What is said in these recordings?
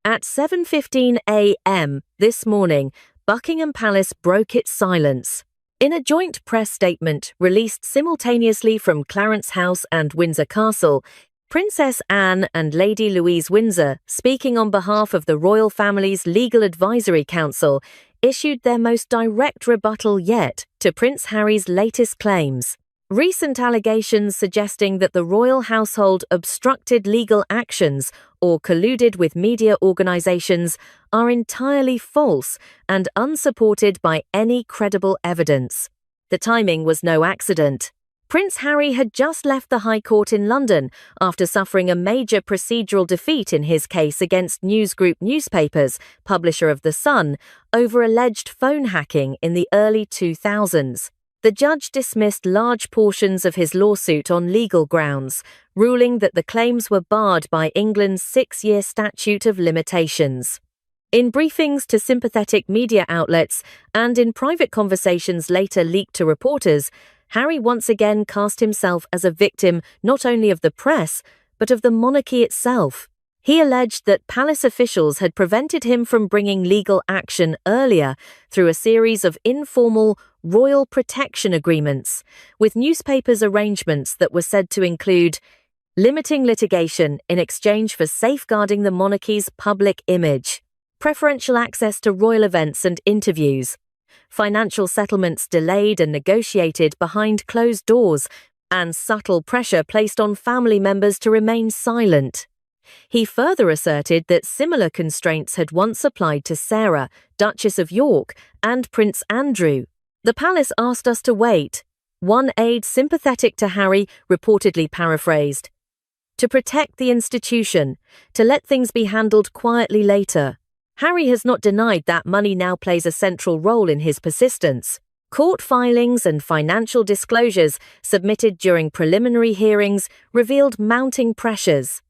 At 7:15 a.m. this morning, Buckingham Palace broke its silence. In a joint press statement released simultaneously from Clarence House and Windsor Castle, Princess Anne and Lady Louise Windsor, speaking on behalf of the royal family's Legal Advisory Council, issued their most direct rebuttal yet to Prince Harry's latest claims. Recent allegations suggesting that the royal household obstructed legal actions or colluded with media organizations are entirely false and unsupported by any credible evidence. The timing was no accident. Prince Harry had just left the High Court in London after suffering a major procedural defeat in his case against News Group Newspapers, publisher of The Sun, over alleged phone hacking in the early 2000s. The judge dismissed large portions of his lawsuit on legal grounds, ruling that the claims were barred by England's 6-year statute of limitations. In briefings to sympathetic media outlets and in private conversations later leaked to reporters, Harry once again cast himself as a victim not only of the press, but of the monarchy itself. He alleged that palace officials had prevented him from bringing legal action earlier through a series of informal royal protection agreements, with newspapers' arrangements that were said to include limiting litigation in exchange for safeguarding the monarchy's public image, preferential access to royal events and interviews, financial settlements delayed and negotiated behind closed doors, and subtle pressure placed on family members to remain silent. He further asserted that similar constraints had once applied to Sarah, Duchess of York, and Prince Andrew. The palace asked us to wait, one aide sympathetic to Harry reportedly paraphrased, to protect the institution, to let things be handled quietly later. Harry has not denied that money now plays a central role in his persistence. Court filings and financial disclosures submitted during preliminary hearings revealed mounting pressures.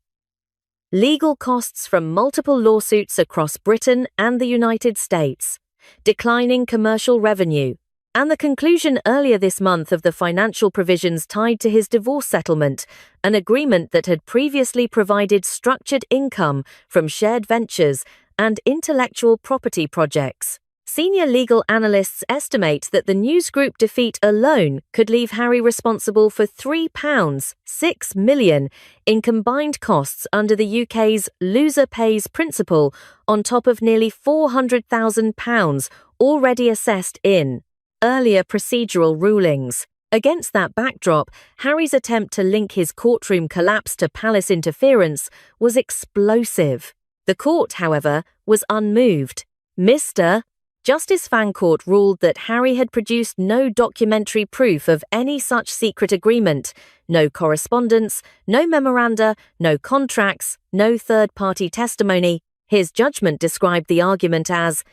Legal costs from multiple lawsuits across Britain and the United States, declining commercial revenue, and the conclusion earlier this month of the financial provisions tied to his divorce settlement, an agreement that had previously provided structured income from shared ventures and intellectual property projects. Senior legal analysts estimate that the News Group defeat alone could leave Harry responsible for £3.6 million in combined costs under the UK's loser pays principle, on top of nearly £400,000 already assessed in earlier procedural rulings. Against that backdrop, Harry's attempt to link his courtroom collapse to palace interference was explosive. The court, however, was unmoved. Mr. Justice Fancourt ruled that Harry had produced no documentary proof of any such secret agreement, no correspondence, no memoranda, no contracts, no third-party testimony. His judgment described the argument as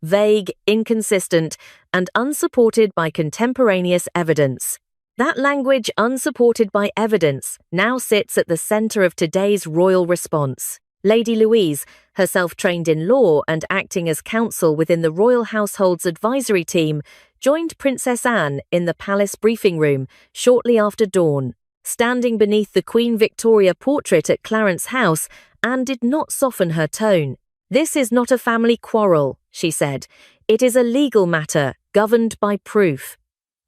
vague, inconsistent, and unsupported by contemporaneous evidence. That language, unsupported by evidence, now sits at the centre of today's royal response. Lady Louise, herself trained in law and acting as counsel within the royal household's advisory team, joined Princess Anne in the palace briefing room shortly after dawn. Standing beneath the Queen Victoria portrait at Clarence House, Anne did not soften her tone. "This is not a family quarrel," she said. "It is a legal matter, governed by proof.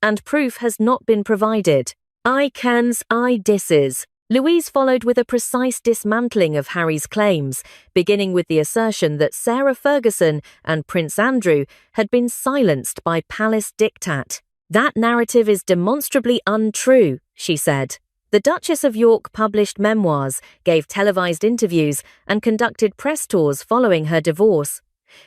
And proof has not been provided. I cans, I disses." Louise followed with a precise dismantling of Harry's claims, beginning with the assertion that Sarah Ferguson and Prince Andrew had been silenced by palace diktat. "That narrative is demonstrably untrue," she said. The Duchess of York published memoirs, gave televised interviews, and conducted press tours following her divorce.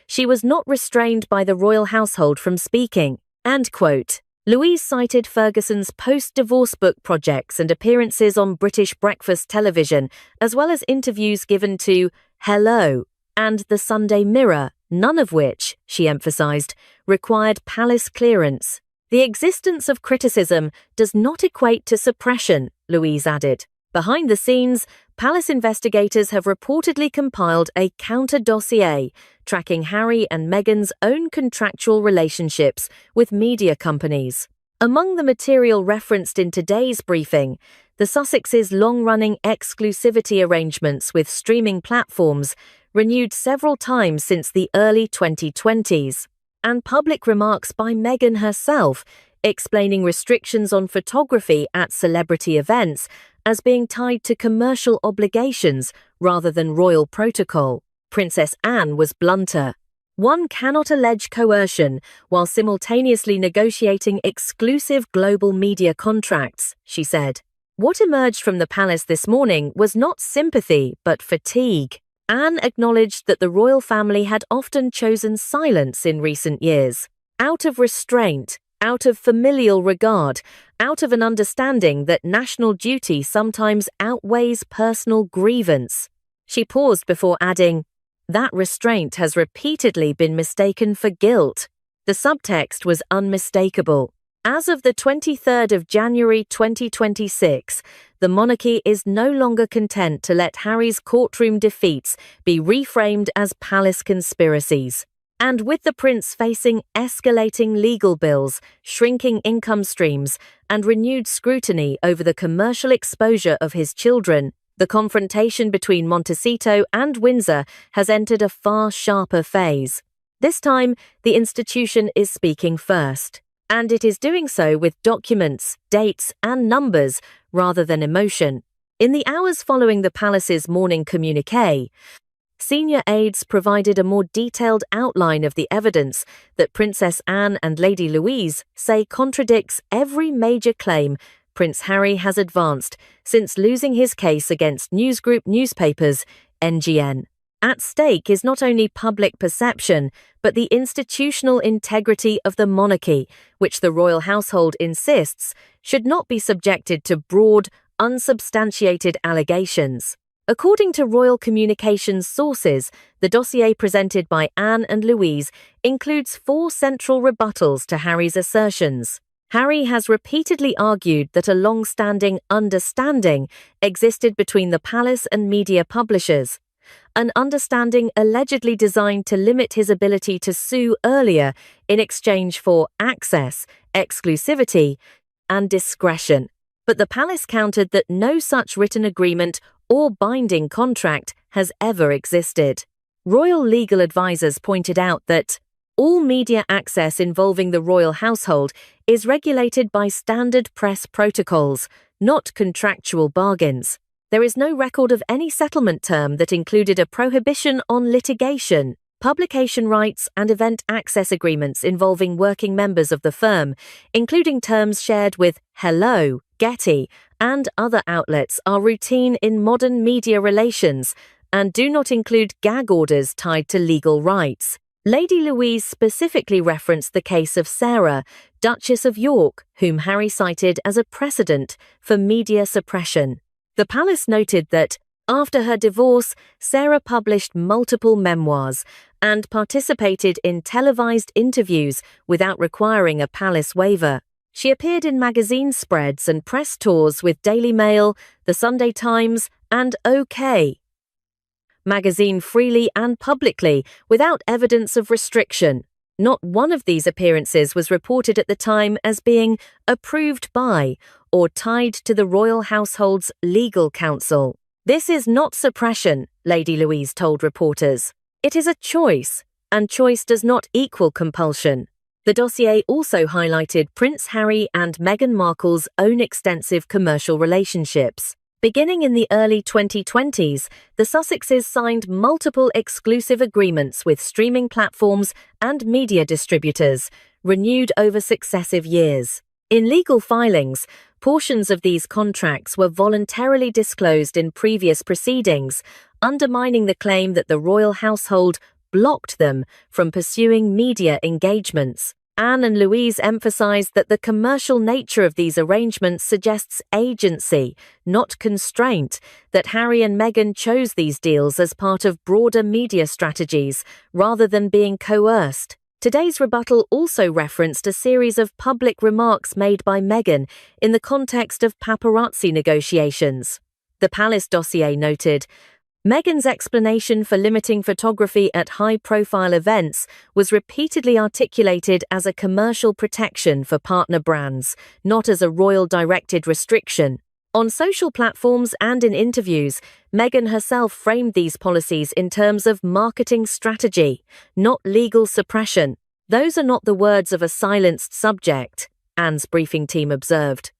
She was not restrained by the royal household from speaking. End quote. Louise cited Ferguson's post-divorce book projects and appearances on British breakfast television, as well as interviews given to Hello and The Sunday Mirror, none of which, she emphasised, required palace clearance. "The existence of criticism does not equate to suppression," Louise added. Behind the scenes, palace investigators have reportedly compiled a counter-dossier tracking Harry and Meghan's own contractual relationships with media companies. Among the material referenced in today's briefing, The Sussexes' long-running exclusivity arrangements with streaming platforms renewed several times since the early 2020s, and public remarks by Meghan herself explaining restrictions on photography at celebrity events as being tied to commercial obligations rather than royal protocol. Princess Anne was blunter. One cannot allege coercion while simultaneously negotiating exclusive global media contracts, she said. What emerged from the palace this morning was not sympathy but fatigue. Anne acknowledged that the royal family had often chosen silence in recent years, out of restraint, out of familial regard, out of an understanding that national duty sometimes outweighs personal grievance. She paused before adding, "That restraint has repeatedly been mistaken for guilt." The subtext was unmistakable. As of the 23rd of January 2026, the monarchy is no longer content to let Harry's courtroom defeats be reframed as palace conspiracies. And with the prince facing escalating legal bills, shrinking income streams, and renewed scrutiny over the commercial exposure of his children, the confrontation between Montecito and Windsor has entered a far sharper phase. This time, the institution is speaking first, and it is doing so with documents, dates, and numbers rather than emotion. In the hours following the palace's morning communiqué, senior aides provided a more detailed outline of the evidence that Princess Anne and Lady Louise say contradicts every major claim Prince Harry has advanced since losing his case against News Group newspapers, NGN. At stake is not only public perception, but the institutional integrity of the monarchy, which the royal household insists should not be subjected to broad, unsubstantiated allegations. According to royal communications sources, the dossier presented by Anne and Louise includes 4 central rebuttals to Harry's assertions. Harry has repeatedly argued that a long-standing understanding existed between the palace and media publishers, an understanding allegedly designed to limit his ability to sue earlier in exchange for access, exclusivity, and discretion. But the palace countered that no such written agreement or binding contract has ever existed. Royal legal advisers pointed out that all media access involving the royal household is regulated by standard press protocols, not contractual bargains. There is no record of any settlement term that included a prohibition on litigation, publication rights, and event access agreements involving working members of the firm, including terms shared with Hello, Getty, and other outlets, are routine in modern media relations and do not include gag orders tied to legal rights. Lady Louise specifically referenced the case of Sarah, Duchess of York, whom Harry cited as a precedent for media suppression. The palace noted that, after her divorce, Sarah published multiple memoirs and participated in televised interviews without requiring a palace waiver. She appeared in magazine spreads and press tours with Daily Mail, The Sunday Times, and OK magazine freely and publicly without evidence of restriction. Not one of these appearances was reported at the time as being approved by or tied to the royal household's legal counsel. This is not suppression, Lady Louise told reporters. It is a choice, and choice does not equal compulsion. The dossier also highlighted Prince Harry and Meghan Markle's own extensive commercial relationships. Beginning in the early 2020s, the Sussexes signed multiple exclusive agreements with streaming platforms and media distributors, renewed over successive years. In legal filings, portions of these contracts were voluntarily disclosed in previous proceedings, undermining the claim that the royal household blocked them from pursuing media engagements. Anne and Louise emphasized that the commercial nature of these arrangements suggests agency, not constraint, that Harry and Meghan chose these deals as part of broader media strategies, rather than being coerced. Today's rebuttal also referenced a series of public remarks made by Meghan in the context of paparazzi negotiations. The palace dossier noted, Meghan's explanation for limiting photography at high-profile events was repeatedly articulated as a commercial protection for partner brands, not as a royal-directed restriction. On social platforms and in interviews, Meghan herself framed these policies in terms of marketing strategy, not legal suppression. Those are not the words of a silenced subject, Anne's briefing team observed.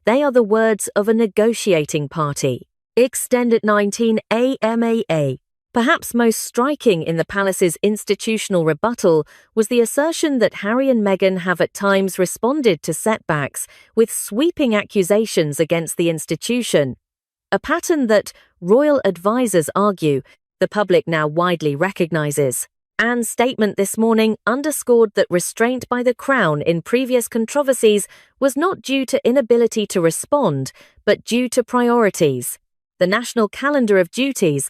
They are the words of a negotiating party. Extended 19 AMAA. Perhaps most striking in the palace's institutional rebuttal was the assertion that Harry and Meghan have at times responded to setbacks with sweeping accusations against the institution, a pattern that, royal advisers argue, the public now widely recognizes. Anne's statement this morning underscored that restraint by the Crown in previous controversies was not due to inability to respond, but due to priorities. The national calendar of duties,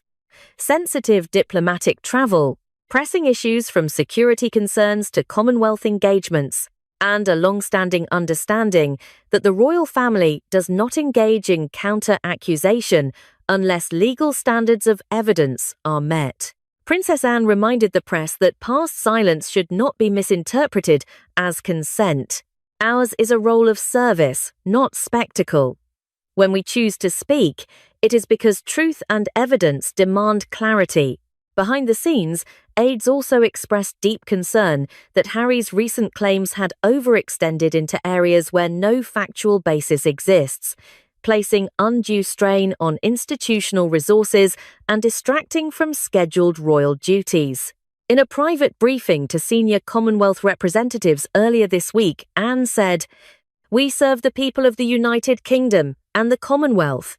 sensitive diplomatic travel, pressing issues from security concerns to Commonwealth engagements, and a long-standing understanding that the royal family does not engage in counter-accusation unless legal standards of evidence are met. Princess Anne reminded the press that past silence should not be misinterpreted as consent. Ours is a role of service, not spectacle. When we choose to speak, it is because truth and evidence demand clarity. Behind the scenes, aides also expressed deep concern that Harry's recent claims had overextended into areas where no factual basis exists, placing undue strain on institutional resources and distracting from scheduled royal duties. In a private briefing to senior Commonwealth representatives earlier this week, Anne said, "We serve the people of the United Kingdom and the Commonwealth.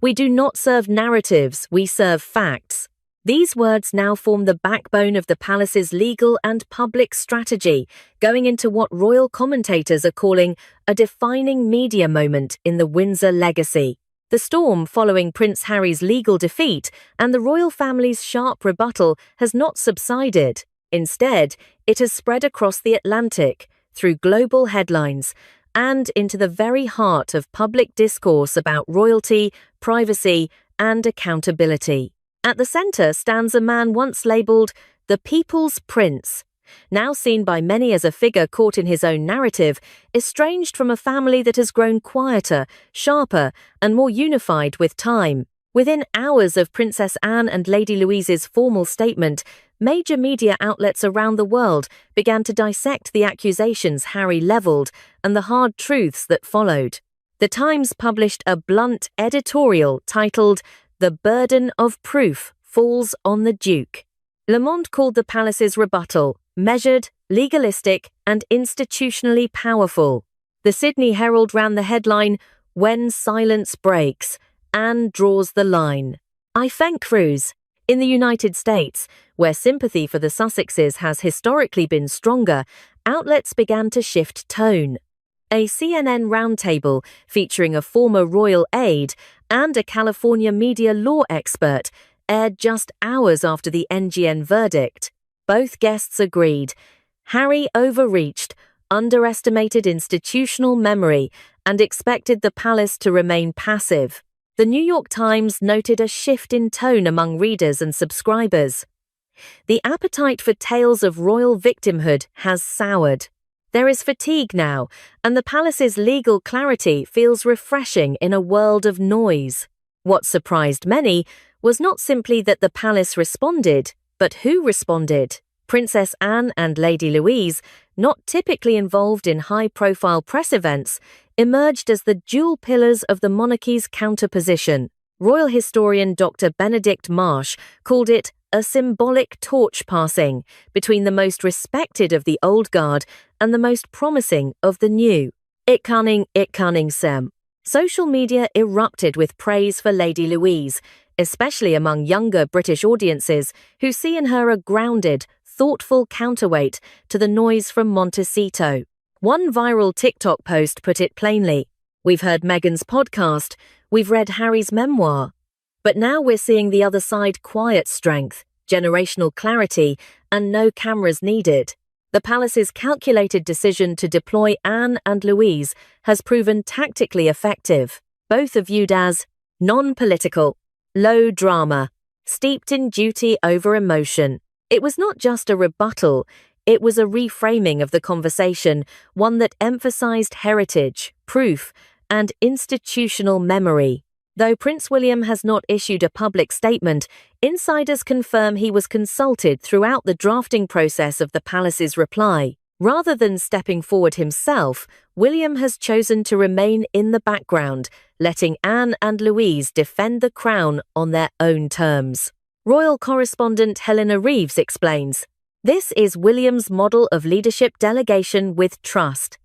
We do not serve narratives, we serve facts." These words now form the backbone of the palace's legal and public strategy, going into what royal commentators are calling a defining media moment in the Windsor legacy. The storm following Prince Harry's legal defeat and the royal family's sharp rebuttal has not subsided. Instead, it has spread across the Atlantic, through global headlines, and into the very heart of public discourse about royalty, privacy, and accountability. At the centre stands a man once labelled the People's Prince, now seen by many as a figure caught in his own narrative, estranged from a family that has grown quieter, sharper, and more unified with time. Within hours of Princess Anne and Lady Louise's formal statement, major media outlets around the world began to dissect the accusations Harry levelled and the hard truths that followed. The Times published a blunt editorial titled "The Burden of Proof Falls on the Duke." Le Monde called the palace's rebuttal measured, legalistic, and institutionally powerful. The Sydney Herald ran the headline, "When Silence Breaks, Anne Draws the Line." I thank Cruz. In the United States, where sympathy for the Sussexes has historically been stronger, outlets began to shift tone. A CNN roundtable featuring a former royal aide and a California media law expert aired just hours after the NGN verdict. Both guests agreed. Harry overreached, underestimated institutional memory, and expected the palace to remain passive. The New York Times noted a shift in tone among readers and subscribers. The appetite for tales of royal victimhood has soured. There is fatigue now, and the palace's legal clarity feels refreshing in a world of noise. What surprised many was not simply that the palace responded, but who responded. Princess Anne and Lady Louise, not typically involved in high-profile press events, emerged as the dual pillars of the monarchy's counterposition. Royal historian Dr. Benedict Marsh called it a symbolic torch passing between the most respected of the old guard and the most promising of the new. It cunning sem. Social media erupted with praise for Lady Louise, especially among younger British audiences who see in her a grounded, thoughtful counterweight to the noise from Montecito. One viral TikTok post put it plainly: "We've heard Meghan's podcast, we've read Harry's memoir. But now we're seeing the other side: quiet strength, generational clarity, and no cameras needed." The palace's calculated decision to deploy Anne and Louise has proven tactically effective. Both are viewed as non-political, low drama, steeped in duty over emotion. It was not just a rebuttal, it was a reframing of the conversation, one that emphasized heritage, proof, and institutional memory. Though Prince William has not issued a public statement, insiders confirm he was consulted throughout the drafting process of the palace's reply. Rather than stepping forward himself, William has chosen to remain in the background, letting Anne and Louise defend the crown on their own terms. Royal correspondent Helena Reeves explains, "This is William's model of leadership delegation with trust.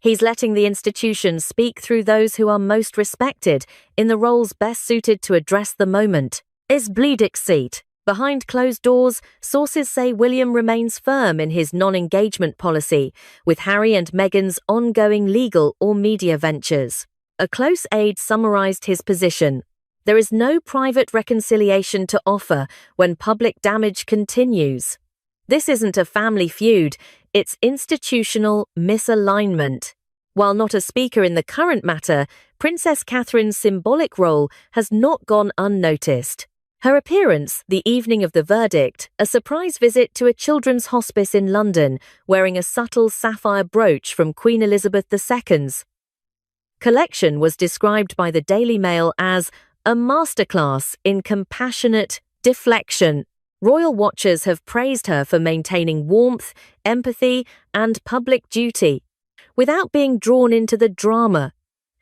He's letting the institution speak through those who are most respected in the roles best suited to address the moment. Is bleedic seat." Behind closed doors, sources say William remains firm in his non-engagement policy, with Harry and Meghan's ongoing legal or media ventures. A close aide summarized his position. "There is no private reconciliation to offer when public damage continues. This isn't a family feud, it's institutional misalignment." While not a speaker in the current matter, Princess Catherine's symbolic role has not gone unnoticed. Her appearance the evening of the verdict, a surprise visit to a children's hospice in London, wearing a subtle sapphire brooch from Queen Elizabeth II's collection, was described by the Daily Mail as a masterclass in compassionate deflection. Royal watchers have praised her for maintaining warmth, empathy, and public duty, without being drawn into the drama.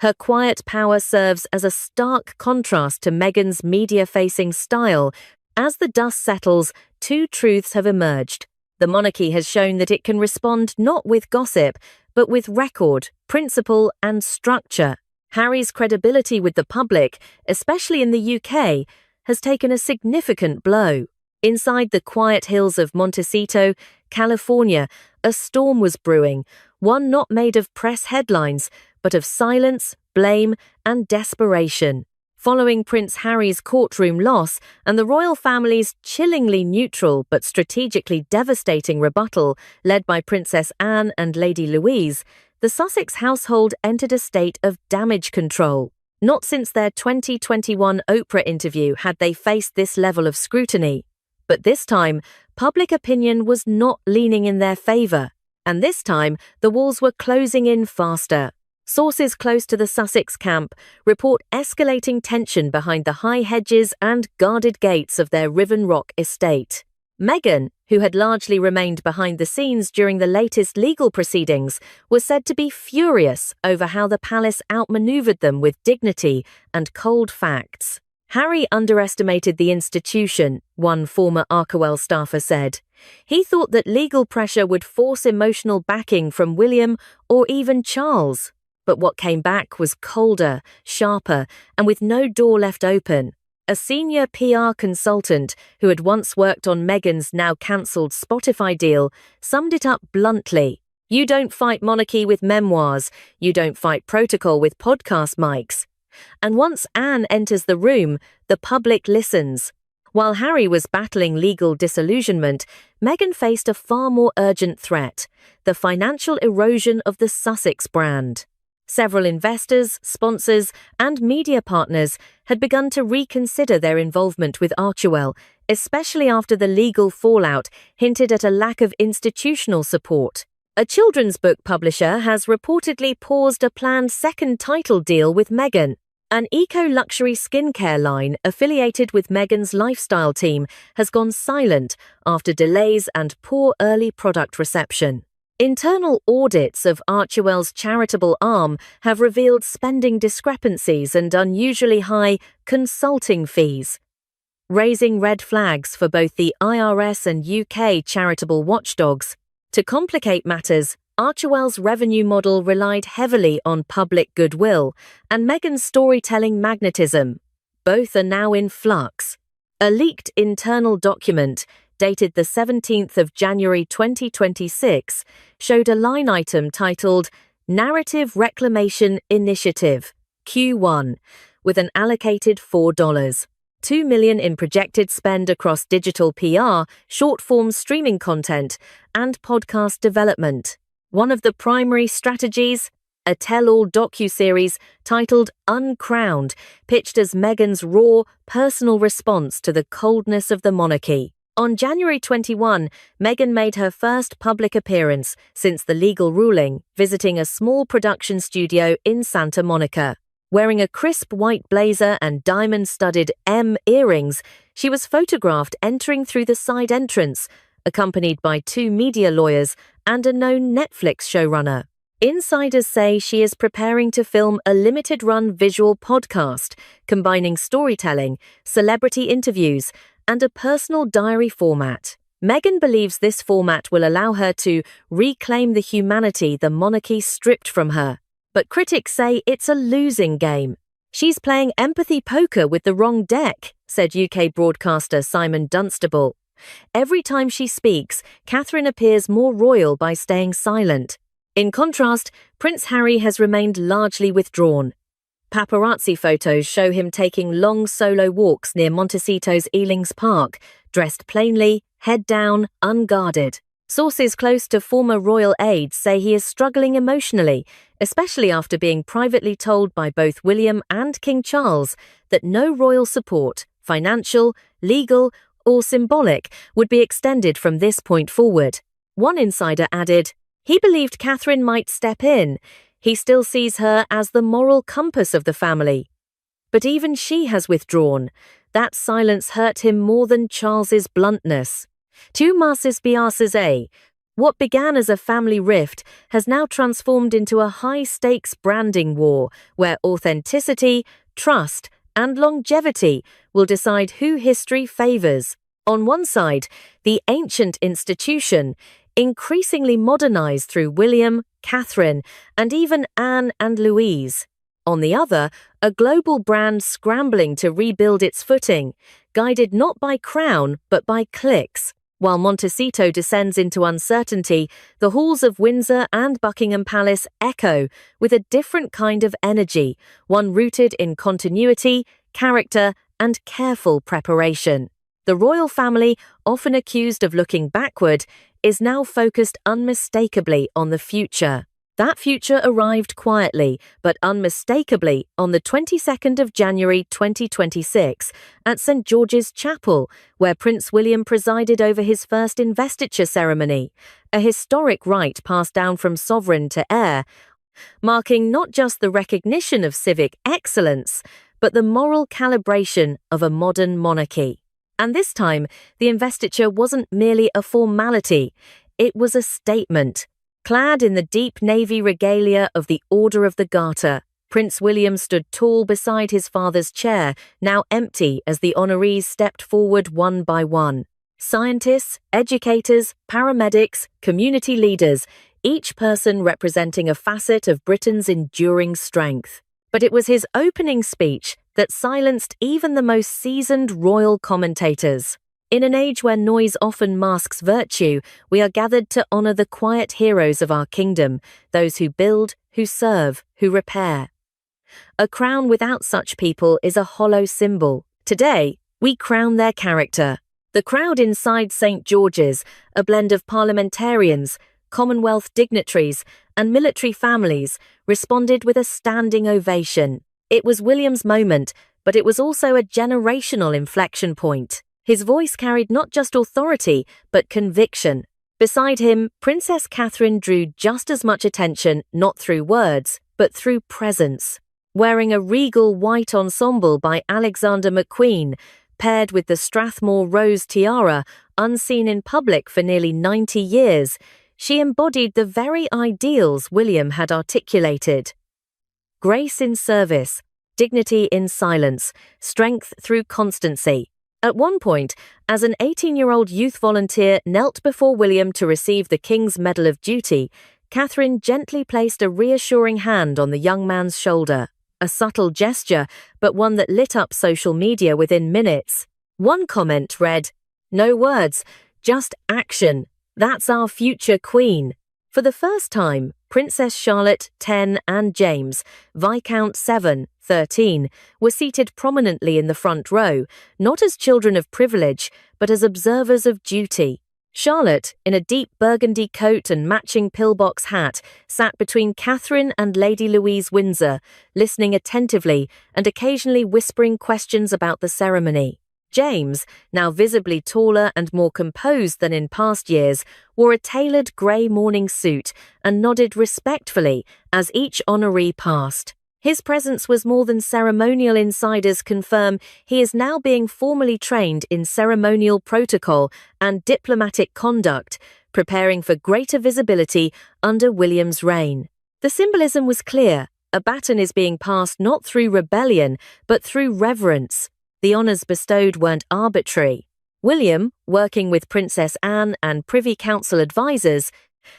Her quiet power serves as a stark contrast to Meghan's media-facing style. As the dust settles, two truths have emerged. The monarchy has shown that it can respond not with gossip, but with record, principle, and structure. Harry's credibility with the public, especially in the UK, has taken a significant blow. Inside the quiet hills of Montecito, California, a storm was brewing, one not made of press headlines, but of silence, blame, and desperation. Following Prince Harry's courtroom loss and the royal family's chillingly neutral but strategically devastating rebuttal led by Princess Anne and Lady Louise, the Sussex household entered a state of damage control. Not since their 2021 Oprah interview had they faced this level of scrutiny. But this time, public opinion was not leaning in their favour. And this time, the walls were closing in faster. Sources close to the Sussex camp report escalating tension behind the high hedges and guarded gates of their Riven Rock estate. Meghan, who had largely remained behind the scenes during the latest legal proceedings, was said to be furious over how the palace outmaneuvered them with dignity and cold facts. Harry underestimated the institution, one former Arkewell staffer said. He thought that legal pressure would force emotional backing from William or even Charles. But what came back was colder, sharper, and with no door left open. A senior PR consultant who had once worked on Meghan's now cancelled Spotify deal summed it up bluntly. "You don't fight monarchy with memoirs, you don't fight protocol with podcast mics." And once Anne enters the room, the public listens. While Harry was battling legal disillusionment, Meghan faced a far more urgent threat: the financial erosion of the Sussex brand. Several investors, sponsors, and media partners had begun to reconsider their involvement with Arkewell, especially after the legal fallout hinted at a lack of institutional support. A children's book publisher has reportedly paused a planned second title deal with Meghan. An eco-luxury skincare line affiliated with Meghan's lifestyle team has gone silent after delays and poor early product reception. Internal audits of Arkewell's charitable arm have revealed spending discrepancies and unusually high consulting fees, raising red flags for both the IRS and UK charitable watchdogs. To complicate matters, Arkewell's revenue model relied heavily on public goodwill and Meghan's storytelling magnetism. Both are now in flux. A leaked internal document dated the 17th of January 2026, showed a line item titled Narrative Reclamation Initiative, Q1, with an allocated $4. $2 million in projected spend across digital PR, short-form streaming content, and podcast development. One of the primary strategies, a tell-all docuseries titled Uncrowned, pitched as Meghan's raw, personal response to the coldness of the monarchy. On January 21, Meghan made her first public appearance since the legal ruling, visiting a small production studio in Santa Monica. Wearing a crisp white blazer and diamond-studded M earrings, she was photographed entering through the side entrance, accompanied by 2 media lawyers and a known Netflix showrunner. Insiders say she is preparing to film a limited-run visual podcast, combining storytelling, celebrity interviews, and a personal diary format. Meghan believes this format will allow her to reclaim the humanity the monarchy stripped from her. But critics say it's a losing game. She's playing empathy poker with the wrong deck, said UK broadcaster Simon Dunstable. Every time she speaks, Catherine appears more royal by staying silent. In contrast, Prince Harry has remained largely withdrawn. Paparazzi photos show him taking long solo walks near Montecito's Ealing's Park, dressed plainly, head down, unguarded. Sources close to former royal aides say he is struggling emotionally, especially after being privately told by both William and King Charles that no royal support, financial, legal, or symbolic, would be extended from this point forward. One insider added, "He believed Catherine might step in. He still sees her as the moral compass of the family. But even she has withdrawn. That silence hurt him more than Charles's bluntness. Tu m'as biases. What began as a family rift has now transformed into a high-stakes branding war where authenticity, trust, and longevity will decide who history favors. On one side, the ancient institution, increasingly modernized through William, Catherine, and even Anne and Louise. On the other, a global brand scrambling to rebuild its footing, guided not by crown but by clicks. While Montecito descends into uncertainty, the halls of Windsor and Buckingham Palace echo with a different kind of energy, one rooted in continuity, character, and careful preparation. The royal family, often accused of looking backward, is now focused unmistakably on the future. That future arrived quietly, but unmistakably, on the 22nd of January 2026 at St. George's Chapel, where Prince William presided over his first investiture ceremony, a historic rite passed down from sovereign to heir, marking not just the recognition of civic excellence, but the moral calibration of a modern monarchy. And this time, the investiture wasn't merely a formality, it was a statement. Clad in the deep navy regalia of the Order of the Garter, Prince William stood tall beside his father's chair, now empty as the honorees stepped forward one by one. Scientists, educators, paramedics, community leaders, each person representing a facet of Britain's enduring strength. But it was his opening speech that silenced even the most seasoned royal commentators. In an age where noise often masks virtue, we are gathered to honor the quiet heroes of our kingdom, those who build, who serve, who repair. A crown without such people is a hollow symbol. Today, we crown their character. The crowd inside St. George's, a blend of parliamentarians, Commonwealth dignitaries, and military families, responded with a standing ovation. It was William's moment, but it was also a generational inflection point. His voice carried not just authority, but conviction. Beside him, Princess Catherine drew just as much attention, not through words, but through presence. Wearing a regal white ensemble by Alexander McQueen, paired with the Strathmore Rose tiara, unseen in public for nearly 90 years, she embodied the very ideals William had articulated. Grace in service, dignity in silence, strength through constancy. At one point, as an 18-year-old youth volunteer knelt before William to receive the King's Medal of Duty, Catherine gently placed a reassuring hand on the young man's shoulder. A subtle gesture, but one that lit up social media within minutes. One comment read, "No words, just action. That's our future queen." For the first time, Princess Charlotte, 10, and James, Viscount 7, 13, were seated prominently in the front row, not as children of privilege, but as observers of duty. Charlotte, in a deep burgundy coat and matching pillbox hat, sat between Catherine and Lady Louise Windsor, listening attentively and occasionally whispering questions about the ceremony. James, now visibly taller and more composed than in past years, wore a tailored grey morning suit and nodded respectfully as each honoree passed. His presence was more than ceremonial. Insiders confirm he is now being formally trained in ceremonial protocol and diplomatic conduct, preparing for greater visibility under William's reign. The symbolism was clear. A baton is being passed not through rebellion, but through reverence. The honours bestowed weren't arbitrary. William, working with Princess Anne and Privy Council advisers,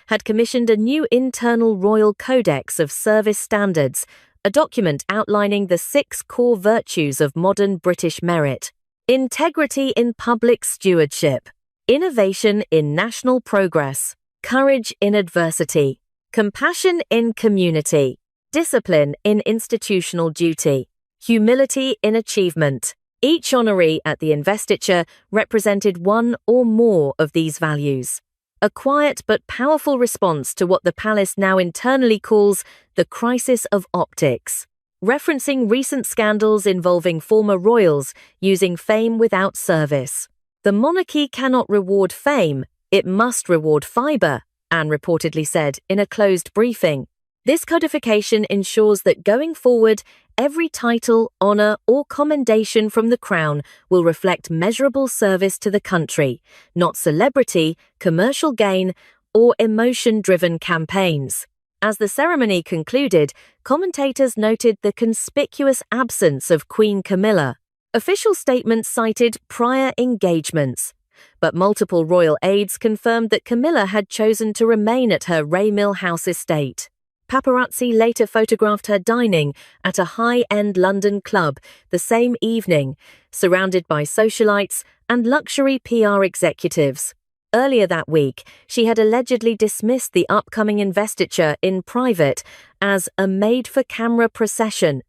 had commissioned a new internal royal codex of service standards, a document outlining the 6 core virtues of modern British merit: integrity in public stewardship, innovation in national progress, courage in adversity, compassion in community, discipline in institutional duty, humility in achievement. Each honoree at the investiture represented one or more of these values. A quiet but powerful response to what the palace now internally calls the crisis of optics, referencing recent scandals involving former royals using fame without service. The monarchy cannot reward fame, it must reward fibre, Anne reportedly said in a closed briefing. This codification ensures that going forward, every title, honour or commendation from the Crown will reflect measurable service to the country, not celebrity, commercial gain, or emotion-driven campaigns. As the ceremony concluded, commentators noted the conspicuous absence of Queen Camilla. Official statements cited prior engagements, but multiple royal aides confirmed that Camilla had chosen to remain at her Raymill House estate. Paparazzi later photographed her dining at a high-end London club the same evening, surrounded by socialites and luxury PR executives. Earlier that week, she had allegedly dismissed the upcoming investiture in private as a made-for-camera procession,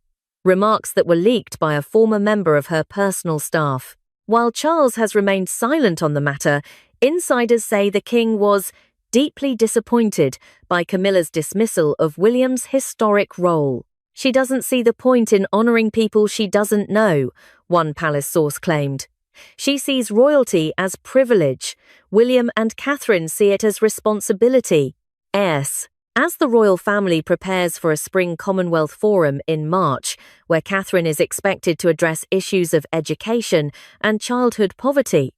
remarks that were leaked by a former member of her personal staff. While Charles has remained silent on the matter, insiders say the king was deeply disappointed by Camilla's dismissal of William's historic role. She doesn't see the point in honouring people she doesn't know, one palace source claimed. She sees royalty as privilege. William and Catherine see it as responsibility. As the royal family prepares for a spring Commonwealth Forum in March, where Catherine is expected to address issues of education and childhood poverty,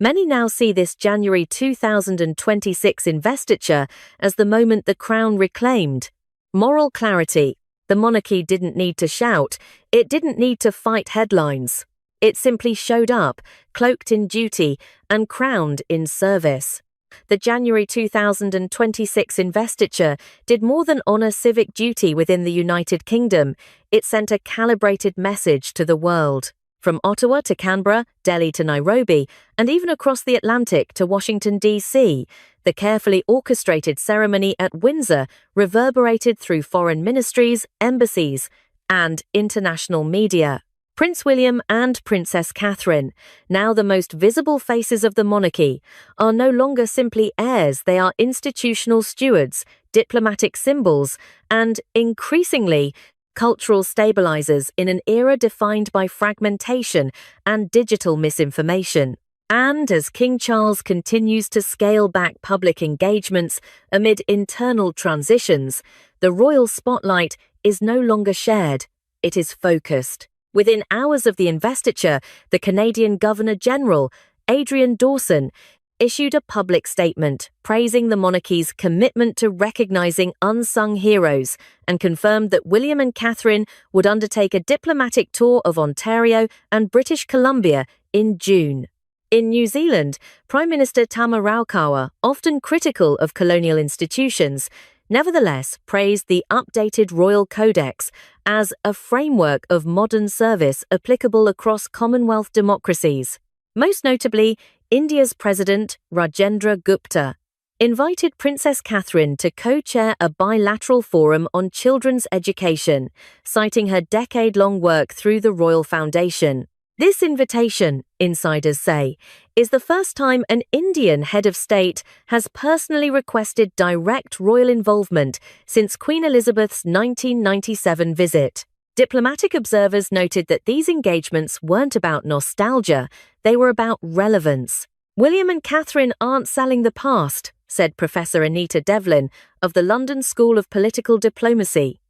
many now see this January 2026 investiture as the moment the Crown reclaimed moral clarity. The monarchy didn't need to shout, it didn't need to fight headlines. It simply showed up, cloaked in duty and crowned in service. The January 2026 investiture did more than honour civic duty within the United Kingdom, it sent a calibrated message to the world. From Ottawa to Canberra, Delhi to Nairobi, and even across the Atlantic to Washington, D.C., the carefully orchestrated ceremony at Windsor reverberated through foreign ministries, embassies, and international media. Prince William and Princess Catherine, now the most visible faces of the monarchy, are no longer simply heirs, they are institutional stewards, diplomatic symbols, and, increasingly, cultural stabilizers in an era defined by fragmentation and digital misinformation. And as King Charles continues to scale back public engagements amid internal transitions, the royal spotlight is no longer shared, it is focused. Within hours of the investiture, the Canadian Governor-General, Adrian Dawson, issued a public statement praising the monarchy's commitment to recognizing unsung heroes and confirmed that William and Catherine would undertake a diplomatic tour of Ontario and British Columbia in June. In New Zealand, Prime Minister Tama Raukawa, often critical of colonial institutions, nevertheless praised the updated Royal Codex as a framework of modern service applicable across Commonwealth democracies. Most notably, India's President, Rajendra Gupta, invited Princess Catherine to co-chair a bilateral forum on children's education, citing her decade-long work through the Royal Foundation. This invitation, insiders say, is the first time an Indian head of state has personally requested direct royal involvement since Queen Elizabeth's 1997 visit. Diplomatic observers noted that these engagements weren't about nostalgia, they were about relevance. William and Catherine aren't selling the past, said Professor Anita Devlin of the London School of Political Diplomacy.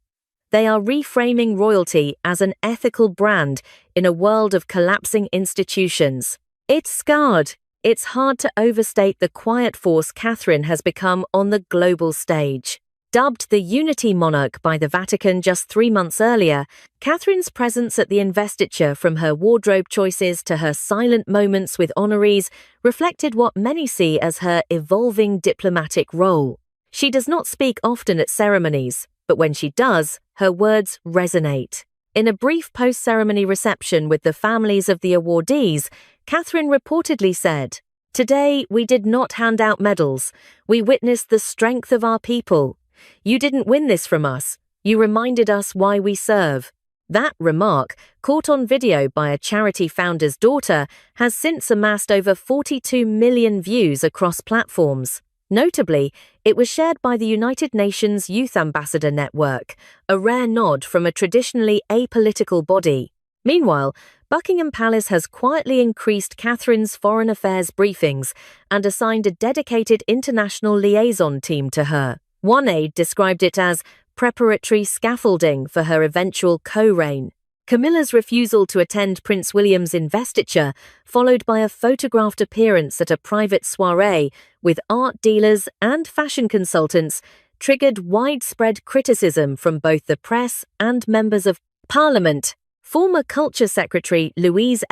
They are reframing royalty as an ethical brand in a world of collapsing institutions. It's scarred. It's hard to overstate the quiet force Catherine has become on the global stage. Dubbed the Unity Monarch by the Vatican just 3 months earlier, Catherine's presence at the investiture, from her wardrobe choices to her silent moments with honorees, reflected what many see as her evolving diplomatic role. She does not speak often at ceremonies, but when she does, her words resonate. In a brief post-ceremony reception with the families of the awardees, Catherine reportedly said, "Today we did not hand out medals. We witnessed the strength of our people. You didn't win this from us. You reminded us why we serve." That remark, caught on video by a charity founder's daughter, has since amassed over 42 million views across platforms. Notably, it was shared by the United Nations Youth Ambassador Network, a rare nod from a traditionally apolitical body. Meanwhile, Buckingham Palace has quietly increased Catherine's foreign affairs briefings and assigned a dedicated international liaison team to her. One aide described it as preparatory scaffolding for her eventual co-reign. Camilla's refusal to attend Prince William's investiture, followed by a photographed appearance at a private soiree with art dealers and fashion consultants, triggered widespread criticism from both the press and members of Parliament. Former Culture Secretary Louise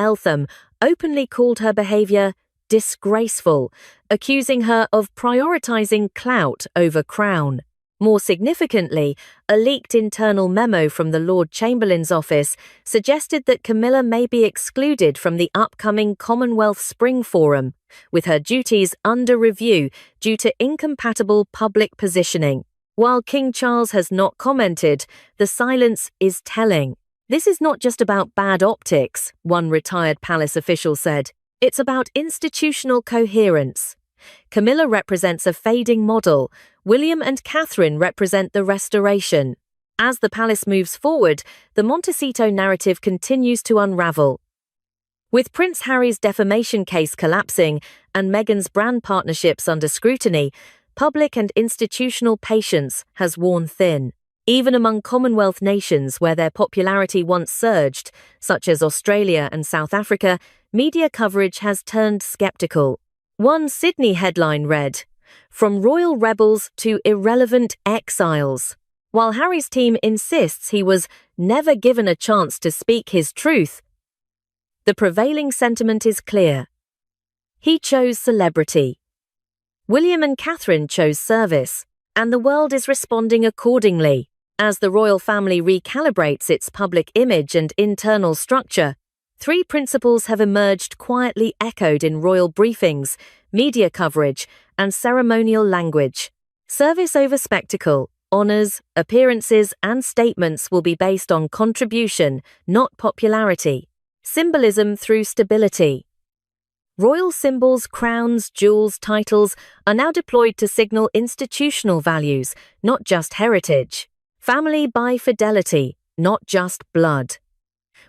openly called her behaviour disgraceful, accusing her of prioritising clout over crown. More significantly, a leaked internal memo from the Lord Chamberlain's office suggested that Camilla may be excluded from the upcoming Commonwealth Spring Forum, with her duties under review due to incompatible public positioning. While King Charles has not commented, the silence is telling. "This is not just about bad optics," one retired palace official said. "It's about institutional coherence. Camilla represents a fading model. William and Catherine represent the restoration." As the palace moves forward, the Montecito narrative continues to unravel. With Prince Harry's defamation case collapsing and Meghan's brand partnerships under scrutiny, public and institutional patience has worn thin. Even among Commonwealth nations where their popularity once surged, such as Australia and South Africa, media coverage has turned skeptical. One Sydney headline read, "From royal rebels to irrelevant exiles." While Harry's team insists he was never given a chance to speak his truth, the prevailing sentiment is clear. He chose celebrity. William and Catherine chose service, and the world is responding accordingly. As the royal family recalibrates its public image and internal structure, 3 principles have emerged, quietly echoed in royal briefings, media coverage, and ceremonial language. Service over spectacle, honours, appearances, and statements will be based on contribution, not popularity. Symbolism through stability. Royal symbols, crowns, jewels, titles are now deployed to signal institutional values, not just heritage. Family by fidelity, not just blood.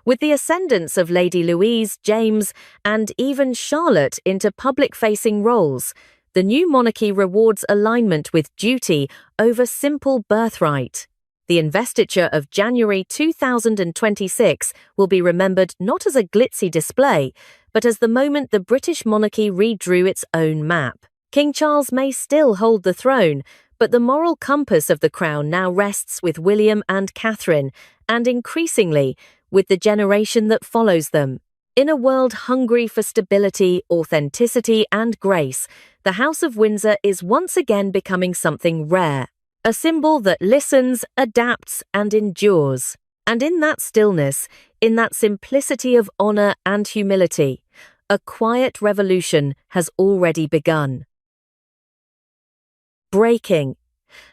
With the ascendance of Lady Louise, James, and even Charlotte into public-facing roles, the new monarchy rewards alignment with duty over simple birthright. The investiture of January 2026 will be remembered not as a glitzy display, but as the moment the British monarchy redrew its own map. King Charles may still hold the throne, but the moral compass of the crown now rests with William and Catherine, and increasingly, with the generation that follows them. In a world hungry for stability, authenticity, and grace, the House of Windsor is once again becoming something rare. A symbol that listens, adapts, and endures. And in that stillness, in that simplicity of honour and humility, a quiet revolution has already begun. Breaking.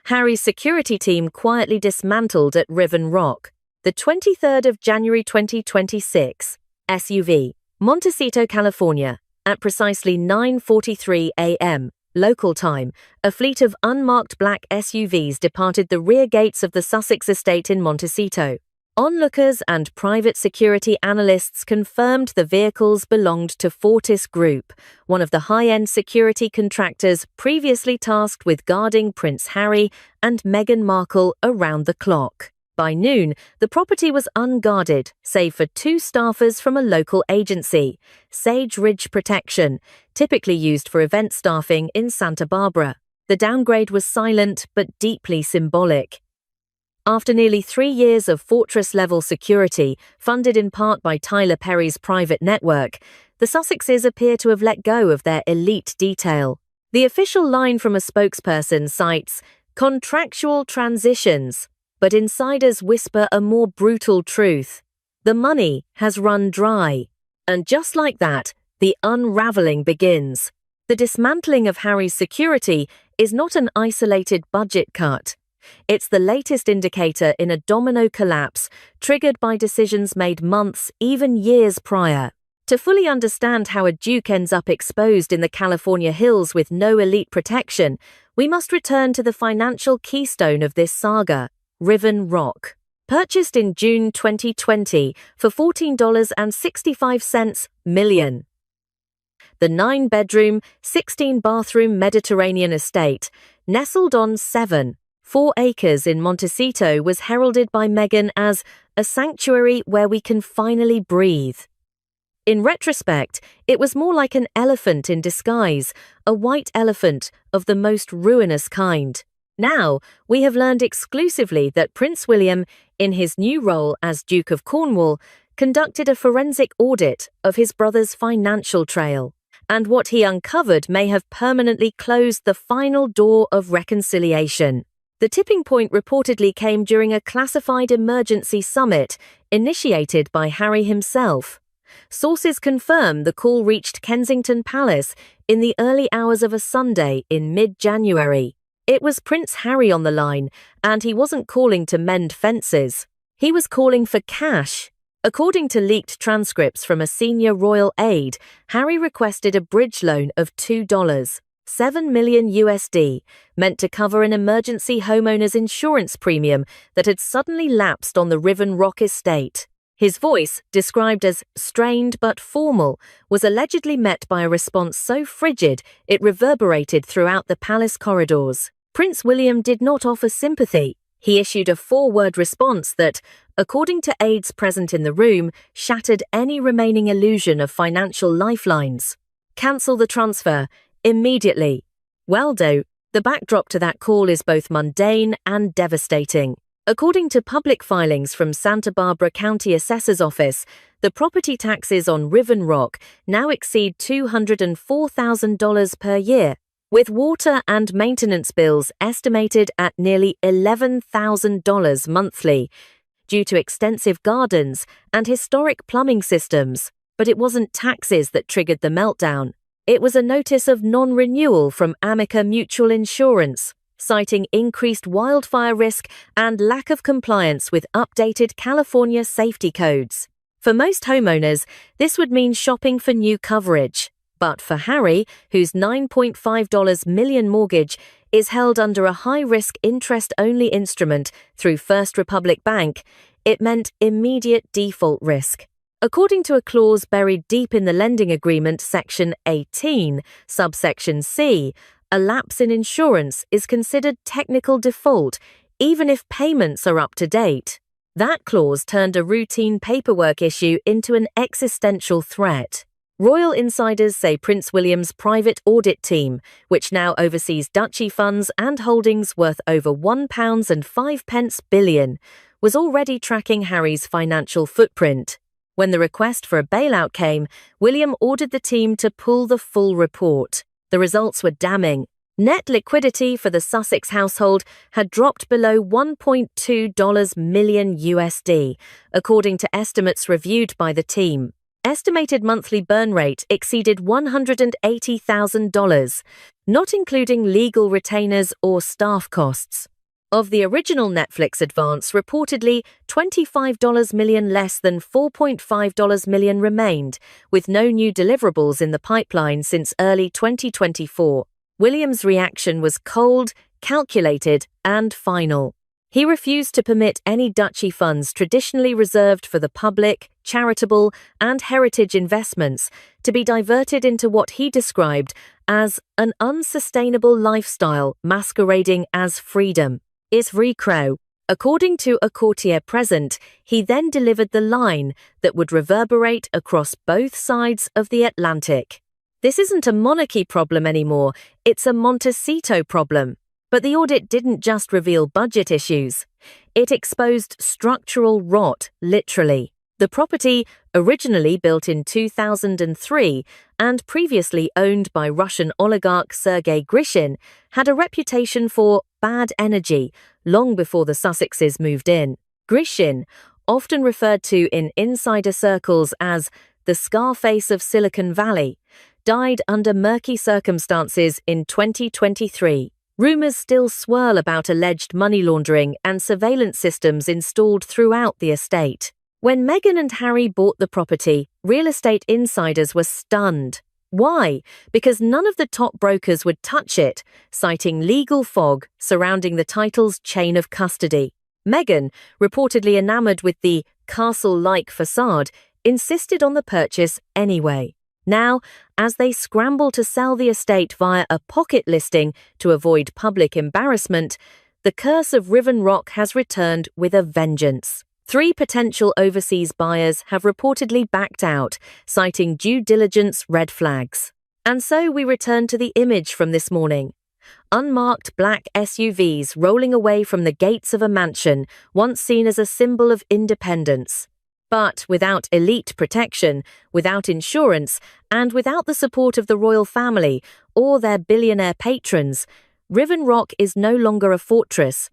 Harry's security team quietly dismantled at Riven Rock. The 23rd of January 2026, SUV, Montecito, California, at precisely 9:43 a.m. local time, a fleet of unmarked black SUVs departed the rear gates of the Sussex estate in Montecito. Onlookers and private security analysts confirmed the vehicles belonged to Fortis Group, one of the high-end security contractors previously tasked with guarding Prince Harry and Meghan Markle around the clock. By noon, the property was unguarded, save for 2 staffers from a local agency, Sage Ridge Protection, typically used for event staffing in Santa Barbara. The downgrade was silent but deeply symbolic. After nearly 3 years of fortress-level security, funded in part by Tyler Perry's private network, the Sussexes appear to have let go of their elite detail. The official line from a spokesperson cites contractual transitions, but insiders whisper a more brutal truth. The money has run dry. And just like that, the unraveling begins. The dismantling of Harry's security is not an isolated budget cut. It's the latest indicator in a domino collapse triggered by decisions made months, even years prior. To fully understand how a duke ends up exposed in the California hills with no elite protection, we must return to the financial keystone of this saga, Riven Rock. Purchased in June 2020 for $14.65 million. The 9-bedroom, 16-bathroom Mediterranean estate, nestled on 4 acres in Montecito, was heralded by Meghan as a sanctuary where we can finally breathe. In retrospect, it was more like an elephant in disguise, a white elephant of the most ruinous kind. Now, we have learned exclusively that Prince William, in his new role as Duke of Cornwall, conducted a forensic audit of his brother's financial trail, and what he uncovered may have permanently closed the final door of reconciliation. The tipping point reportedly came during a classified emergency summit initiated by Harry himself. Sources confirm the call reached Kensington Palace in the early hours of a Sunday in mid-January. It was Prince Harry on the line, and he wasn't calling to mend fences. He was calling for cash. According to leaked transcripts from a senior royal aide, Harry requested a bridge loan of $7 million USD, meant to cover an emergency homeowner's insurance premium that had suddenly lapsed on the Riven Rock estate. His voice, described as strained but formal, was allegedly met by a response so frigid it reverberated throughout the palace corridors. Prince William did not offer sympathy. He issued a 4-word response that, according to aides present in the room, shattered any remaining illusion of financial lifelines. Cancel the transfer. Immediately. Well, though, the backdrop to that call is both mundane and devastating. According to public filings from Santa Barbara County Assessor's Office, the property taxes on Riven Rock now exceed $204,000 per year, with water and maintenance bills estimated at nearly $11,000 monthly, due to extensive gardens and historic plumbing systems. But it wasn't taxes that triggered the meltdown. It was a notice of non-renewal from Amica Mutual Insurance, citing increased wildfire risk and lack of compliance with updated California safety codes. For most homeowners, this would mean shopping for new coverage. But for Harry, whose $9.5 million mortgage is held under a high-risk interest-only instrument through First Republic Bank, it meant immediate default risk. According to a clause buried deep in the lending agreement, Section 18, subsection C, a lapse in insurance is considered technical default, even if payments are up to date. That clause turned a routine paperwork issue into an existential threat. Royal insiders say Prince William's private audit team, which now oversees duchy funds and holdings worth over £1.05 billion, was already tracking Harry's financial footprint. When the request for a bailout came, William ordered the team to pull the full report. The results were damning. Net liquidity for the Sussex household had dropped below $1.2 million USD, according to estimates reviewed by the team. Estimated monthly burn rate exceeded $180,000, not including legal retainers or staff costs. Of the original Netflix advance, reportedly $25 million less than $4.5 million remained, with no new deliverables in the pipeline since early 2024. William's reaction was cold, calculated, and final. He refused to permit any duchy funds traditionally reserved for the public, charitable, and heritage investments to be diverted into what he described as an unsustainable lifestyle masquerading as freedom. Is recrow. According to a courtier present, he then delivered the line that would reverberate across both sides of the Atlantic. This isn't a monarchy problem anymore, it's a Montecito problem. But the audit didn't just reveal budget issues. It exposed structural rot, literally. The property, originally built in 2003 and previously owned by Russian oligarch Sergei Grishin, had a reputation for bad energy long before the Sussexes moved in. Grishin, often referred to in insider circles as the Scarface of Silicon Valley, died under murky circumstances in 2023. Rumors still swirl about alleged money laundering and surveillance systems installed throughout the estate. When Meghan and Harry bought the property, real estate insiders were stunned. Why? Because none of the top brokers would touch it, citing legal fog surrounding the title's chain of custody. Meghan, reportedly enamored with the castle-like facade, insisted on the purchase anyway. Now, as they scramble to sell the estate via a pocket listing to avoid public embarrassment, the curse of Riven Rock has returned with a vengeance. 3 potential overseas buyers have reportedly backed out, citing due diligence red flags. And so we return to the image from this morning. Unmarked black SUVs rolling away from the gates of a mansion, once seen as a symbol of independence. But without elite protection, without insurance, and without the support of the royal family or their billionaire patrons, Riven Rock is no longer a fortress.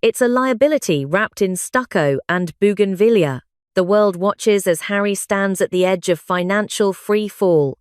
It's a liability wrapped in stucco and bougainvillea. The world watches as Harry stands at the edge of financial free fall.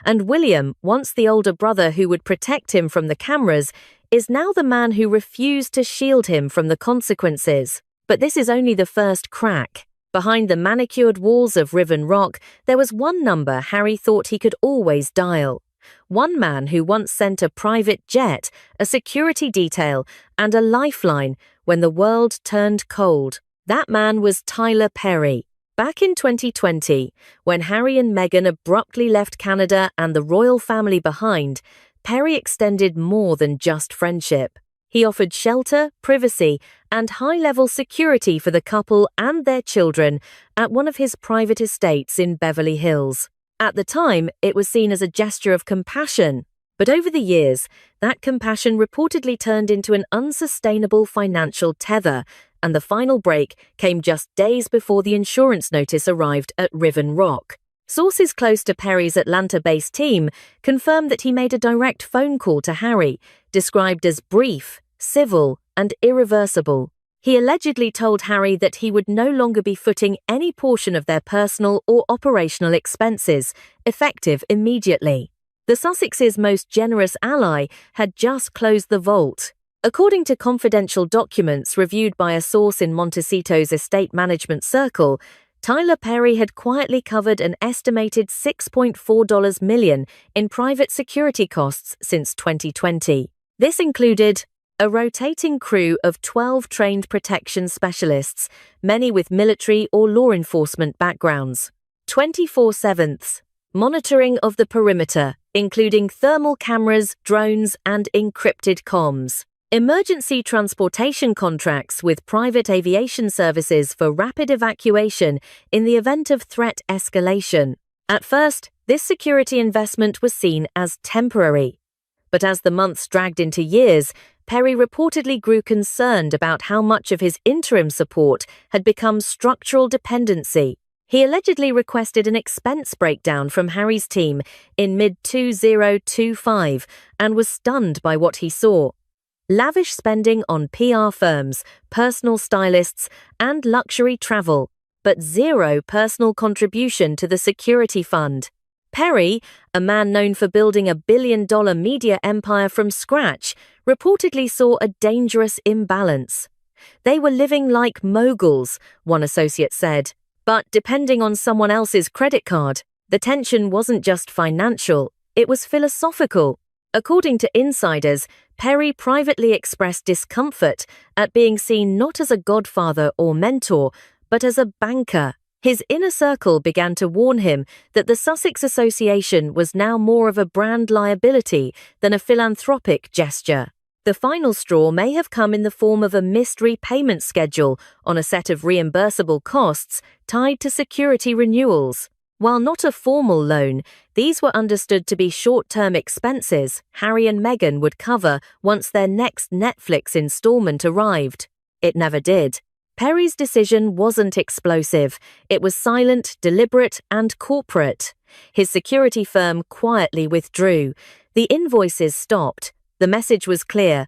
And William, once the older brother who would protect him from the cameras, is now the man who refused to shield him from the consequences. But this is only the first crack. Behind the manicured walls of Riven Rock, there was one number Harry thought he could always dial. One man who once sent a private jet, a security detail, and a lifeline when the world turned cold. That man was Tyler Perry. Back in 2020, when Harry and Meghan abruptly left Canada and the royal family behind, Perry extended more than just friendship. He offered shelter, privacy, and high-level security for the couple and their children at one of his private estates in Beverly Hills. At the time, it was seen as a gesture of compassion. But over the years, that compassion reportedly turned into an unsustainable financial tether, and the final break came just days before the insurance notice arrived at Riven Rock. Sources close to Perry's Atlanta-based team confirmed that he made a direct phone call to Harry, described as brief, civil, and irreversible. He allegedly told Harry that he would no longer be footing any portion of their personal or operational expenses, effective immediately. The Sussexes' most generous ally had just closed the vault. According to confidential documents reviewed by a source in Montecito's estate management circle, Tyler Perry had quietly covered an estimated $6.4 million in private security costs since 2020. This included a rotating crew of 12 trained protection specialists, many with military or law enforcement backgrounds. 24/7 monitoring of the perimeter, including thermal cameras, drones, and encrypted comms. Emergency transportation contracts with private aviation services for rapid evacuation in the event of threat escalation. At first, this security investment was seen as temporary. But as the months dragged into years, Perry reportedly grew concerned about how much of his interim support had become structural dependency. He allegedly requested an expense breakdown from Harry's team in mid-2025 and was stunned by what he saw. Lavish spending on PR firms, personal stylists, and luxury travel, but zero personal contribution to the security fund. Perry, a man known for building a billion-dollar media empire from scratch, reportedly saw a dangerous imbalance. They were living like moguls, one associate said, but depending on someone else's credit card. The tension wasn't just financial, it was philosophical. According to insiders, Perry privately expressed discomfort at being seen not as a godfather or mentor, but as a banker. His inner circle began to warn him that the Sussex Association was now more of a brand liability than a philanthropic gesture. The final straw may have come in the form of a missed repayment schedule on a set of reimbursable costs tied to security renewals. While not a formal loan, these were understood to be short-term expenses Harry and Meghan would cover once their next Netflix installment arrived. It never did. Perry's decision wasn't explosive. It was silent, deliberate, and corporate. His security firm quietly withdrew. The invoices stopped. The message was clear.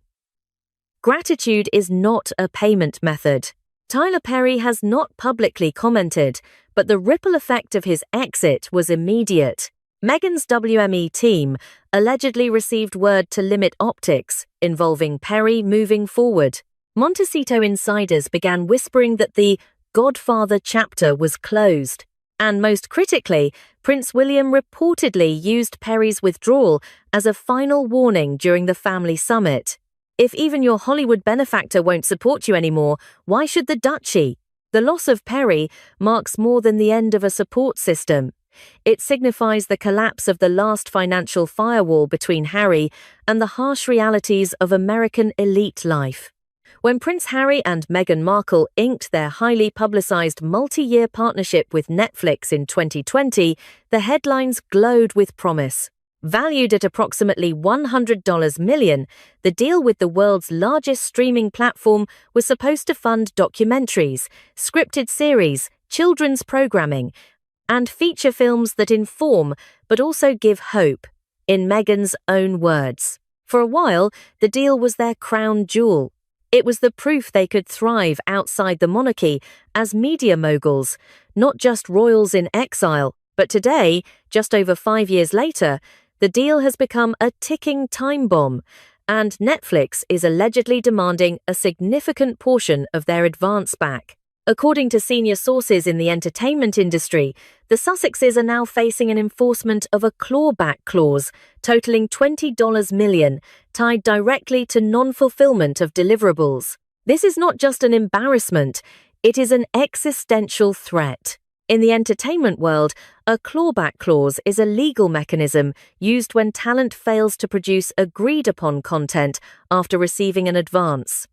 Gratitude is not a payment method. Tyler Perry has not publicly commented, but the ripple effect of his exit was immediate. Meghan's WME team allegedly received word to limit optics, involving Perry moving forward. Montecito insiders began whispering that the Godfather chapter was closed. And most critically, Prince William reportedly used Perry's withdrawal as a final warning during the family summit. If even your Hollywood benefactor won't support you anymore, why should the duchy? The loss of Perry marks more than the end of a support system. It signifies the collapse of the last financial firewall between Harry and the harsh realities of American elite life. When Prince Harry and Meghan Markle inked their highly publicized multi-year partnership with Netflix in 2020, the headlines glowed with promise. Valued at approximately $100 million, the deal with the world's largest streaming platform was supposed to fund documentaries, scripted series, children's programming, and feature films that inform but also give hope. In Meghan's own words, for a while, the deal was their crown jewel. It was the proof they could thrive outside the monarchy as media moguls, not just royals in exile. But today, just over 5 years later, the deal has become a ticking time bomb, and Netflix is allegedly demanding a significant portion of their advance back. According to senior sources in the entertainment industry, the Sussexes are now facing an enforcement of a clawback clause totaling $20 million, tied directly to non-fulfillment of deliverables. This is not just an embarrassment, it is an existential threat. In the entertainment world, a clawback clause is a legal mechanism used when talent fails to produce agreed-upon content after receiving an advance.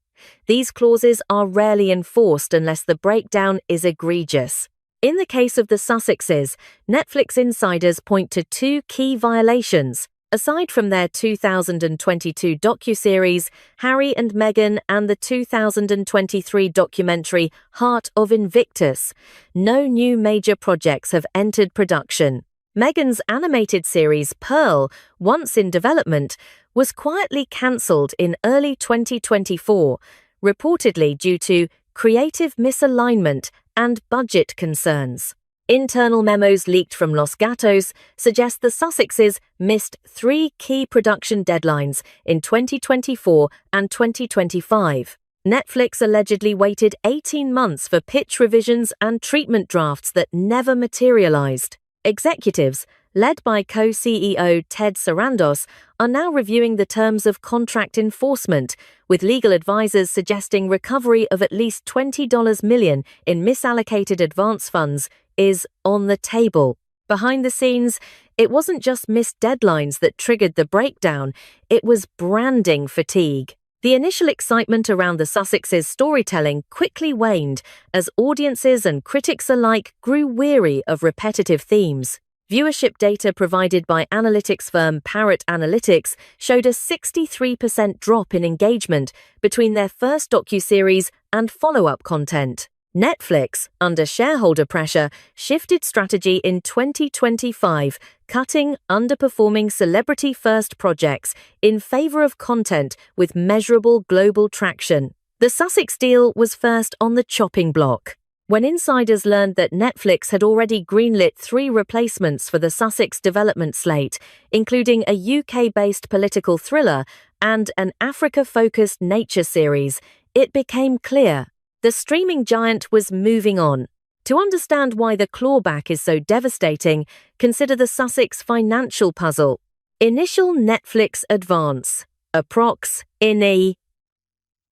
These clauses are rarely enforced unless the breakdown is egregious. In the case of the Sussexes, Netflix insiders point to two key violations. Aside from their 2022 docuseries, Harry and Meghan, and the 2023 documentary Heart of Invictus, no new major projects have entered production. Meghan's animated series Pearl, once in development, was quietly cancelled in early 2024, reportedly due to creative misalignment and budget concerns. Internal memos leaked from Los Gatos suggest the Sussexes missed 3 key production deadlines in 2024 and 2025. Netflix allegedly waited 18 months for pitch revisions and treatment drafts that never materialized. Executives, led by co-CEO Ted Sarandos, are now reviewing the terms of contract enforcement, with legal advisors suggesting recovery of at least $20 million in misallocated advance funds is on the table. Behind the scenes, it wasn't just missed deadlines that triggered the breakdown, it was branding fatigue. The initial excitement around the Sussexes' storytelling quickly waned as audiences and critics alike grew weary of repetitive themes. Viewership data provided by analytics firm Parrot Analytics showed a 63% drop in engagement between their first docuseries and follow-up content. Netflix, under shareholder pressure, shifted strategy in 2025, cutting underperforming celebrity-first projects in favor of content with measurable global traction. The Sussex deal was first on the chopping block. When insiders learned that Netflix had already greenlit 3 replacements for the Sussex development slate, including a UK-based political thriller and an Africa-focused nature series, it became clear the streaming giant was moving on. To understand why the clawback is so devastating, consider the Sussex financial puzzle. Initial Netflix advance. approx. INI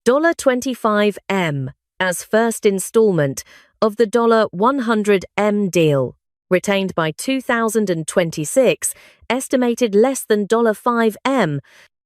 $25M as first installment of the $100M deal, retained by 2026, estimated less than $5M.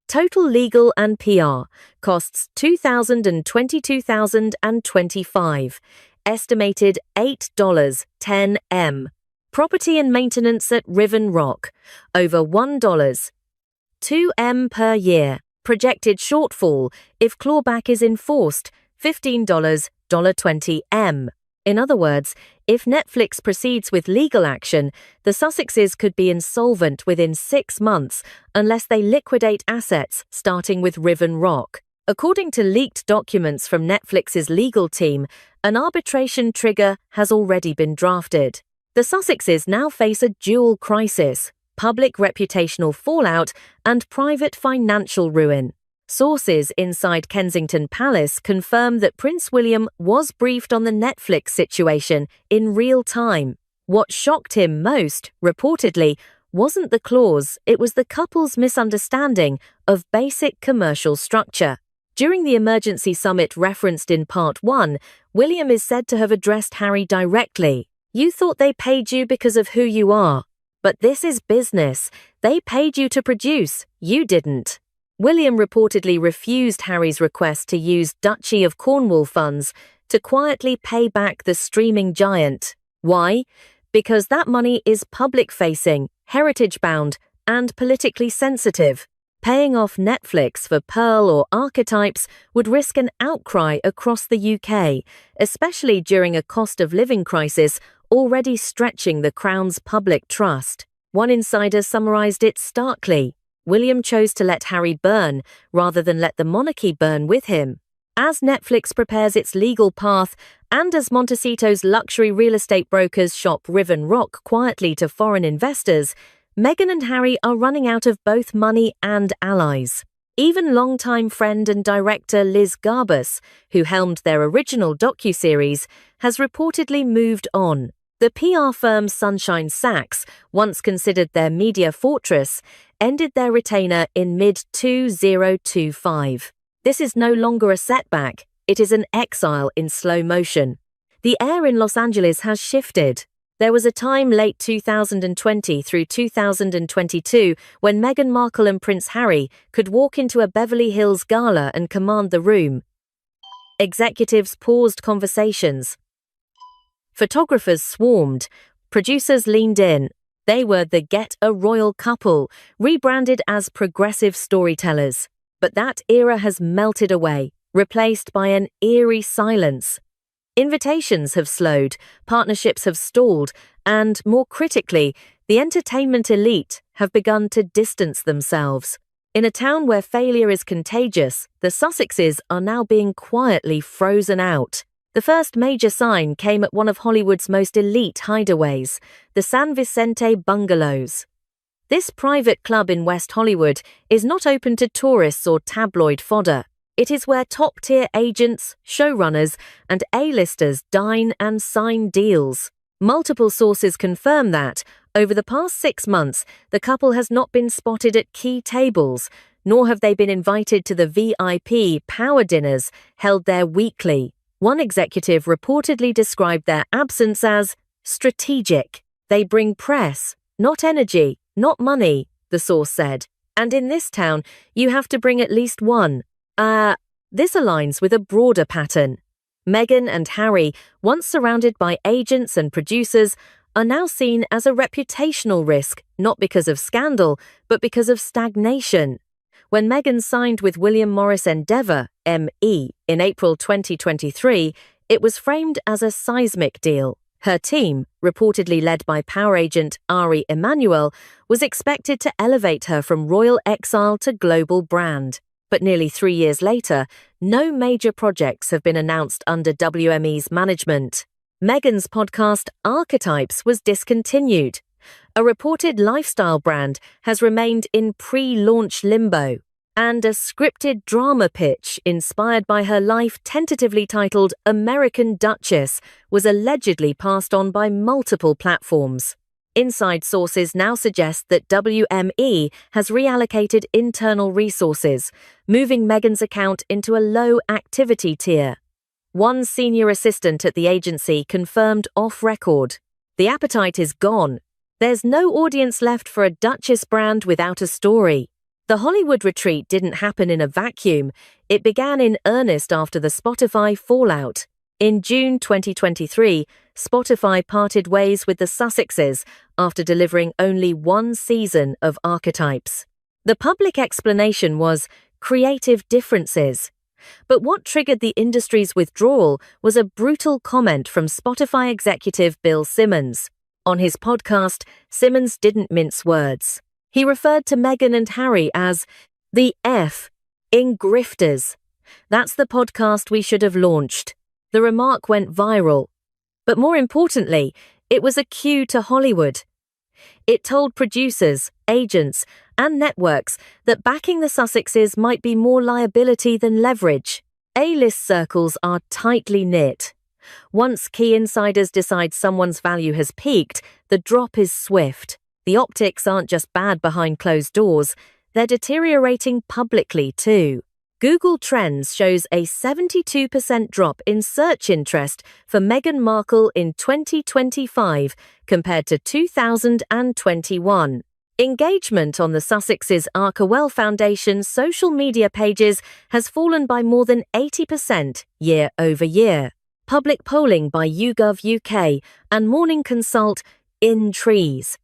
Total legal and PR costs $2,000 and $22,025, estimated $8.10M. Property and maintenance at Riven Rock, over $1.2M per year. Projected shortfall, if clawback is enforced, $15.20M. In other words, if Netflix proceeds with legal action, the Sussexes could be insolvent within 6 months unless they liquidate assets, starting with Riven Rock. According to leaked documents from Netflix's legal team, an arbitration trigger has already been drafted. The Sussexes now face a dual crisis: public reputational fallout and private financial ruin. Sources inside Kensington Palace confirm that Prince William was briefed on the Netflix situation in real time. What shocked him most, reportedly, wasn't the clause, it was the couple's misunderstanding of basic commercial structure. During the emergency summit referenced in Part 1, William is said to have addressed Harry directly. "You thought they paid you because of who you are. But this is business. They paid you to produce. You didn't." William reportedly refused Harry's request to use Duchy of Cornwall funds to quietly pay back the streaming giant. Why? Because that money is public-facing, heritage-bound, and politically sensitive. Paying off Netflix for Pearl or Archetypes would risk an outcry across the UK, especially during a cost-of-living crisis already stretching the Crown's public trust. One insider summarized it starkly: William chose to let Harry burn rather than let the monarchy burn with him. As Netflix prepares its legal path, and as Montecito's luxury real estate brokers shop Riven Rock quietly to foreign investors, Meghan and Harry are running out of both money and allies. Even longtime friend and director Liz Garbus, who helmed their original docuseries, has reportedly moved on. The PR firm Sunshine Sachs, once considered their media fortress, ended their retainer in mid-2025. This is no longer a setback, it is an exile in slow motion. The air in Los Angeles has shifted. There was a time late 2020 through 2022 when Meghan Markle and Prince Harry could walk into a Beverly Hills gala and command the room. Executives paused conversations. Photographers swarmed. Producers leaned in. They were the Get a Royal couple, rebranded as progressive storytellers. But that era has melted away, replaced by an eerie silence. Invitations have slowed, partnerships have stalled, and, more critically, the entertainment elite have begun to distance themselves. In a town where failure is contagious, the Sussexes are now being quietly frozen out. The first major sign came at one of Hollywood's most elite hideaways, the San Vicente Bungalows. This private club in West Hollywood is not open to tourists or tabloid fodder. It is where top-tier agents, showrunners, and A-listers dine and sign deals. Multiple sources confirm that, over the past 6 months, the couple has not been spotted at key tables, nor have they been invited to the VIP power dinners held there weekly. One executive reportedly described their absence as strategic. "They bring press, not energy, not money," the source said. "And in this town, you have to bring at least one." This aligns with a broader pattern. Meghan and Harry, once surrounded by agents and producers, are now seen as a reputational risk, not because of scandal, but because of stagnation. When Meghan signed with William Morris Endeavour, ME, in April 2023, it was framed as a seismic deal. Her team, reportedly led by power agent Ari Emanuel, was expected to elevate her from royal exile to global brand. But nearly 3 years later, no major projects have been announced under WME's management. Meghan's podcast Archetypes was discontinued. A reported lifestyle brand has remained in pre-launch limbo, and a scripted drama pitch inspired by her life tentatively titled American Duchess was allegedly passed on by multiple platforms. Inside sources now suggest that WME has reallocated internal resources, moving Meghan's account into a low-activity tier. One senior assistant at the agency confirmed off-record, "The appetite is gone. There's no audience left for a Duchess brand without a story." The Hollywood retreat didn't happen in a vacuum. It began in earnest after the Spotify fallout. In June 2023, Spotify parted ways with the Sussexes after delivering only one season of Archetypes. The public explanation was creative differences. But what triggered the industry's withdrawal was a brutal comment from Spotify executive Bill Simmons. On his podcast, Simmons didn't mince words. He referred to Meghan and Harry as the F-ing grifters. "That's the podcast we should have launched." The remark went viral. But more importantly, it was a cue to Hollywood. It told producers, agents, and networks that backing the Sussexes might be more liability than leverage. A-list circles are tightly knit. Once key insiders decide someone's value has peaked, the drop is swift. The optics aren't just bad behind closed doors, they're deteriorating publicly too. Google Trends shows a 72% drop in search interest for Meghan Markle in 2025 compared to 2021. Engagement on the Sussexes' Archewell Foundation social media pages has fallen by more than 80% year over year. Public polling by YouGov UK and Morning Consult In Trees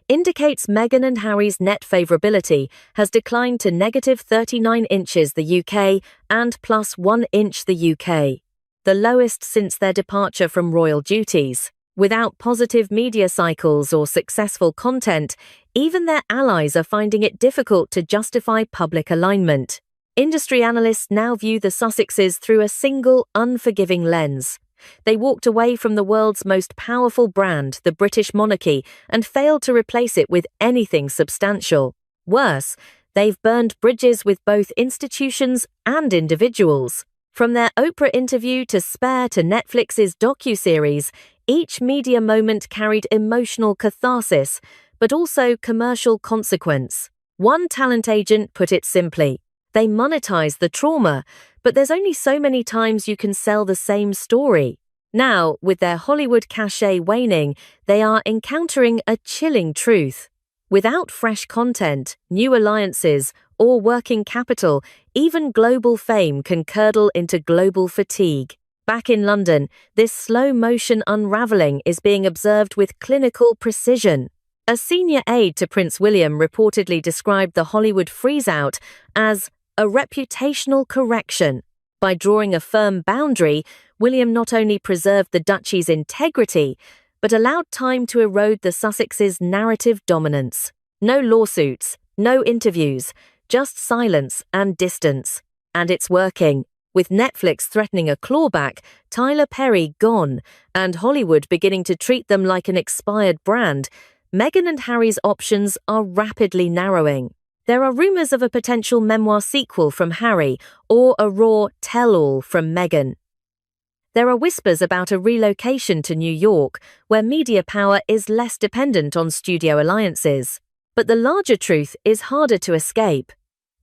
indicates Meghan and Harry's net favourability has declined to -39 inches the UK and +1 inch the UK, the lowest since their departure from royal duties. Without positive media cycles or successful content, even their allies are finding it difficult to justify public alignment. Industry analysts now view the Sussexes through a single, unforgiving lens. They walked away from the world's most powerful brand, the British monarchy, and failed to replace it with anything substantial. Worse, they've burned bridges with both institutions and individuals. From their Oprah interview to Spare to Netflix's docuseries, each media moment carried emotional catharsis, but also commercial consequence. One talent agent put it simply: they monetize the trauma, but there's only so many times you can sell the same story. Now, with their Hollywood cachet waning, they are encountering a chilling truth. Without fresh content, new alliances, or working capital, even global fame can curdle into global fatigue. Back in London, this slow-motion unraveling is being observed with clinical precision. A senior aide to Prince William reportedly described the Hollywood freeze-out as a reputational correction. By drawing a firm boundary, William not only preserved the duchy's integrity, but allowed time to erode the Sussexes' narrative dominance. No lawsuits, no interviews, just silence and distance. And it's working. With Netflix threatening a clawback, Tyler Perry gone, and Hollywood beginning to treat them like an expired brand, Meghan and Harry's options are rapidly narrowing. There are rumors of a potential memoir sequel from Harry or a raw tell-all from Meghan. There are whispers about a relocation to New York, where media power is less dependent on studio alliances. But the larger truth is harder to escape.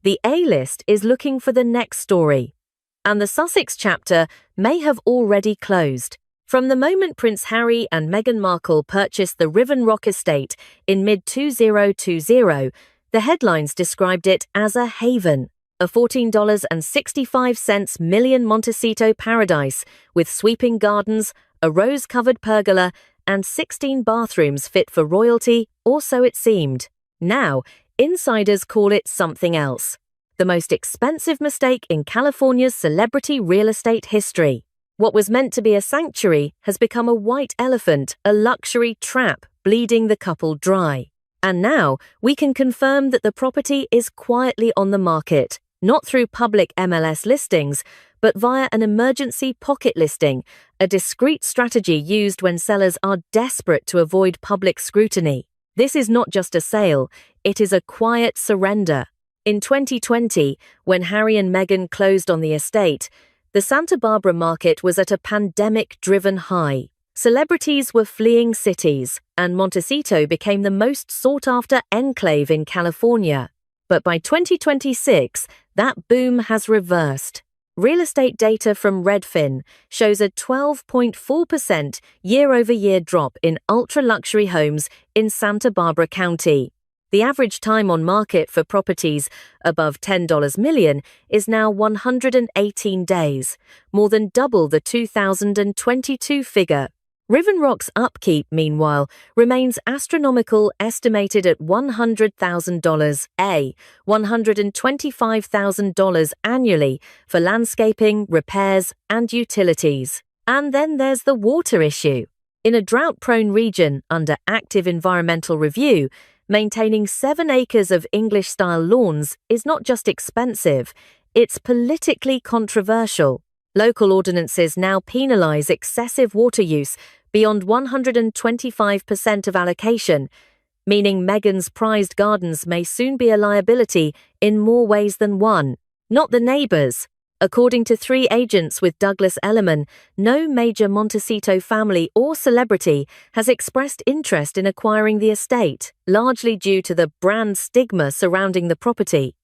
The A-list is looking for the next story, and the Sussex chapter may have already closed. From the moment Prince Harry and Meghan Markle purchased the Riven Rock estate in mid-2020, the headlines described it as a haven, a $14.65 million Montecito paradise with sweeping gardens, a rose-covered pergola, and 16 bathrooms fit for royalty, or so it seemed. Now, insiders call it something else. The most expensive mistake in California's celebrity real estate history. What was meant to be a sanctuary has become a white elephant, a luxury trap, bleeding the couple dry. And now, we can confirm that the property is quietly on the market, not through public MLS listings, but via an emergency pocket listing, a discreet strategy used when sellers are desperate to avoid public scrutiny. This is not just a sale, it is a quiet surrender. In 2020, when Harry and Meghan closed on the estate, the Santa Barbara market was at a pandemic-driven high. Celebrities were fleeing cities, and Montecito became the most sought-after enclave in California. But by 2026, that boom has reversed. Real estate data from Redfin shows a 12.4% year-over-year drop in ultra-luxury homes in Santa Barbara County. The average time on market for properties above $10 million is now 118 days, more than double the 2022 figure. Riven Rock's upkeep, meanwhile, remains astronomical, estimated at $100,000, $125,000 annually for landscaping, repairs, and utilities. And then there's the water issue. In a drought-prone region under active environmental review, maintaining 7 acres of English-style lawns is not just expensive, it's politically controversial. Local ordinances now penalize excessive water use beyond 125% of allocation, meaning MEGHAN's prized gardens may soon be a liability in more ways than one. Not the neighbors. According to 3 agents with Douglas Elliman, no major Montecito family or celebrity has expressed interest in acquiring the estate, largely due to the brand stigma surrounding the property.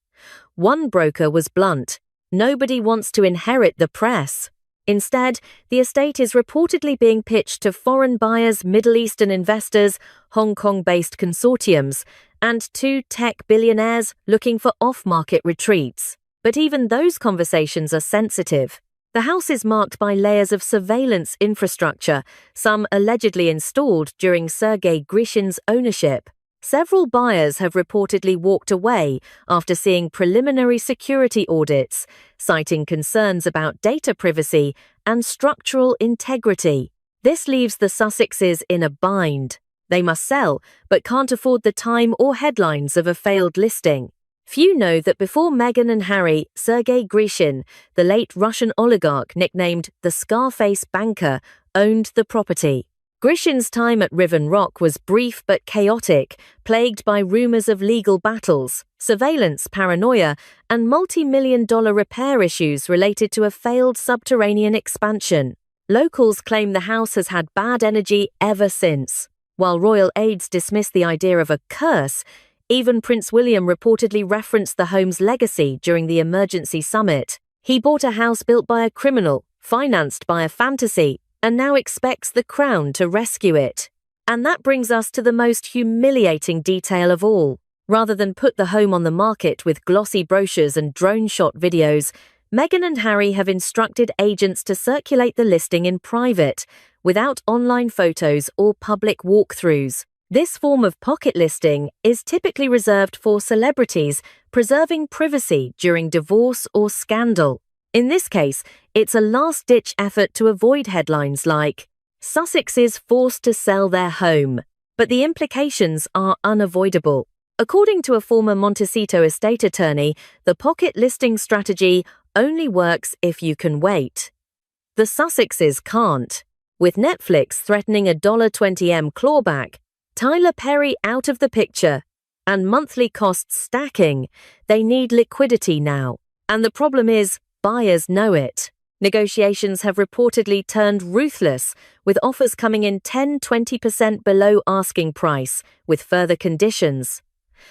One broker was blunt: nobody wants to inherit the press. Instead, the estate is reportedly being pitched to foreign buyers, Middle Eastern investors, Hong Kong-based consortiums, and 2 tech billionaires looking for off-market retreats. But even those conversations are sensitive. The house is marked by layers of surveillance infrastructure, some allegedly installed during Sergei Grishin's ownership. Several buyers have reportedly walked away after seeing preliminary security audits, citing concerns about data privacy and structural integrity. This leaves the Sussexes in a bind. They must sell, but can't afford the time or headlines of a failed listing. Few know that before Meghan and Harry, Sergei Grishin, the late Russian oligarch nicknamed the Scarface banker, owned the property. Grishin's time at Riven Rock was brief but chaotic, plagued by rumors of legal battles, surveillance paranoia, and multi-million-dollar repair issues related to a failed subterranean expansion. Locals claim the house has had bad energy ever since. While royal aides dismiss the idea of a curse, even Prince William reportedly referenced the home's legacy during the emergency summit. He bought a house built by a criminal, financed by a fantasy, and now expects the crown to rescue it. And that brings us to the most humiliating detail of all. Rather than put the home on the market with glossy brochures and drone-shot videos, Meghan and Harry have instructed agents to circulate the listing in private, without online photos or public walkthroughs. This form of pocket listing is typically reserved for celebrities, preserving privacy during divorce or scandal. In this case, it's a last-ditch effort to avoid headlines like, "Sussexes forced to sell their home." But the implications are unavoidable. According to a former Montecito estate attorney, the pocket listing strategy only works if you can wait. The Sussexes can't. With Netflix threatening a $20M clawback, Tyler Perry out of the picture, and monthly costs stacking, they need liquidity now. And the problem is, buyers know it. Negotiations have reportedly turned ruthless, with offers coming in 10–20% below asking price, with further conditions.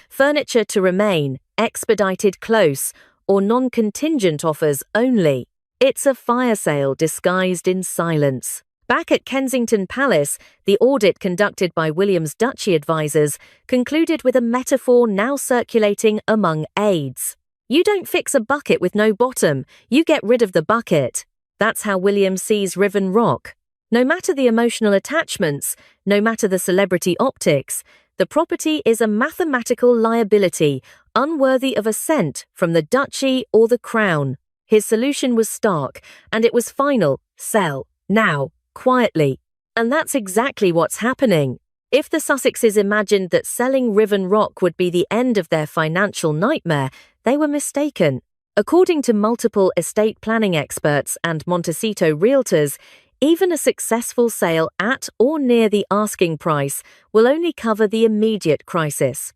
Furniture to remain, expedited close, or non-contingent offers only. It's a fire sale disguised in silence. Back at Kensington Palace, the audit conducted by William's Duchy advisors concluded with a metaphor now circulating among aides. You don't fix a bucket with no bottom, you get rid of the bucket. That's how William sees Riven Rock. No matter the emotional attachments, no matter the celebrity optics, the property is a mathematical liability, unworthy of a cent from the Duchy or the Crown. His solution was stark, and it was final: sell, now, quietly. And that's exactly what's happening. If the Sussexes imagined that selling Riven Rock would be the end of their financial nightmare, they were mistaken. According to multiple estate planning experts and Montecito realtors, even a successful sale at or near the asking price will only cover the immediate crisis.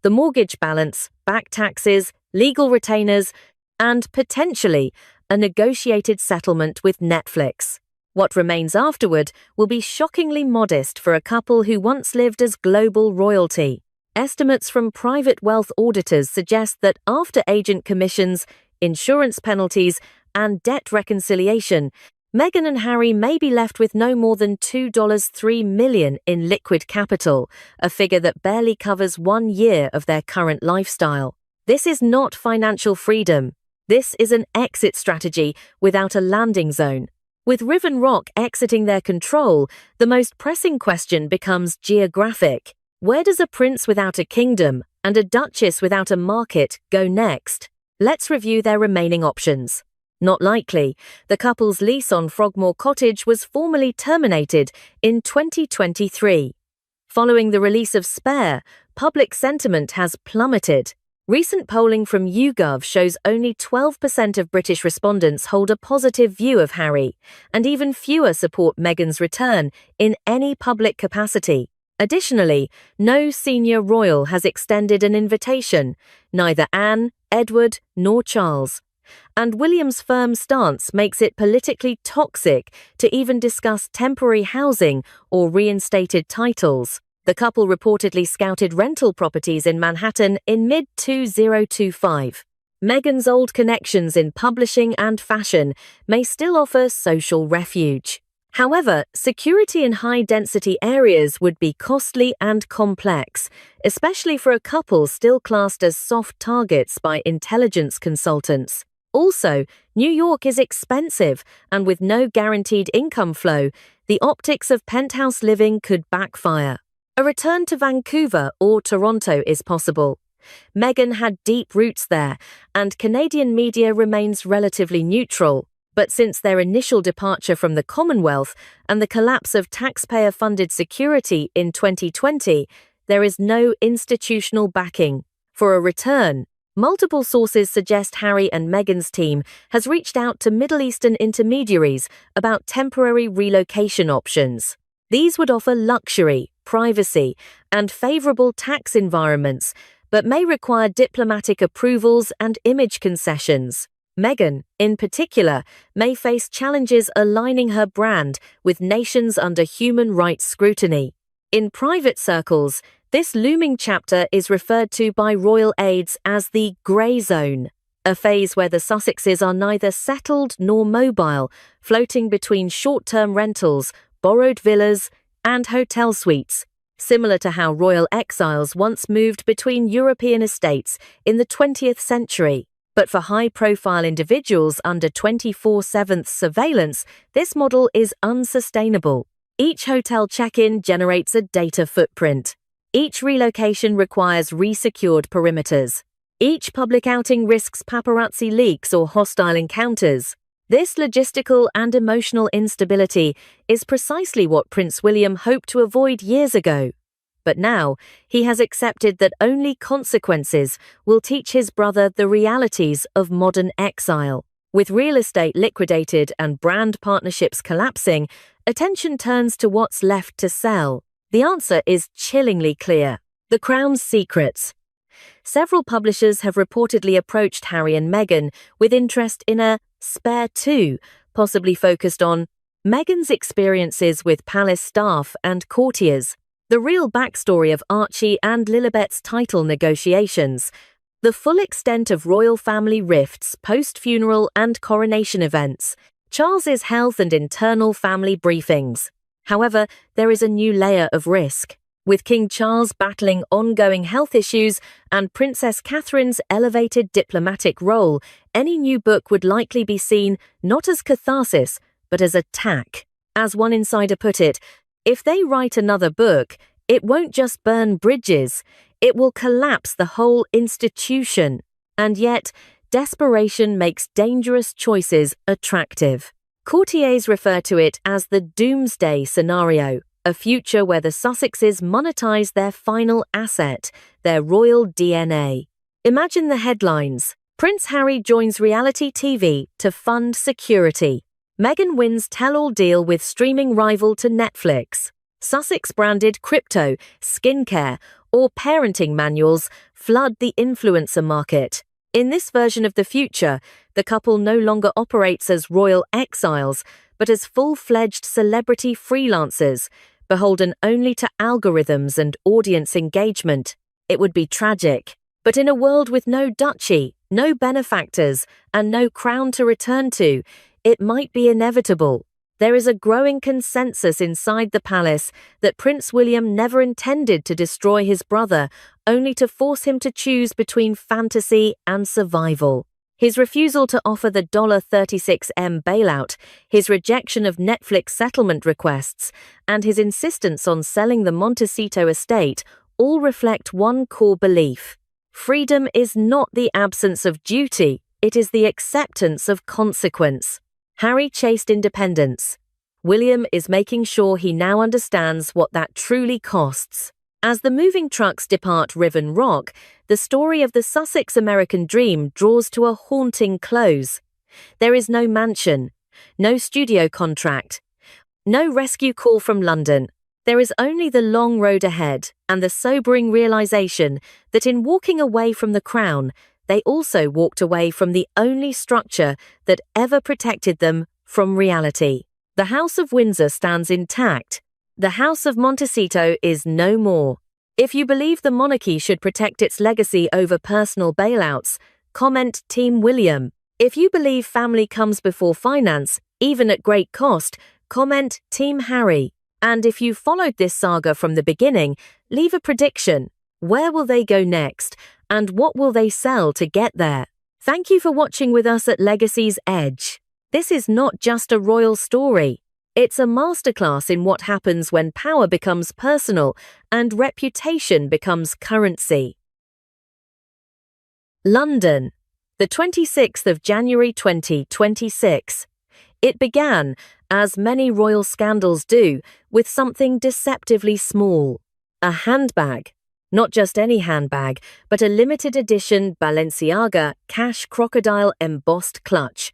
The mortgage balance, back taxes, legal retainers, and potentially a negotiated settlement with Netflix. What remains afterward will be shockingly modest for a couple who once lived as global royalty. Estimates from private wealth auditors suggest that after agent commissions, insurance penalties, and debt reconciliation, Meghan and Harry may be left with no more than $2.3 million in liquid capital, a figure that barely covers 1 year of their current lifestyle. This is not financial freedom. This is an exit strategy without a landing zone. With Riven Rock exiting their control, the most pressing question becomes geographic. Where does a prince without a kingdom and a duchess without a market go next? Let's review their remaining options. Not likely. The couple's lease on Frogmore Cottage was formally terminated in 2023. Following the release of Spare, public sentiment has plummeted. Recent polling from YouGov shows only 12% of British respondents hold a positive view of Harry, and even fewer support Meghan's return in any public capacity. Additionally, no senior royal has extended an invitation, neither Anne, Edward, nor Charles. And William's firm stance makes it politically toxic to even discuss temporary housing or reinstated titles. The couple reportedly scouted rental properties in Manhattan in mid-2025. Meghan's old connections in publishing and fashion may still offer social refuge. However, security in high-density areas would be costly and complex, especially for a couple still classed as soft targets by intelligence consultants. Also, New York is expensive, and with no guaranteed income flow, the optics of penthouse living could backfire. A return to Vancouver or Toronto is possible. Meghan had deep roots there, and Canadian media remains relatively neutral. But since their initial departure from the Commonwealth and the collapse of taxpayer-funded security in 2020, there is no institutional backing. For a return, multiple sources suggest Harry and Meghan's team has reached out to Middle Eastern intermediaries about temporary relocation options. These would offer luxury, privacy, and favorable tax environments, but may require diplomatic approvals and image concessions. Meghan, in particular, may face challenges aligning her brand with nations under human rights scrutiny. In private circles, this looming chapter is referred to by royal aides as the grey zone, a phase where the Sussexes are neither settled nor mobile, floating between short-term rentals, borrowed villas, and hotel suites, similar to how royal exiles once moved between European estates in the 20th century. But for high-profile individuals under 24/7 surveillance, this model is unsustainable. Each hotel check-in generates a data footprint. Each relocation requires re-secured perimeters. Each public outing risks paparazzi leaks or hostile encounters. This logistical and emotional instability is precisely what Prince William hoped to avoid years ago. But now, he has accepted that only consequences will teach his brother the realities of modern exile. With real estate liquidated and brand partnerships collapsing, attention turns to what's left to sell. The answer is chillingly clear: The Crown's secrets. Several publishers have reportedly approached Harry and Meghan with interest in a Spare 2, possibly focused on Meghan's experiences with palace staff and courtiers, the real backstory of Archie and Lilibet's title negotiations, the full extent of royal family rifts, post-funeral and coronation events, Charles's health and internal family briefings. However, there is a new layer of risk. With King Charles battling ongoing health issues and Princess Catherine's elevated diplomatic role, any new book would likely be seen not as catharsis, but as attack. As one insider put it, if they write another book, it won't just burn bridges, it will collapse the whole institution. And yet, desperation makes dangerous choices attractive. Courtiers refer to it as the doomsday scenario, a future where the Sussexes monetize their final asset, their royal DNA. Imagine the headlines: Prince Harry joins reality TV to fund security. Meghan wins tell-all deal with streaming rival to Netflix. Sussex-branded crypto, skincare, or parenting manuals flood the influencer market. In this version of the future, the couple no longer operates as royal exiles, but as full-fledged celebrity freelancers, beholden only to algorithms and audience engagement. It would be tragic. But in a world with no duchy, no benefactors, and no crown to return to, it might be inevitable. There is a growing consensus inside the palace that Prince William never intended to destroy his brother, only to force him to choose between fantasy and survival. His refusal to offer the $36M bailout, his rejection of Netflix settlement requests, and his insistence on selling the Montecito estate all reflect one core belief. Freedom is not the absence of duty, it is the acceptance of consequence. Harry chased independence. William is making sure he now understands what that truly costs. As the moving trucks depart Riven Rock, the story of the Sussex American dream draws to a haunting close. There is no mansion, no studio contract, no rescue call from London. There is only the long road ahead and the sobering realization that in walking away from the crown, they also walked away from the only structure that ever protected them from reality. The House of Windsor stands intact. The House of Montecito is no more. If you believe the monarchy should protect its legacy over personal bailouts, comment Team William. If you believe family comes before finance, even at great cost, comment Team Harry. And if you followed this saga from the beginning, leave a prediction. Where will they go next? And what will they sell to get there? Thank you for watching with us at Legacy's Edge. This is not just a royal story. It's a masterclass in what happens when power becomes personal and reputation becomes currency. London, the 26th of January 2026. It began, as many royal scandals do, with something deceptively small. A handbag. Not just any handbag, but a limited edition Balenciaga cash crocodile embossed clutch.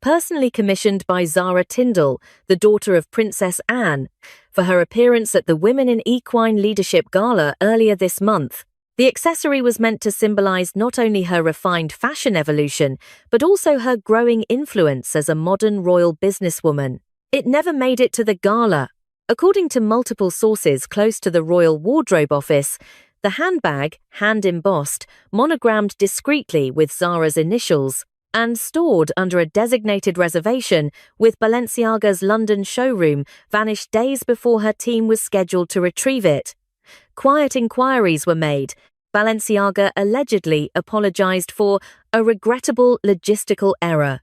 Personally commissioned by Zara Tindall, the daughter of Princess Anne, for her appearance at the Women in Equine Leadership Gala earlier this month. The accessory was meant to symbolize not only her refined fashion evolution, but also her growing influence as a modern royal businesswoman. It never made it to the gala. According to multiple sources close to the Royal Wardrobe Office, the handbag, hand-embossed, monogrammed discreetly with Zara's initials, and stored under a designated reservation with Balenciaga's London showroom, vanished days before her team was scheduled to retrieve it. Quiet inquiries were made. Balenciaga allegedly apologized for a regrettable logistical error.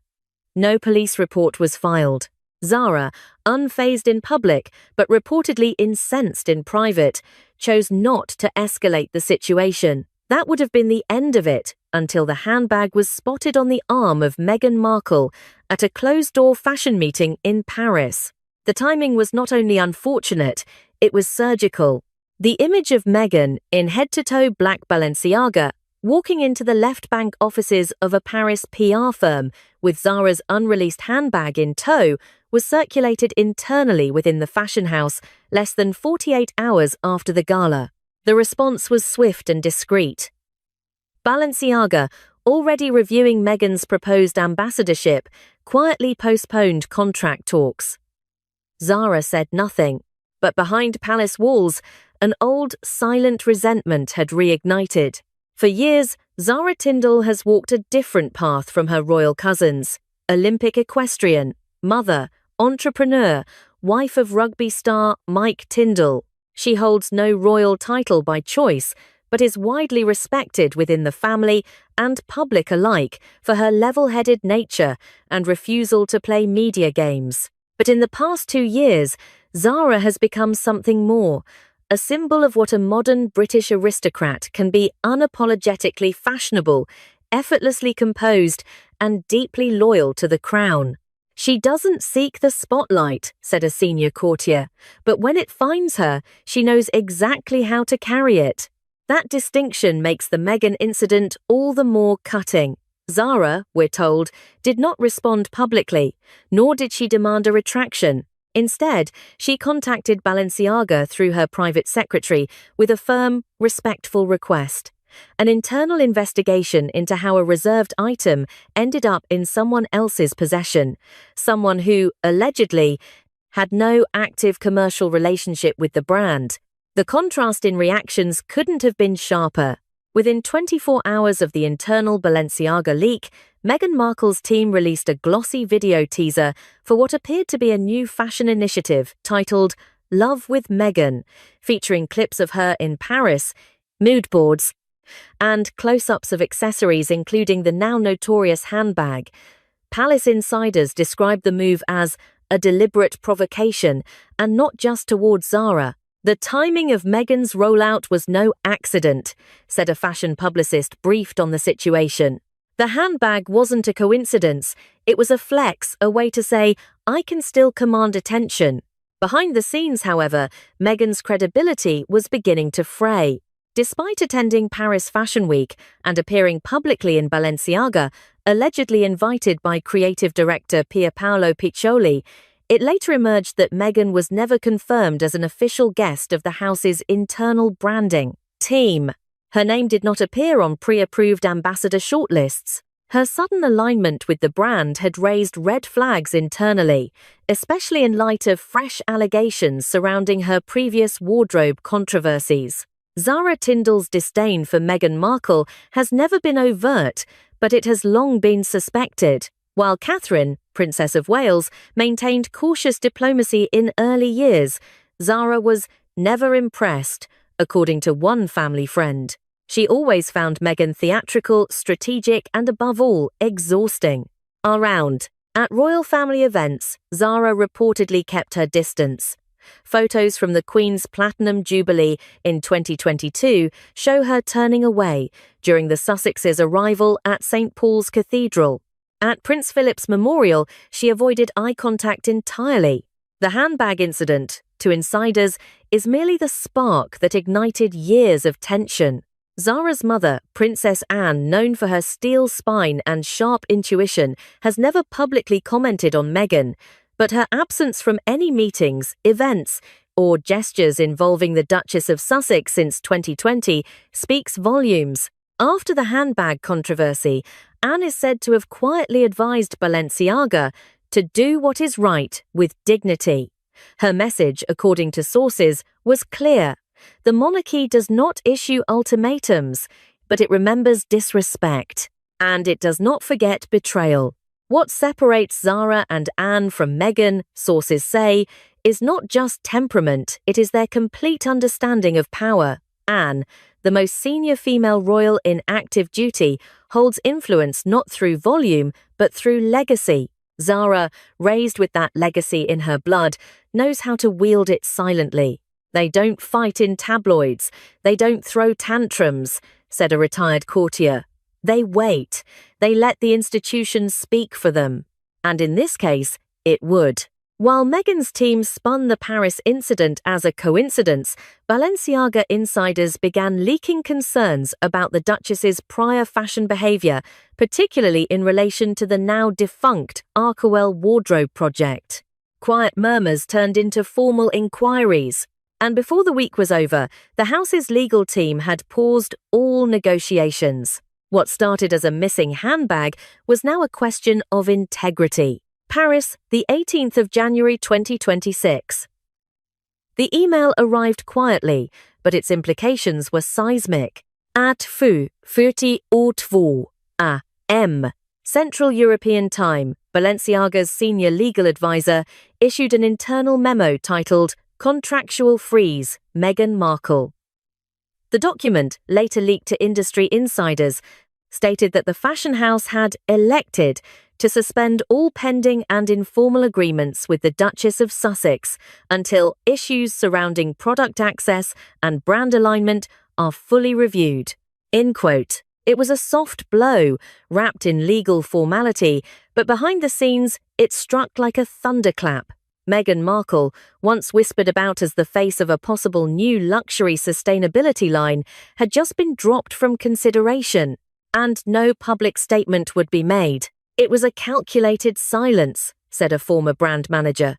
No police report was filed. Zara, unfazed in public but reportedly incensed in private, chose not to escalate the situation. That would have been the end of it until the handbag was spotted on the arm of Meghan Markle at a closed-door fashion meeting in Paris. The timing was not only unfortunate, it was surgical. The image of Meghan in head-to-toe black Balenciaga walking into the left bank offices of a Paris PR firm with Zara's unreleased handbag in tow was circulated internally within the fashion house less than 48 hours after the gala. The response was swift and discreet. Balenciaga, already reviewing Meghan's proposed ambassadorship, quietly postponed contract talks. Zara said nothing, but behind palace walls, an old, silent resentment had reignited. For years, Zara Tindall has walked a different path from her royal cousins: Olympic equestrian, mother, entrepreneur, wife of rugby star Mike Tindall. She holds no royal title by choice, but is widely respected within the family and public alike for her level-headed nature and refusal to play media games. But in the past 2 years, Zara has become something more, a symbol of what a modern British aristocrat can be: unapologetically fashionable, effortlessly composed, and deeply loyal to the crown. She doesn't seek the spotlight, said a senior courtier, but when it finds her, she knows exactly how to carry it. That distinction makes the Meghan incident all the more cutting. Zara, we're told, did not respond publicly, nor did she demand a retraction. Instead, she contacted Balenciaga through her private secretary with a firm, respectful request. an internal investigation into how a reserved item ended up in someone else's possession, someone who, allegedly, had no active commercial relationship with the brand. The contrast in reactions couldn't have been sharper. Within 24 hours of the internal Balenciaga leak, Meghan Markle's team released a glossy video teaser for what appeared to be a new fashion initiative titled Love with Meghan, featuring clips of her in Paris, mood boards, and close-ups of accessories including the now notorious handbag. Palace insiders described the move as a deliberate provocation and not just towards Zara. The timing of Meghan's rollout was no accident, said a fashion publicist briefed on the situation. The handbag wasn't a coincidence, it was a flex, a way to say, I can still command attention. Behind the scenes, however, Meghan's credibility was beginning to fray. Despite attending Paris Fashion Week and appearing publicly in Balenciaga, allegedly invited by creative director Pierpaolo Piccioli, it later emerged that Meghan was never confirmed as an official guest of the house's internal branding team. Her name did not appear on pre-approved ambassador shortlists. Her sudden alignment with the brand had raised red flags internally, especially in light of fresh allegations surrounding her previous wardrobe controversies. Zara Tindall's disdain for Meghan Markle has never been overt, but it has long been suspected. While Catherine, Princess of Wales, maintained cautious diplomacy in early years, Zara was never impressed, according to one family friend. She always found Meghan theatrical, strategic, and above all, exhausting. Around. At royal family events, Zara reportedly kept her distance. Photos from the Queen's Platinum Jubilee in 2022 show her turning away during the Sussex's arrival at St. Paul's Cathedral. At Prince Philip's memorial, she avoided eye contact entirely. The handbag incident, to insiders, is merely the spark that ignited years of tension. Zara's mother, Princess Anne, known for her steel spine and sharp intuition, has never publicly commented on Meghan, but her absence from any meetings, events, or gestures involving the Duchess of Sussex since 2020 speaks volumes. After the handbag controversy, Anne is said to have quietly advised Balenciaga to do what is right with dignity. Her message, according to sources, was clear. The monarchy does not issue ultimatums, but it remembers disrespect. And it does not forget betrayal. What separates Zara and Anne from Meghan, sources say, is not just temperament, it is their complete understanding of power. Anne, the most senior female royal in active duty, holds influence not through volume, but through legacy. Zara, raised with that legacy in her blood, knows how to wield it silently. They don't fight in tabloids, they don't throw tantrums, said a retired courtier. They wait. They let the institution speak for them. And in this case, it would. While Meghan's team spun the Paris incident as a coincidence, Balenciaga insiders began leaking concerns about the Duchess's prior fashion behavior, particularly in relation to the now defunct Arkewell wardrobe project. Quiet murmurs turned into formal inquiries. And before the week was over, the house's legal team had paused all negotiations. What started as a missing handbag was now a question of integrity. Paris, the 18th of January 2026. The email arrived quietly, but its implications were seismic. At 4:30 a.m. Central European Time, Balenciaga's senior legal advisor issued an internal memo titled Contractual Freeze, Meghan Markle. The document, later leaked to industry insiders, stated that the fashion house had elected to suspend all pending and informal agreements with the Duchess of Sussex until issues surrounding product access and brand alignment are fully reviewed. End quote. It was a soft blow, wrapped in legal formality, but behind the scenes, it struck like a thunderclap. Meghan Markle, once whispered about as the face of a possible new luxury sustainability line, had just been dropped from consideration, and no public statement would be made. It was a calculated silence, said a former brand manager.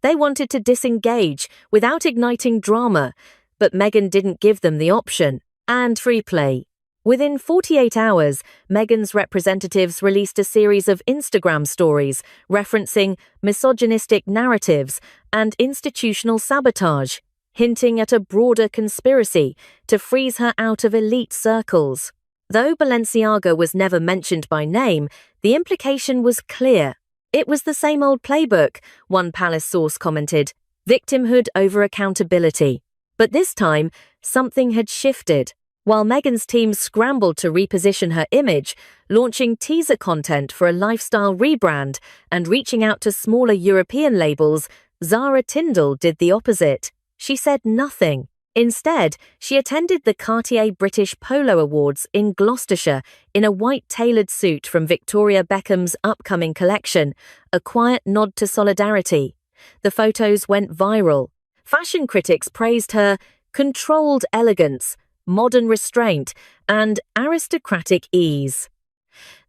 They wanted to disengage without igniting drama, but Meghan didn't give them the option. And free play. Within 48 hours, Meghan's representatives released a series of Instagram stories referencing misogynistic narratives and institutional sabotage, hinting at a broader conspiracy to freeze her out of elite circles. Though Balenciaga was never mentioned by name, the implication was clear. It was the same old playbook, one palace source commented, victimhood over accountability. But this time, something had shifted. While Meghan's team scrambled to reposition her image, launching teaser content for a lifestyle rebrand and reaching out to smaller European labels, Zara Tindall did the opposite. She said nothing. Instead, she attended the Cartier British Polo Awards in Gloucestershire in a white tailored suit from Victoria Beckham's upcoming collection, a quiet nod to solidarity. The photos went viral. Fashion critics praised her controlled elegance, modern restraint, and aristocratic ease.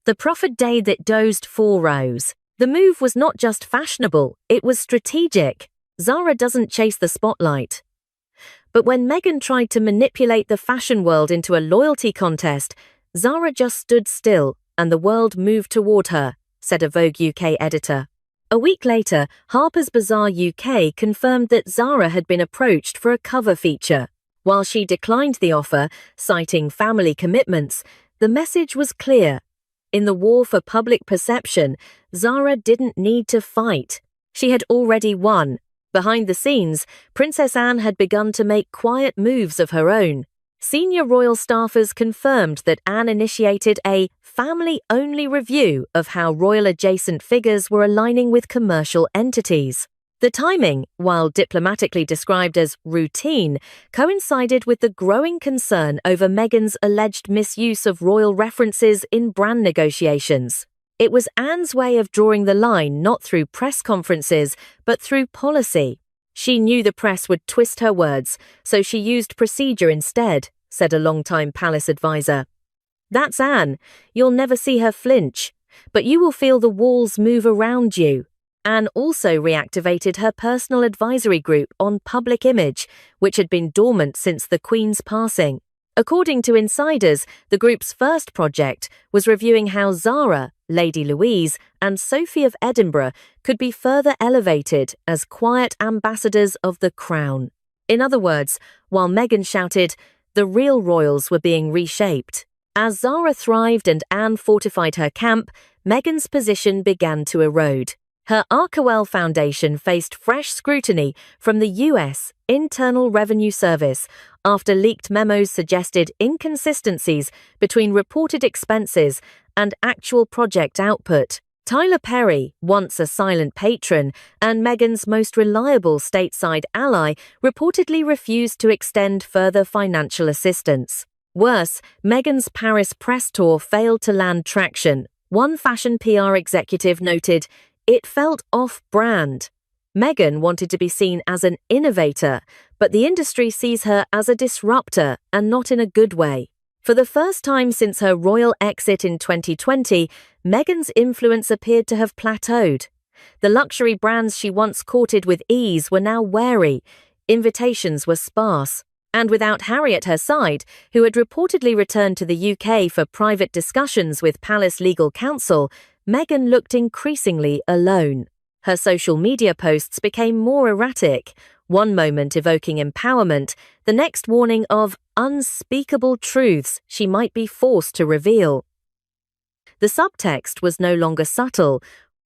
The proffered day that dozed 4 rows. The move was not just fashionable, it was strategic. Zara doesn't chase the spotlight. But when Meghan tried to manipulate the fashion world into a loyalty contest, Zara just stood still and the world moved toward her, said a Vogue UK editor. A week later, Harper's Bazaar UK confirmed that Zara had been approached for a cover feature. While she declined the offer, citing family commitments, the message was clear. In the war for public perception, Zara didn't need to fight. She had already won. Behind the scenes, Princess Anne had begun to make quiet moves of her own. Senior royal staffers confirmed that Anne initiated a family-only review of how royal-adjacent figures were aligning with commercial entities. The timing, while diplomatically described as routine, coincided with the growing concern over Meghan's alleged misuse of royal references in brand negotiations. It was Anne's way of drawing the line not through press conferences, but through policy. She knew the press would twist her words, so she used procedure instead, said a longtime palace advisor. That's Anne. You'll never see her flinch, but you will feel the walls move around you. Anne also reactivated her personal advisory group on public image, which had been dormant since the Queen's passing. According to insiders, the group's first project was reviewing how Zara, Lady Louise, and Sophie of Edinburgh could be further elevated as quiet ambassadors of the crown. In other words, while Meghan shouted, the real royals were being reshaped. As Zara thrived and Anne fortified her camp, Meghan's position began to erode. Her Arkewell Foundation faced fresh scrutiny from the US Internal Revenue Service after leaked memos suggested inconsistencies between reported expenses and actual project output. Tyler Perry, once a silent patron and Meghan's most reliable stateside ally, reportedly refused to extend further financial assistance. Worse, Meghan's Paris press tour failed to land traction. One fashion PR executive noted, it felt off-brand. Meghan wanted to be seen as an innovator, but the industry sees her as a disruptor and not in a good way. For the first time since her royal exit in 2020, Meghan's influence appeared to have plateaued. The luxury brands she once courted with ease were now wary. Invitations were sparse. And without Harry at her side, who had reportedly returned to the UK for private discussions with Palace legal counsel, Meghan looked increasingly alone. Her social media posts became more erratic, one moment evoking empowerment, the next warning of unspeakable truths she might be forced to reveal. The subtext was no longer subtle.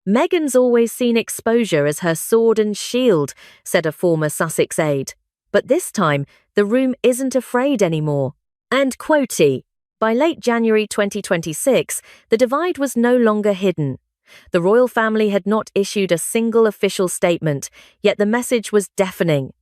Meghan's always seen exposure as her sword and shield, said a former Sussex aide. But this time, the room isn't afraid anymore. And quotey, by late January 2026, the divide was no longer hidden. The royal family had not issued a single official statement, yet the message was deafening.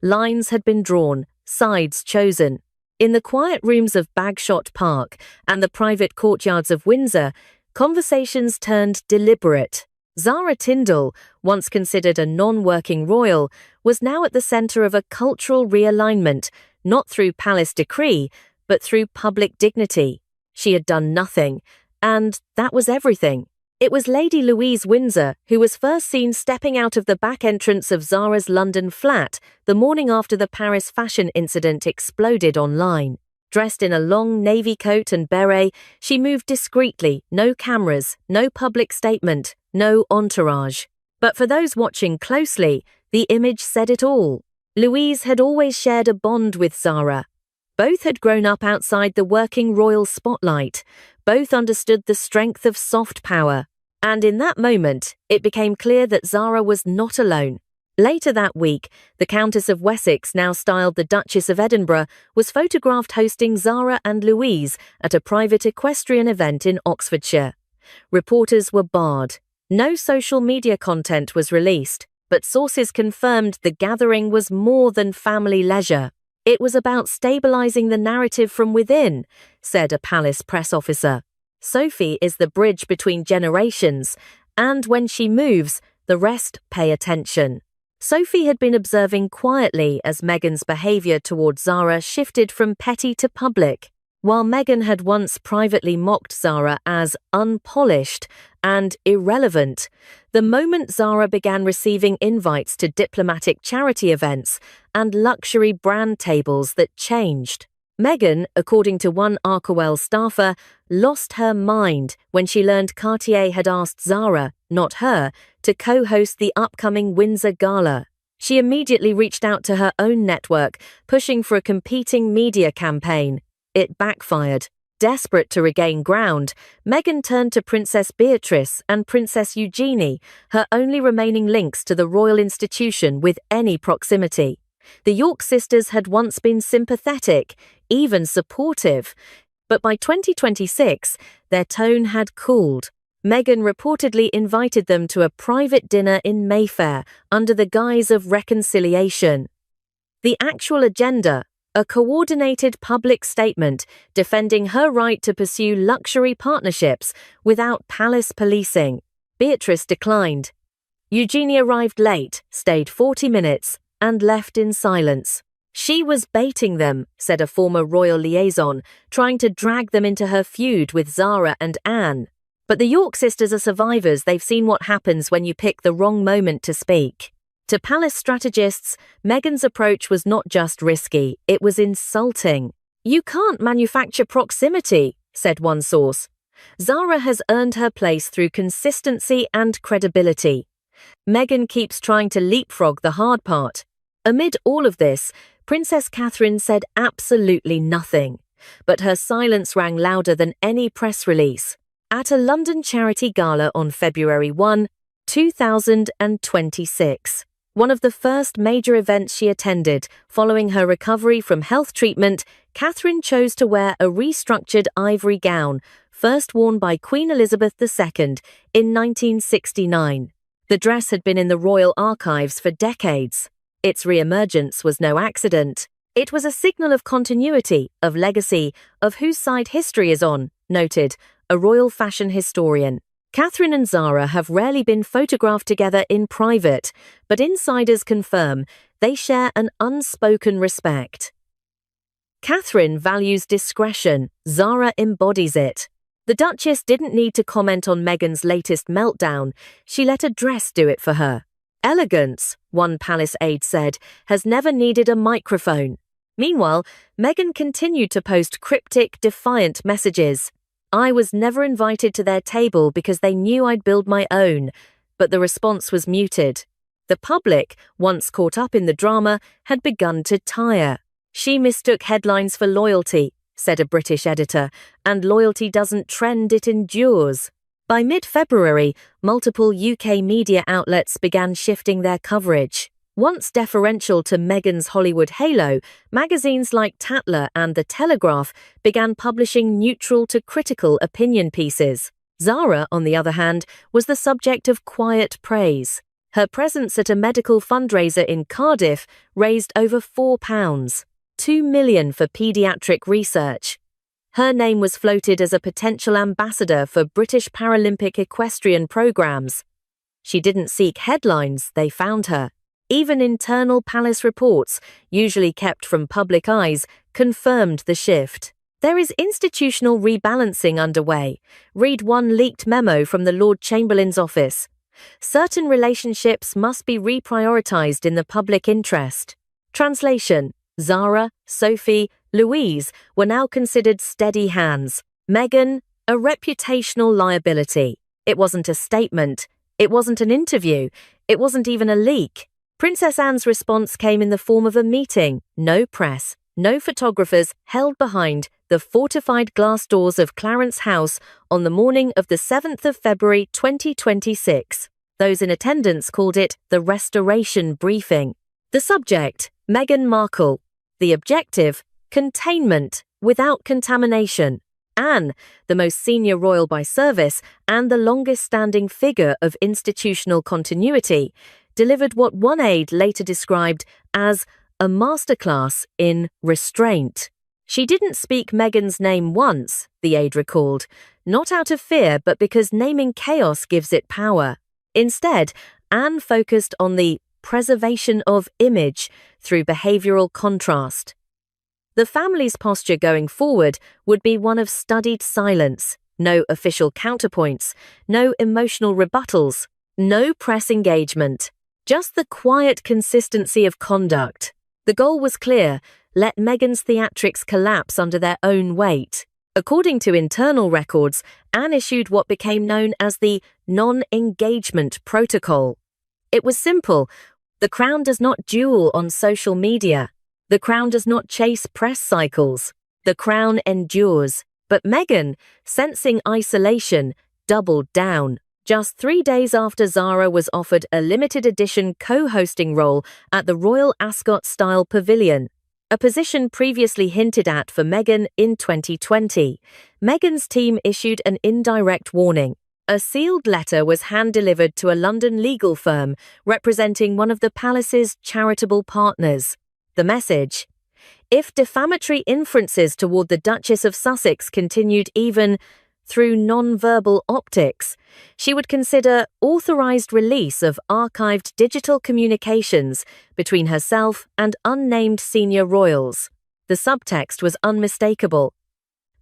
Lines had been drawn, sides chosen. In the quiet rooms of Bagshot Park and the private courtyards of Windsor, conversations turned deliberate. Zara Tindall, once considered a non-working royal, was now at the centre of a cultural realignment, not through palace decree, but through public dignity. She had done nothing, and that was everything. It was Lady Louise Windsor who was first seen stepping out of the back entrance of Zara's London flat the morning after the Paris fashion incident exploded online. Dressed in a long navy coat and beret, she moved discreetly, no cameras, no public statement, no entourage. But for those watching closely, the image said it all. Louise had always shared a bond with Sarah. Both had grown up outside the working royal spotlight. Both understood the strength of soft power. And in that moment, it became clear that Sarah was not alone. Later that week, the Countess of Wessex, now styled the Duchess of Edinburgh, was photographed hosting Sarah and Louise at a private equestrian event in Oxfordshire. Reporters were barred. No social media content was released, but sources confirmed the gathering was more than family leisure. It was about stabilizing the narrative from within, said a palace press officer. Sophie is the bridge between generations, and when she moves, the rest pay attention. Sophie had been observing quietly as Meghan's behavior towards Zara shifted from petty to public. While Meghan had once privately mocked Zara as unpolished and irrelevant, the moment Zara began receiving invites to diplomatic charity events and luxury brand tables, that changed. Meghan, according to one Archewell staffer, lost her mind when she learned Cartier had asked Zara, not her, to co-host the upcoming Windsor Gala. She immediately reached out to her own network, pushing for a competing media campaign. It backfired. Desperate to regain ground, Meghan turned to Princess Beatrice and Princess Eugenie, her only remaining links to the royal institution with any proximity. The York sisters had once been sympathetic, even supportive, but by 2026, their tone had cooled. Meghan reportedly invited them to a private dinner in Mayfair under the guise of reconciliation. The actual agenda: a coordinated public statement defending her right to pursue luxury partnerships without palace policing. Beatrice declined. Eugenie arrived late, stayed 40 minutes, and left in silence. She was baiting them, said a former royal liaison, trying to drag them into her feud with Zara and Anne. But the York sisters are survivors. They've seen what happens when you pick the wrong moment to speak. To palace strategists, Meghan's approach was not just risky, it was insulting. "You can't manufacture proximity," said one source. "Zara has earned her place through consistency and credibility. Meghan keeps trying to leapfrog the hard part." Amid all of this, Princess Catherine said absolutely nothing, but her silence rang louder than any press release. At a London charity gala on February 1, 2026, one of the first major events she attended following her recovery from health treatment, Catherine chose to wear a restructured ivory gown, first worn by Queen Elizabeth II in 1969. The dress had been in the royal archives for decades. Its re-emergence was no accident. It was a signal of continuity, of legacy, of whose side history is on, noted a royal fashion historian. Catherine and Zara have rarely been photographed together in private, but insiders confirm they share an unspoken respect. Catherine values discretion, Zara embodies it. The Duchess didn't need to comment on Meghan's latest meltdown, she let a dress do it for her. "Elegance," one palace aide said, "has never needed a microphone." Meanwhile, Meghan continued to post cryptic, defiant messages. "I was never invited to their table because they knew I'd build my own," but the response was muted. The public, once caught up in the drama, had begun to tire. "She mistook headlines for loyalty," said a British editor, "and loyalty doesn't trend, it endures." By mid-February, multiple UK media outlets began shifting their coverage. Once deferential to Meghan's Hollywood halo, magazines like Tatler and The Telegraph began publishing neutral to critical opinion pieces. Zara, on the other hand, was the subject of quiet praise. Her presence at a medical fundraiser in Cardiff raised over £4, £2 million for paediatric research. Her name was floated as a potential ambassador for British Paralympic equestrian programs. She didn't seek headlines, they found her. Even internal palace reports, usually kept from public eyes, confirmed the shift. There is institutional rebalancing underway. Read one leaked memo from the Lord Chamberlain's office. Certain relationships must be reprioritized in the public interest. Translation: Zara, Sophie, Louise were now considered steady hands. Meghan, a reputational liability. It wasn't a statement. It wasn't an interview. It wasn't even a leak. Princess Anne's response came in the form of a meeting. No press, no photographers held behind the fortified glass doors of Clarence House on the morning of the 7th of February 2026. Those in attendance called it the Restoration Briefing. The subject, Meghan Markle. The objective, containment without contamination. Anne, the most senior royal by service and the longest-standing figure of institutional continuity, delivered what one aide later described as a masterclass in restraint. She didn't speak Meghan's name once, the aide recalled, not out of fear but because naming chaos gives it power. Instead, Anne focused on the preservation of image through behavioral contrast. The family's posture going forward would be one of studied silence, no official counterpoints, no emotional rebuttals, no press engagement, just the quiet consistency of conduct. The goal was clear: let Meghan's theatrics collapse under their own weight. According to internal records, Anne issued what became known as the non-engagement protocol. It was simple. The Crown does not duel on social media. The Crown does not chase press cycles. The Crown endures. But Meghan, sensing isolation, doubled down. Just 3 days after Zara was offered a limited edition co-hosting role at the Royal Ascot-style pavilion, a position previously hinted at for Meghan in 2020, Meghan's team issued an indirect warning. A sealed letter was hand-delivered to a London legal firm representing one of the palace's charitable partners. The message: if defamatory inferences toward the Duchess of Sussex continued even through non-verbal optics, she would consider authorized release of archived digital communications between herself and unnamed senior royals. The subtext was unmistakable.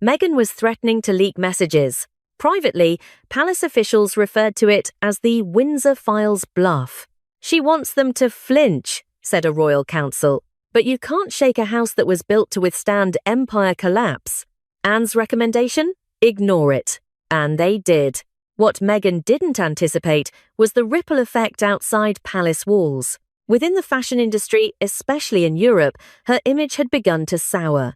Meghan was threatening to leak messages. Privately, palace officials referred to it as the Windsor Files bluff. She wants them to flinch, said a royal counsel. But you can't shake a house that was built to withstand empire collapse. Anne's recommendation? Ignore it. And they did. What Meghan didn't anticipate was the ripple effect outside palace walls. Within the fashion industry, especially in Europe, her image had begun to sour.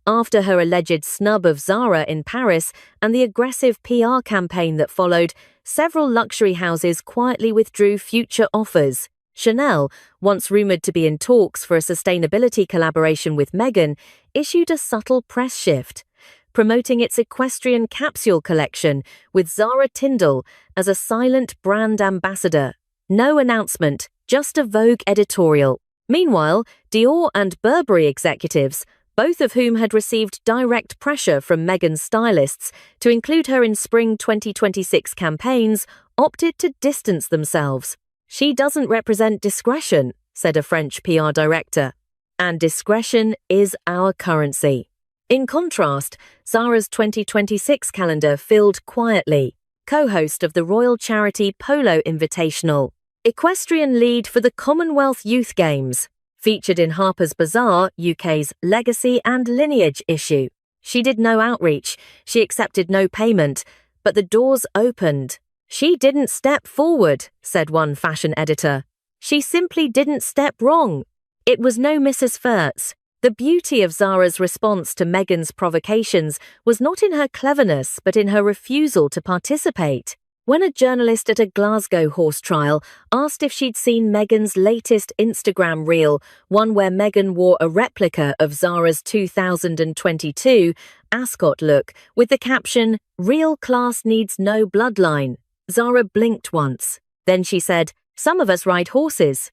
After her alleged snub of Zara in Paris and the aggressive PR campaign that followed, several luxury houses quietly withdrew future offers. Chanel, once rumoured to be in talks for a sustainability collaboration with Meghan, issued a subtle press shift, promoting its equestrian capsule collection with Zara Tindall as a silent brand ambassador. No announcement, just a Vogue editorial. Meanwhile, Dior and Burberry executives, both of whom had received direct pressure from Meghan's stylists to include her in spring 2026 campaigns, opted to distance themselves. She doesn't represent discretion, said a French PR director, and discretion is our currency. In contrast, Zara's 2026 calendar filled quietly. Co-host of the royal charity Polo Invitational, equestrian lead for the Commonwealth Youth Games, featured in Harper's Bazaar, UK's Legacy and Lineage issue. She did no outreach, she accepted no payment, but the doors opened. She didn't step forward, said one fashion editor. She simply didn't step wrong. It was no Mrs. Furtz. The beauty of Zara's response to Meghan's provocations was not in her cleverness but in her refusal to participate. When a journalist at a Glasgow horse trial asked if she'd seen Meghan's latest Instagram reel, one where Meghan wore a replica of Zara's 2022 Ascot look with the caption, "Real class needs no bloodline," Zara blinked once. Then she said, "Some of us ride horses.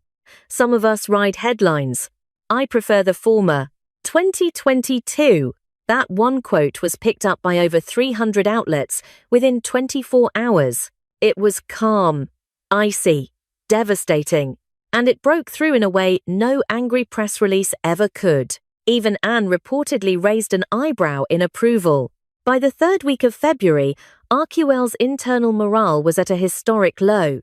Some of us ride headlines. I prefer the former." 2022. That one quote was picked up by over 300 outlets within 24 hours. It was calm, icy, devastating, and it broke through in a way no angry press release ever could. Even Anne reportedly raised an eyebrow in approval. By the third week of February, RQL's internal morale was at a historic low.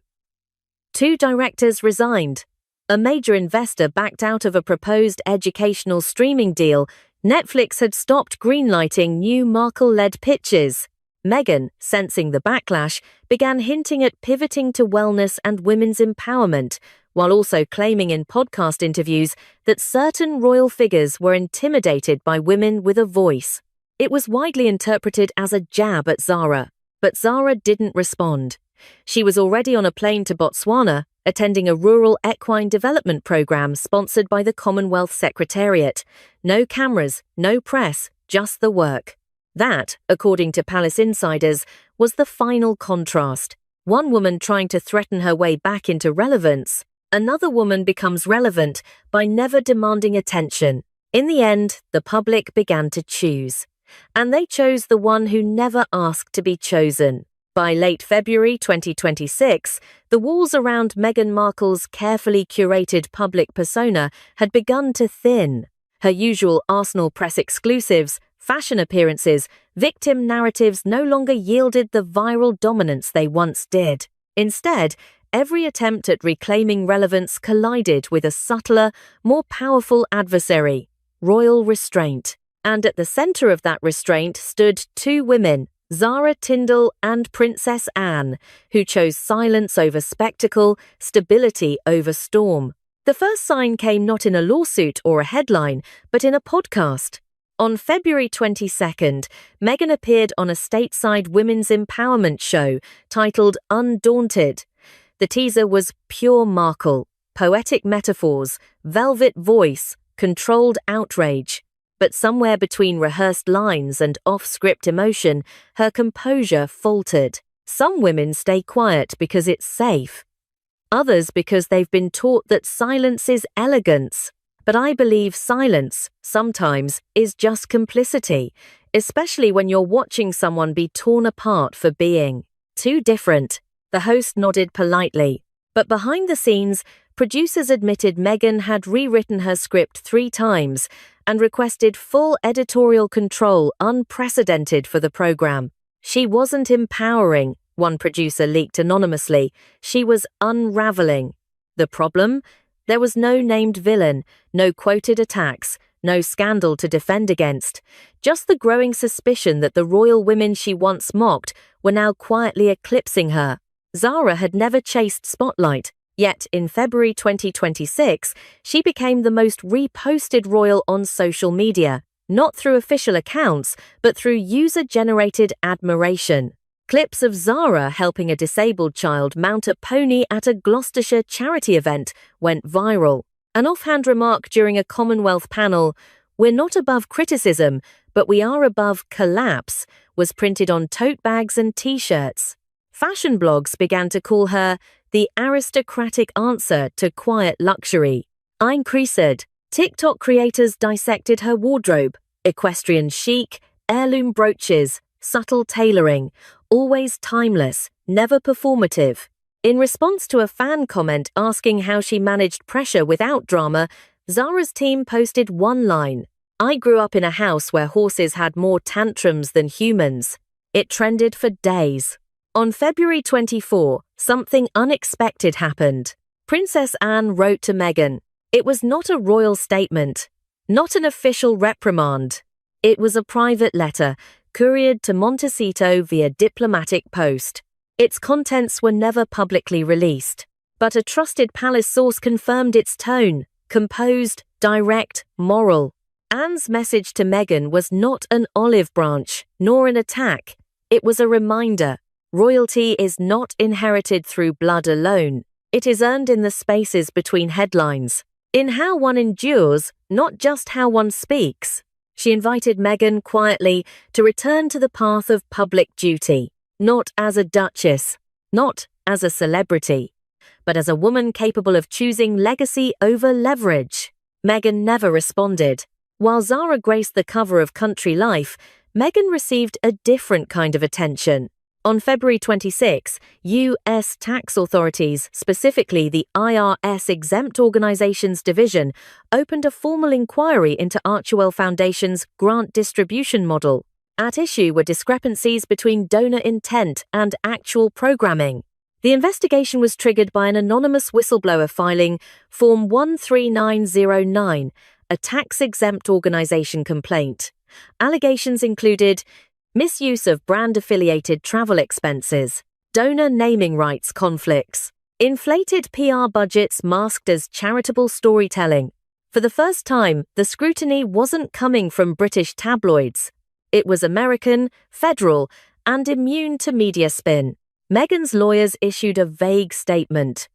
2 directors resigned. A major investor backed out of a proposed educational streaming deal Netflix had stopped greenlighting new Markle-led pitches. Meghan, sensing the backlash, began hinting at pivoting to wellness and women's empowerment, while also claiming in podcast interviews that certain royal figures were intimidated by women with a voice. It was widely interpreted as a jab at Zara, but Zara didn't respond. She was already on a plane to Botswana, attending a rural equine development program sponsored by the Commonwealth Secretariat. No cameras, no press, just the work. That, according to palace insiders, was the final contrast. One woman trying to threaten her way back into relevance. Another woman becomes relevant by never demanding attention. In the end, the public began to choose. And they chose the one who never asked to be chosen. By late February 2026, the walls around Meghan Markle's carefully curated public persona had begun to thin. Her usual Arsenal press exclusives, fashion appearances, victim narratives no longer yielded the viral dominance they once did. Instead, every attempt at reclaiming relevance collided with a subtler, more powerful adversary: royal restraint. And at the center of that restraint stood two women, Zara Tindall and Princess Anne, who chose silence over spectacle, stability over storm. The first sign came not in a lawsuit or a headline, but in a podcast. On February 22nd, Meghan appeared on a stateside women's empowerment show titled Undaunted. The teaser was pure Markle, poetic metaphors, velvet voice, controlled outrage. But somewhere between rehearsed lines and off-script emotion, her composure faltered. Some women stay quiet because it's safe. Others because they've been taught that silence is elegance. But I believe silence, sometimes, is just complicity, especially when you're watching someone be torn apart for being too different. The host nodded politely. But behind the scenes, producers admitted Meghan had rewritten her script 3 times and requested full editorial control unprecedented for the program. She wasn't empowering, one producer leaked anonymously. She was unraveling. The problem? There was no named villain, no quoted attacks, no scandal to defend against. Just the growing suspicion that the royal women she once mocked were now quietly eclipsing her. Zara had never chased spotlight. Yet, in February 2026, she became the most reposted royal on social media, not through official accounts, but through user-generated admiration. Clips of Zara helping a disabled child mount a pony at a Gloucestershire charity event went viral. An offhand remark during a Commonwealth panel, "We're not above criticism, but we are above collapse," was printed on tote bags and t-shirts. Fashion blogs began to call her the aristocratic answer to quiet luxury. Eincreased. TikTok creators dissected her wardrobe: equestrian chic, heirloom brooches, subtle tailoring, always timeless, never performative. In response to a fan comment asking how she managed pressure without drama, Zara's team posted one line: "I grew up in a house where horses had more tantrums than humans." It trended for days. On February 24, something unexpected happened. Princess Anne wrote to Meghan. It was not a royal statement, not an official reprimand. It was a private letter, couriered to Montecito via diplomatic post. Its contents were never publicly released. But a trusted palace source confirmed its tone: composed, direct, moral. Anne's message to Meghan was not an olive branch, nor an attack. It was a reminder. Royalty is not inherited through blood alone. It is earned in the spaces between headlines, in how one endures, not just how one speaks. She invited Meghan quietly to return to the path of public duty, not as a duchess, not as a celebrity, but as a woman capable of choosing legacy over leverage. Meghan never responded. While Zara graced the cover of Country Life, Meghan received a different kind of attention. On February 26, U.S. tax authorities, specifically the IRS Exempt Organizations Division, opened a formal inquiry into Archewell Foundation's grant distribution model. At issue were discrepancies between donor intent and actual programming. The investigation was triggered by an anonymous whistleblower filing Form 13909, a tax-exempt organization complaint. Allegations included misuse of brand-affiliated travel expenses, donor naming rights conflicts, inflated PR budgets masked as charitable storytelling. For the first time, the scrutiny wasn't coming from British tabloids. It was American, federal, and immune to media spin. Meghan's lawyers issued a vague statement.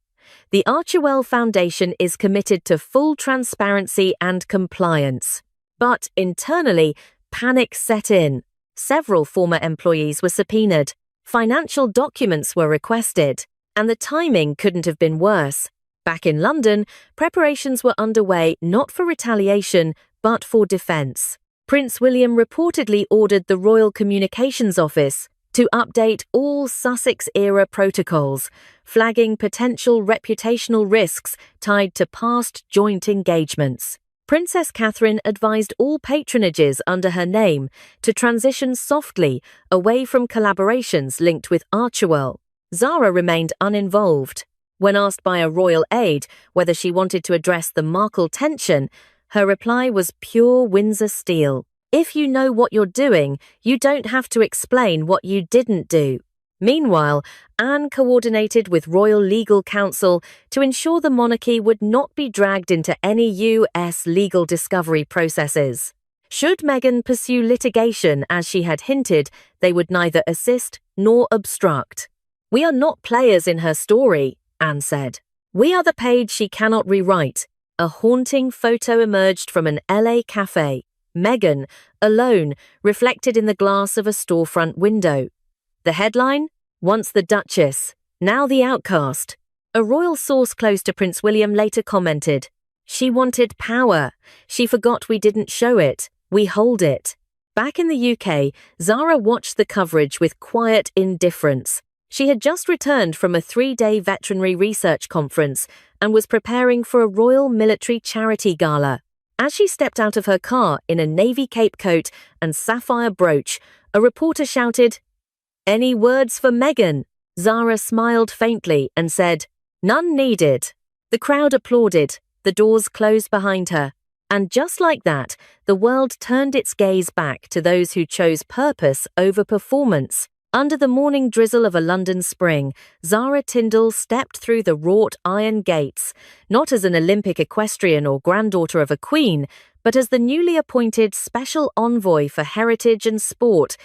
The Archewell Foundation is committed to full transparency and compliance. But internally, panic set in. Several former employees were subpoenaed, financial documents were requested, and the timing couldn't have been worse. Back in London, preparations were underway not for retaliation, but for defence. Prince William reportedly ordered the Royal Communications Office to update all Sussex-era protocols, flagging potential reputational risks tied to past joint engagements. Princess Catherine advised all patronages under her name to transition softly away from collaborations linked with Archewell. Zara remained uninvolved. When asked by a royal aide whether she wanted to address the MARKLE tension, her reply was pure Windsor steel. If you know what you're doing, you don't have to explain what you didn't do. Meanwhile, Anne coordinated with Royal Legal Counsel to ensure the monarchy would not be dragged into any US legal discovery processes. Should Meghan pursue litigation as she had hinted, they would neither assist nor obstruct. "We are not players in her story," Anne said. "We are the page she cannot rewrite." A haunting photo emerged from an LA cafe. Meghan, alone, reflected in the glass of a storefront window. The headline? Once the Duchess, now the outcast. A royal source close to Prince William later commented, "She wanted power. She forgot we didn't show it. We hold it." Back in the UK, Zara watched the coverage with quiet indifference. She had just returned from a 3-day veterinary research conference and was preparing for a Royal Military Charity Gala. As she stepped out of her car in a navy cape coat and sapphire brooch, a reporter shouted, "Any words for Meghan?" Zara smiled faintly and said, "None needed." The crowd applauded, the doors closed behind her, and just like that, the world turned its gaze back to those who chose purpose over performance. Under the morning drizzle of a London spring, Zara Tindall stepped through the wrought iron gates, not as an Olympic equestrian or granddaughter of a queen, but as the newly appointed Special Envoy for Heritage and Sport,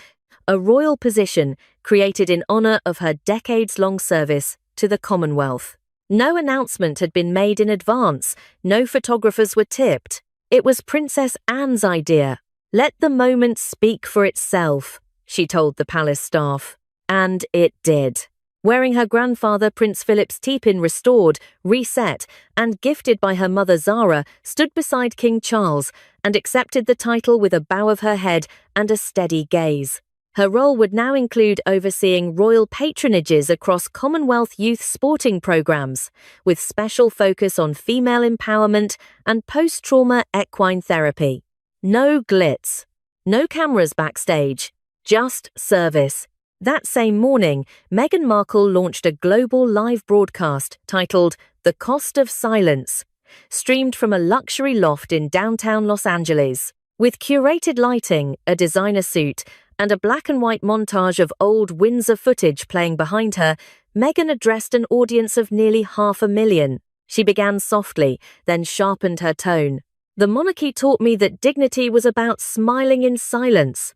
a royal position created in honour of her decades-long service to the Commonwealth. No announcement had been made in advance, no photographers were tipped. It was Princess Anne's idea. "Let the moment speak for itself," she told the palace staff. And it did. Wearing her grandfather Prince Philip's teepin restored, reset, and gifted by her mother Zara, stood beside King Charles and accepted the title with a bow of her head and a steady gaze. Her role would now include overseeing royal patronages across Commonwealth youth sporting programs, with special focus on female empowerment and post-trauma equine therapy. No glitz. No cameras backstage. Just service. That same morning, Meghan Markle launched a global live broadcast titled The Cost of Silence, streamed from a luxury loft in downtown Los Angeles. With curated lighting, a designer suit, and a black and white montage of old Windsor footage playing behind her, Meghan addressed an audience of nearly 500,000. She began softly, then sharpened her tone. "The monarchy taught me that dignity was about smiling in silence.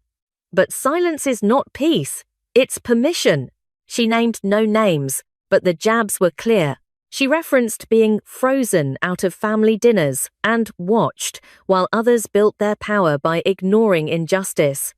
But silence is not peace, it's permission." She named no names, but the jabs were clear. She referenced being frozen out of family dinners and watched while others built their power by ignoring injustice.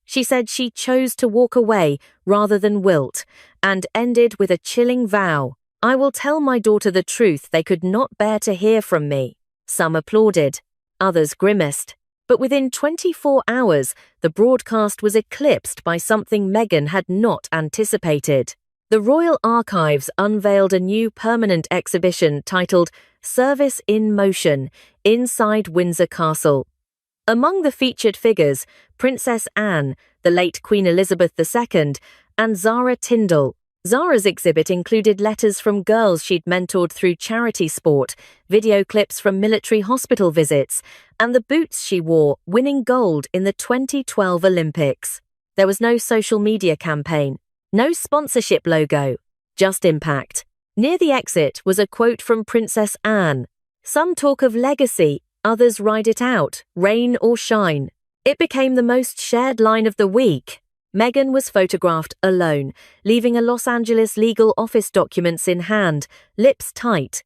She said she chose to walk away rather than wilt, and ended with a chilling vow, "I will tell my daughter the truth they could not bear to hear from me." Some applauded, others grimaced. But within 24 hours, the broadcast was eclipsed by something Meghan had not anticipated. The Royal Archives unveiled a new permanent exhibition titled Service in Motion, Inside Windsor Castle. Among the featured figures, Princess Anne, the late Queen Elizabeth II, and Zara Tindall, Zara's exhibit included letters from girls she'd mentored through charity sport, video clips from military hospital visits, and the boots she wore winning gold in the 2012 Olympics. There was no social media campaign, no sponsorship logo, just impact. Near the exit was a quote from Princess Anne. "Some talk of legacy, others ride it out, rain or shine." It became the most shared line of the week. Meghan was photographed alone, leaving a Los Angeles legal office documents in hand, lips tight.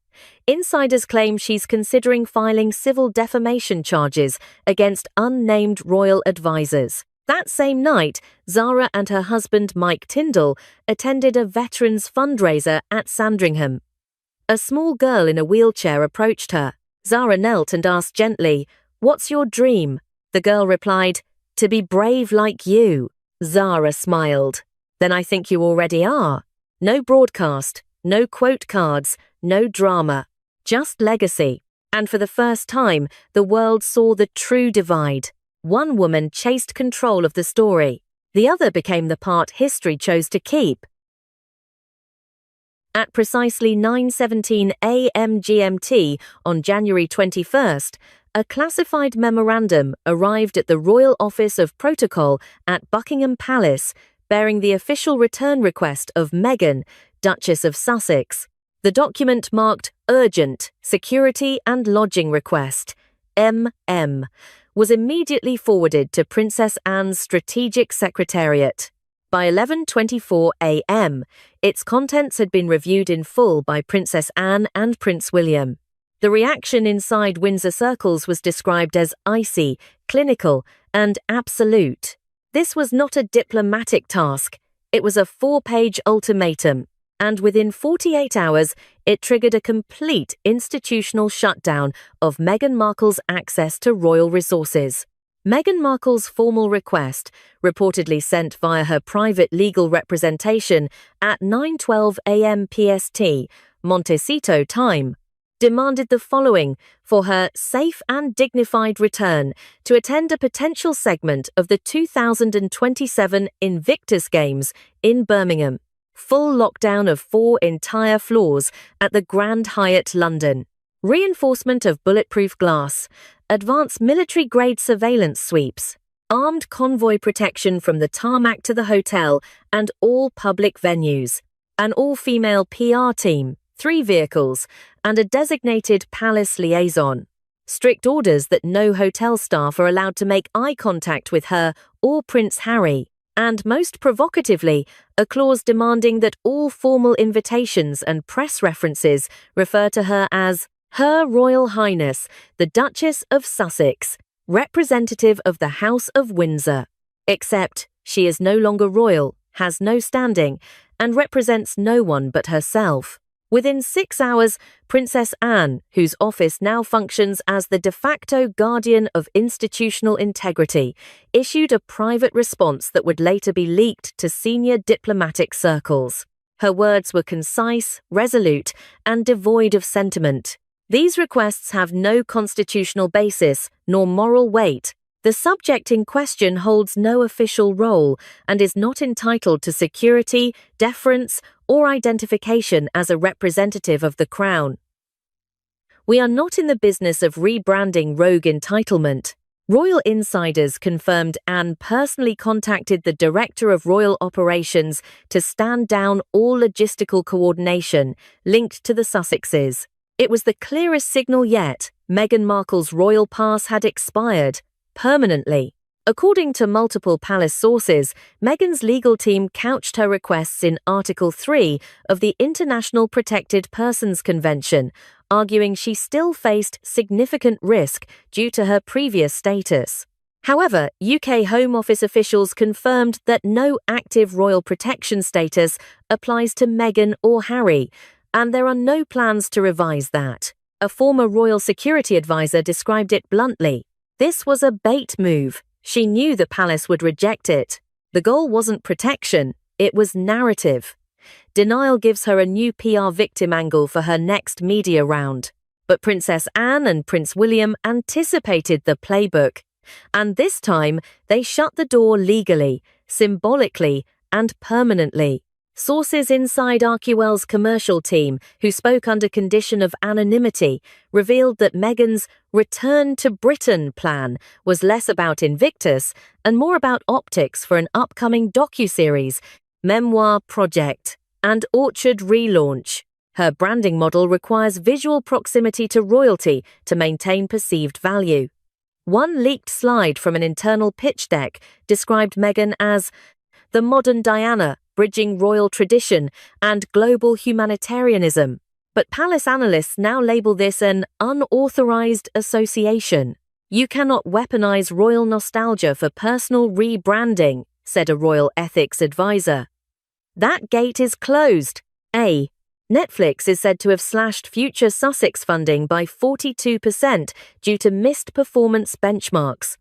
Insiders claim she's considering filing civil defamation charges against unnamed royal advisors. That same night, Zara and her husband Mike Tyndall attended a veterans fundraiser at Sandringham. A small girl in a wheelchair approached her. Zara knelt and asked gently, "What's your dream?" The girl replied, "To be brave like you." Zara smiled. "Then I think you already are." No broadcast, no quote cards, no drama, just legacy. And for the first time, the world saw the true divide. One woman chased control of the story. The other became the part history chose to keep. At precisely 9:17 a.m. GMT on January 21st, a classified memorandum arrived at the Royal Office of Protocol at Buckingham Palace, bearing the official return request of Meghan, Duchess of Sussex. The document marked Urgent Security and Lodging Request, MM, was immediately forwarded to Princess Anne's Strategic Secretariat. By 11:24 a.m., its contents had been reviewed in full by Princess Anne and Prince William. The reaction inside Windsor circles was described as icy, clinical, and absolute. This was not a diplomatic task. It was a 4-page ultimatum, and within 48 hours, it triggered a complete institutional shutdown of Meghan Markle's access to royal resources. Meghan Markle's formal request, reportedly sent via her private legal representation at 9:12 a.m. PST, Montecito time, demanded the following for her safe and dignified return to attend a potential segment of the 2027 Invictus Games in Birmingham. Full lockdown of 4 entire floors at the Grand Hyatt London. Reinforcement of bulletproof glass. Advanced military-grade surveillance sweeps. Armed convoy protection from the tarmac to the hotel and all public venues. An all-female PR team. 3 vehicles, and a designated palace liaison. Strict orders that no hotel staff are allowed to make eye contact with her or Prince Harry, and most provocatively, a clause demanding that all formal invitations and press references refer to her as Her Royal Highness, the Duchess of Sussex, representative of the House of Windsor, except she is no longer royal, has no standing, and represents no one but herself. Within 6 hours, Princess Anne, whose office now functions as the de facto guardian of institutional integrity, issued a private response that would later be leaked to senior diplomatic circles. Her words were concise, resolute, and devoid of sentiment. These requests have no constitutional basis nor moral weight. The subject in question holds no official role and is not entitled to security, deference, or identification as a representative of the Crown. We are not in the business of rebranding rogue entitlement. Royal insiders confirmed Anne personally contacted the Director of Royal Operations to stand down all logistical coordination linked to the Sussexes. It was the clearest signal yet. Meghan Markle's royal pass had expired, permanently. According to multiple palace sources, Meghan's legal team couched her requests in Article 3 of the International Protected Persons Convention, arguing she still faced significant risk due to her previous status. However, UK Home Office officials confirmed that no active royal protection status applies to Meghan or Harry, and there are no plans to revise that. A former royal security advisor described it bluntly. This was a bait move. She knew the palace would reject it. The goal wasn't protection, it was narrative. Denial gives her a new PR victim angle for her next media round. But Princess Anne and Prince William anticipated the playbook. And this time, they shut the door legally, symbolically, and permanently. Sources inside RQL's commercial team, who spoke under condition of anonymity, revealed that Meghan's return to Britain plan was less about Invictus and more about optics for an upcoming docuseries, memoir project, and Orchard relaunch. Her branding model requires visual proximity to royalty to maintain perceived value. One leaked slide from an internal pitch deck described Meghan as the modern Diana, bridging royal tradition and global humanitarianism. But palace analysts now label this an unauthorized association. You cannot weaponize royal nostalgia for personal rebranding, said a royal ethics advisor. That gate is closed. Netflix is said to have slashed future Sussex funding by 42% due to missed performance benchmarks.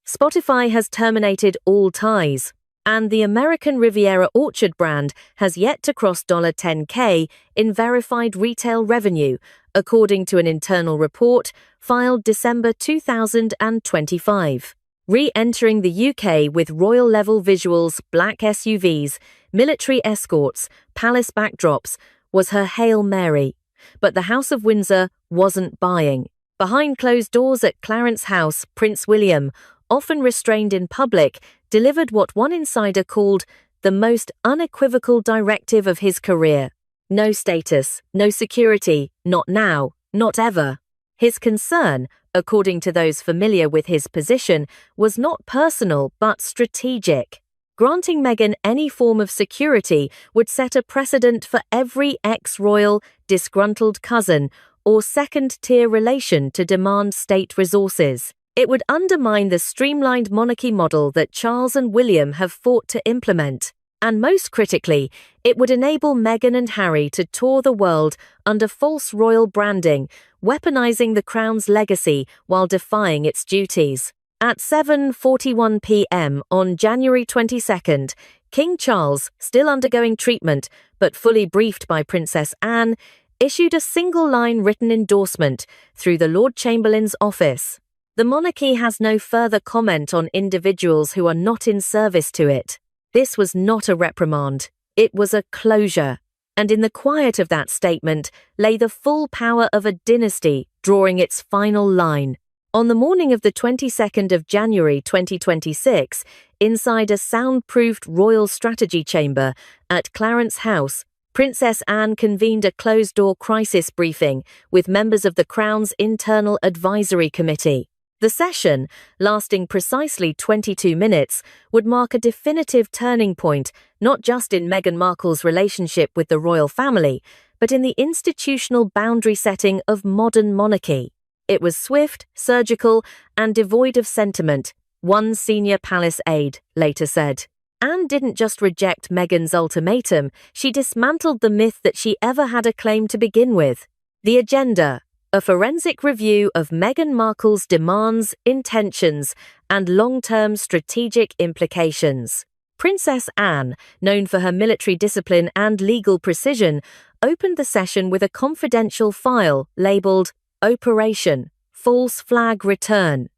Spotify has terminated all ties, and the American Riviera Orchard brand has yet to cross $10K in verified retail revenue, according to an internal report filed December 2025. Re-entering the UK with royal-level visuals, black SUVs, military escorts, palace backdrops was her Hail Mary. But the House of Windsor wasn't buying. Behind closed doors at Clarence House, Prince William, often restrained in public, delivered what one insider called the most unequivocal directive of his career. No status, no security, not now, not ever. His concern, according to those familiar with his position, was not personal but strategic. Granting Meghan any form of security would set a precedent for every ex-royal, disgruntled cousin, or second-tier relation to demand state resources. It would undermine the streamlined monarchy model that Charles and William have fought to implement. And most critically, it would enable Meghan and Harry to tour the world under false royal branding, weaponizing the Crown's legacy while defying its duties. At 7:41 p.m. on January 22nd, King Charles, still undergoing treatment but fully briefed by Princess Anne, issued a single-line written endorsement through the Lord Chamberlain's office. The monarchy has no further comment on individuals who are not in service to it. This was not a reprimand, it was a closure. And in the quiet of that statement lay the full power of a dynasty drawing its final line. On the morning of the 22nd of January 2026, inside a soundproofed royal strategy chamber at Clarence House, Princess Anne convened a closed-door crisis briefing with members of the Crown's Internal Advisory Committee. The session, lasting precisely 22 minutes, would mark a definitive turning point not just in Meghan Markle's relationship with the royal family, but in the institutional boundary setting of modern monarchy. It was swift, surgical, and devoid of sentiment, one senior palace aide later said. Anne didn't just reject Meghan's ultimatum, she dismantled the myth that she ever had a claim to begin with. The agenda: a forensic review of Meghan Markle's demands, intentions, and long-term strategic implications. Princess Anne, known for her military discipline and legal precision, opened the session with a confidential file labeled Operation False Flag Return.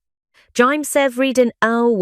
Jaime Sevridin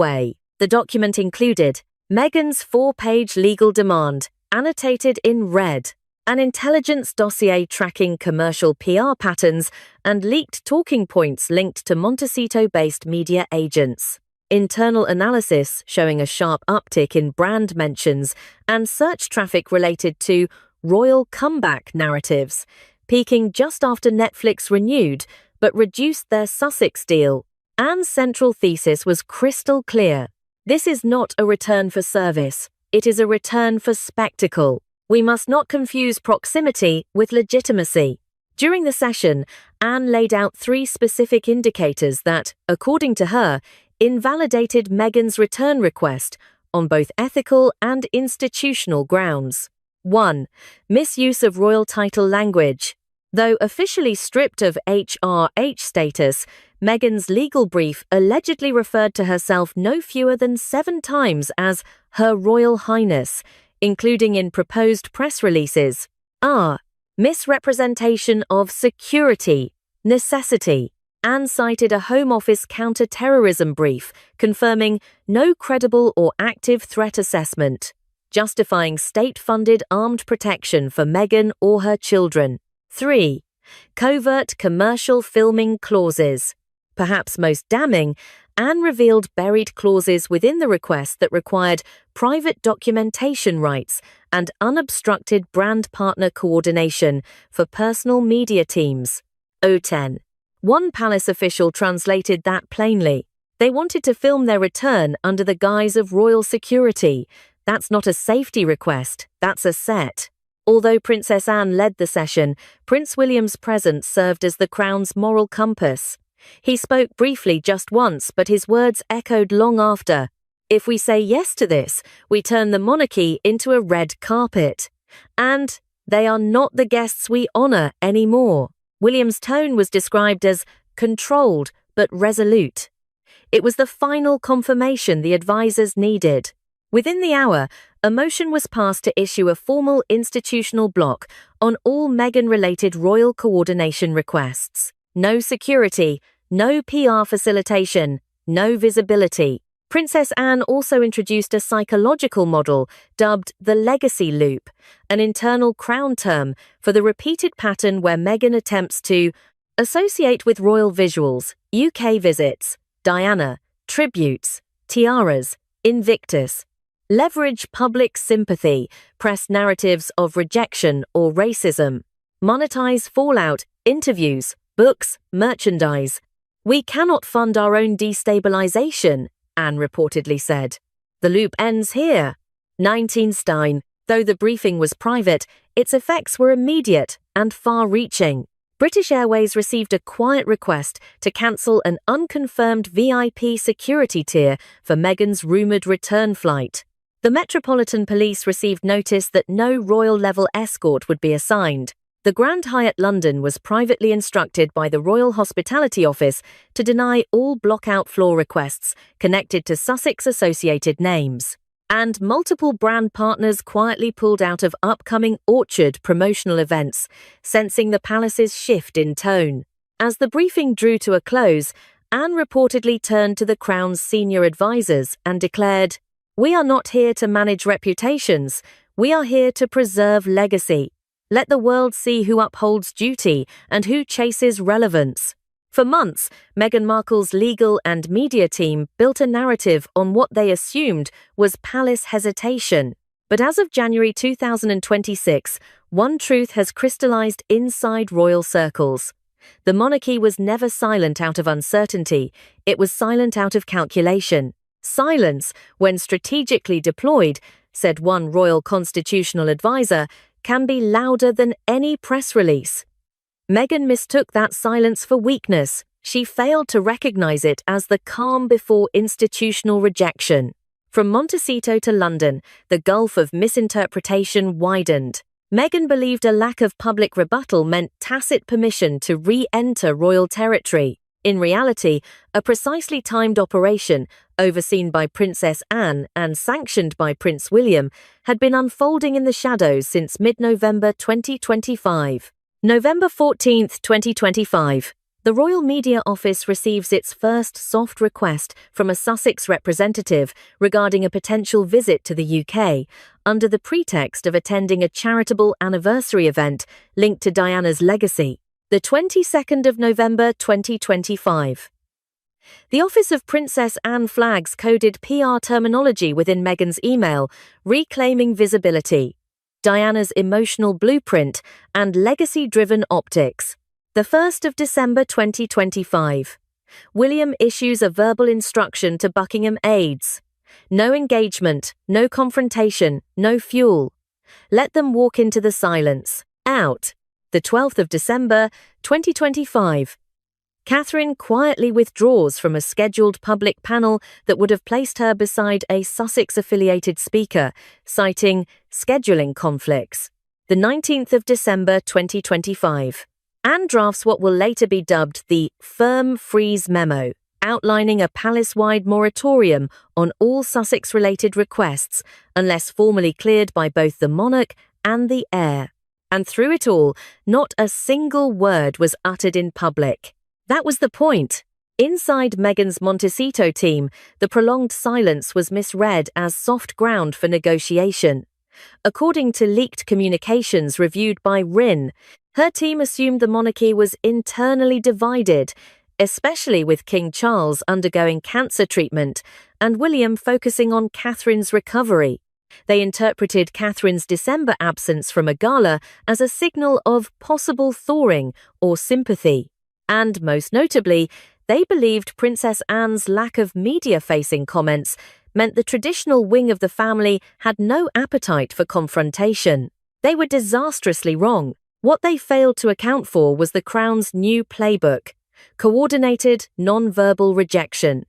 Way. The document included Meghan's 4-page legal demand, annotated in red, an intelligence dossier tracking commercial PR patterns, and leaked talking points linked to Montecito-based media agents. Internal analysis showing a sharp uptick in brand mentions and search traffic related to royal comeback narratives, peaking just after Netflix renewed but reduced their Sussex deal. Anne's central thesis was crystal clear. This is not a return for service, it is a return for spectacle. We must not confuse proximity with legitimacy. During the session, Anne laid out 3 specific indicators that, according to her, invalidated Meghan's return request on both ethical and institutional grounds. 1. Misuse of royal title language. Though officially stripped of HRH status, Meghan's legal brief allegedly referred to herself no fewer than 7 times as Her Royal Highness, including in proposed press releases. Misrepresentation of security, necessity. Anne cited a Home Office counter-terrorism brief confirming no credible or active threat assessment. justifying state-funded armed protection for Meghan or her children. 3. Covert commercial filming clauses. Perhaps most damning, Anne revealed buried clauses within the request that required private documentation rights and unobstructed brand partner coordination for personal media teams. 010. One palace official translated that plainly. They wanted to film their return under the guise of royal security. That's not a safety request, that's a set. Although Princess Anne led the session, Prince William's presence served as the Crown's moral compass. He spoke briefly just once, but his words echoed long after. If we say yes to this, we turn the monarchy into a red carpet. And they are not the guests we honour anymore. William's tone was described as controlled but resolute. It was the final confirmation the advisers needed. Within the hour, a motion was passed to issue a formal institutional block on all Meghan-related royal coordination requests. No security, no PR facilitation, no visibility. Princess Anne also introduced a psychological model dubbed the legacy loop, an internal Crown term for the repeated pattern where Meghan attempts to associate with royal visuals, UK visits, Diana, tributes, tiaras, Invictus, leverage public sympathy, press narratives of rejection or racism, monetize fallout, interviews, books, merchandise. We cannot fund our own destabilization, Anne reportedly said. The loop ends here. 19 Stein. Though the briefing was private, its effects were immediate and far-reaching. British Airways received a quiet request to cancel an unconfirmed VIP security tier for Meghan's rumoured return flight. The Metropolitan Police received notice that no royal-level escort would be assigned. The Grand Hyatt London was privately instructed by the Royal Hospitality Office to deny all block-out floor requests connected to Sussex-associated names. And multiple brand partners quietly pulled out of upcoming Orchard promotional events, sensing the palace's shift in tone. As the briefing drew to a close, Anne reportedly turned to the Crown's senior advisers and declared, "We are not here to manage reputations, we are here to preserve legacy. Let the world see who upholds duty and who chases relevance." For months, Meghan Markle's legal and media team built a narrative on what they assumed was palace hesitation. But as of January 2026, one truth has crystallized inside royal circles. The monarchy was never silent out of uncertainty, it was silent out of calculation. Silence, when strategically deployed, said one royal constitutional advisor, can be louder than any press release. Meghan mistook that silence for weakness. She failed to recognize it as the calm before institutional rejection. From Montecito to London, the gulf of misinterpretation widened. Meghan believed a lack of public rebuttal meant tacit permission to re-enter royal territory. In reality, a precisely timed operation, overseen by Princess Anne and sanctioned by Prince William, had been unfolding in the shadows since mid-November 2025. November 14, 2025. The Royal Media Office receives its first soft request from a Sussex representative regarding a potential visit to the UK, under the pretext of attending a charitable anniversary event linked to Diana's legacy. The 22nd of November 2025. The Office of Princess Anne flags coded PR terminology within Meghan's email, reclaiming visibility. Diana's emotional blueprint and legacy-driven optics. The 1st of December 2025. William issues a verbal instruction to Buckingham aides. No engagement, no confrontation, no fuel. Let them walk into the silence. Out. The 12th of December, 2025. Catherine quietly withdraws from a scheduled public panel that would have placed her beside a Sussex-affiliated speaker, citing scheduling conflicts. The 19th of December, 2025. Anne drafts what will later be dubbed the Firm Freeze Memo, outlining a palace-wide moratorium on all Sussex-related requests, unless formally cleared by both the monarch and the heir. And through it all, not a single word was uttered in public. That was the point. Inside Meghan's Montecito team, the prolonged silence was misread as soft ground for negotiation. According to leaked communications reviewed by RIN, her team assumed the monarchy was internally divided, especially with King Charles undergoing cancer treatment and William focusing on Catherine's recovery. They interpreted Catherine's December absence from a gala as a signal of possible thawing or sympathy. And most notably, they believed Princess Anne's lack of media-facing comments meant the traditional wing of the family had no appetite for confrontation. They were disastrously wrong. What they failed to account for was the Crown's new playbook: coordinated, non-verbal rejection.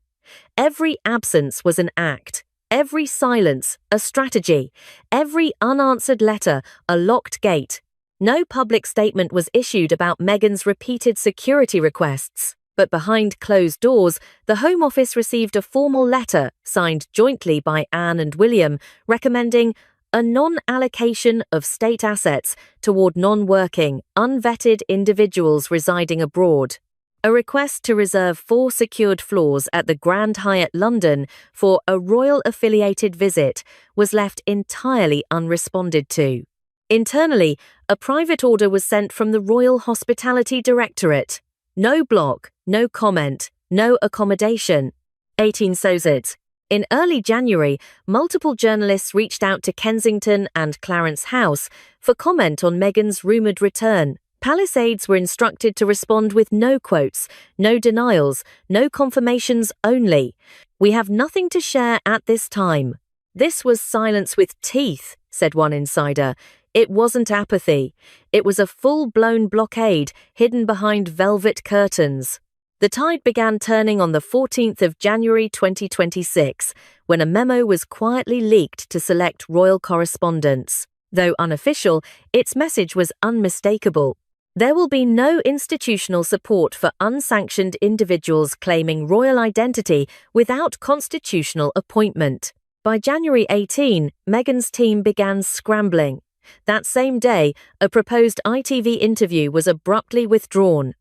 Every absence was an act, every silence a strategy, every unanswered letter a locked gate. No public statement was issued about Meghan's repeated security requests, but behind closed doors, the Home Office received a formal letter signed jointly by Anne and William recommending a non-allocation of state assets toward non-working, unvetted individuals residing abroad. A request to reserve 4 secured floors at the Grand Hyatt London for a royal-affiliated visit was left entirely unresponded to. Internally, a private order was sent from the Royal Hospitality Directorate. No block, no comment, no accommodation. 18 Sozit. In early January, multiple journalists reached out to Kensington and Clarence House for comment on Meghan's rumoured return. Palace aides were instructed to respond with no quotes, no denials, no confirmations only. "We have nothing to share at this time." "This was silence with teeth," said one insider. "It wasn't apathy. It was a full-blown blockade hidden behind velvet curtains." The tide began turning on the 14th of January 2026, when a memo was quietly leaked to select royal correspondents. Though unofficial, its message was unmistakable. There will be no institutional support for unsanctioned individuals claiming royal identity without constitutional appointment. By January 18, Meghan's team began scrambling. That same day, a proposed ITV interview was abruptly withdrawn.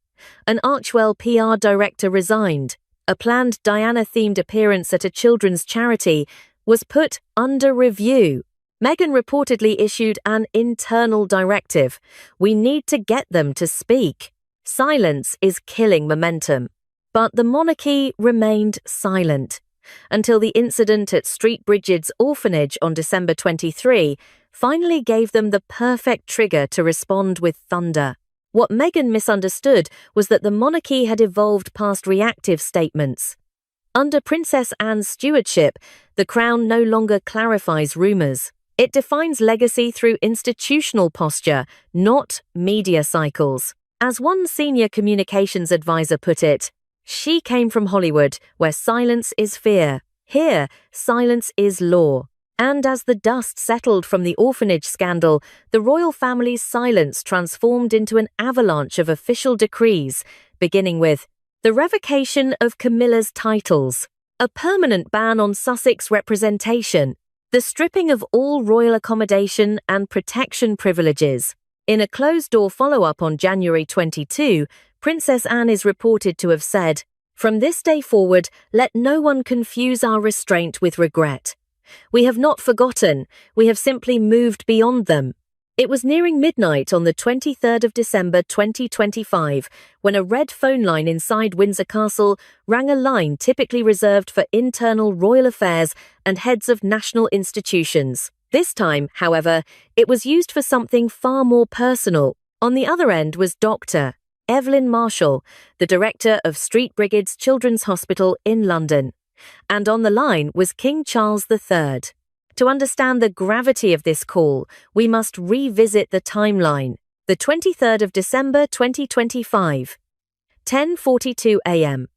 An Archwell PR director resigned. A planned Diana-themed appearance at a children's charity was put under review. Meghan reportedly issued an internal directive: "We need to get them to speak." Silence is killing momentum. But the monarchy remained silent until the incident at Street Bridget's orphanage on December 23 finally gave them the perfect trigger to respond with thunder. What Meghan misunderstood was that the monarchy had evolved past reactive statements. Under Princess Anne's stewardship, the Crown no longer clarifies rumours. It defines legacy through institutional posture, not media cycles. As one senior communications advisor put it, "She came from Hollywood, where silence is fear. Here, silence is law." And as the dust settled from the orphanage scandal, the royal family's silence transformed into an avalanche of official decrees, beginning with the revocation of Camilla's titles, a permanent ban on Sussex representation, the stripping of all royal accommodation and protection privileges. In a closed-door follow-up on January 22, Princess Anne is reported to have said, "From this day forward, let no one confuse our restraint with regret. We have not forgotten, we have simply moved beyond them." It was nearing midnight on the 23rd of December 2025 when a red phone line inside Windsor Castle rang a line typically reserved for internal royal affairs and heads of national institutions. This time, however, it was used for something far more personal. On the other end was Dr. Evelyn Marshall, the director of Street Brigade's Children's Hospital in London. And on the line was King Charles III. To understand the gravity of this call, we must revisit the timeline. The 23rd of December 2025. 10:42 a.m.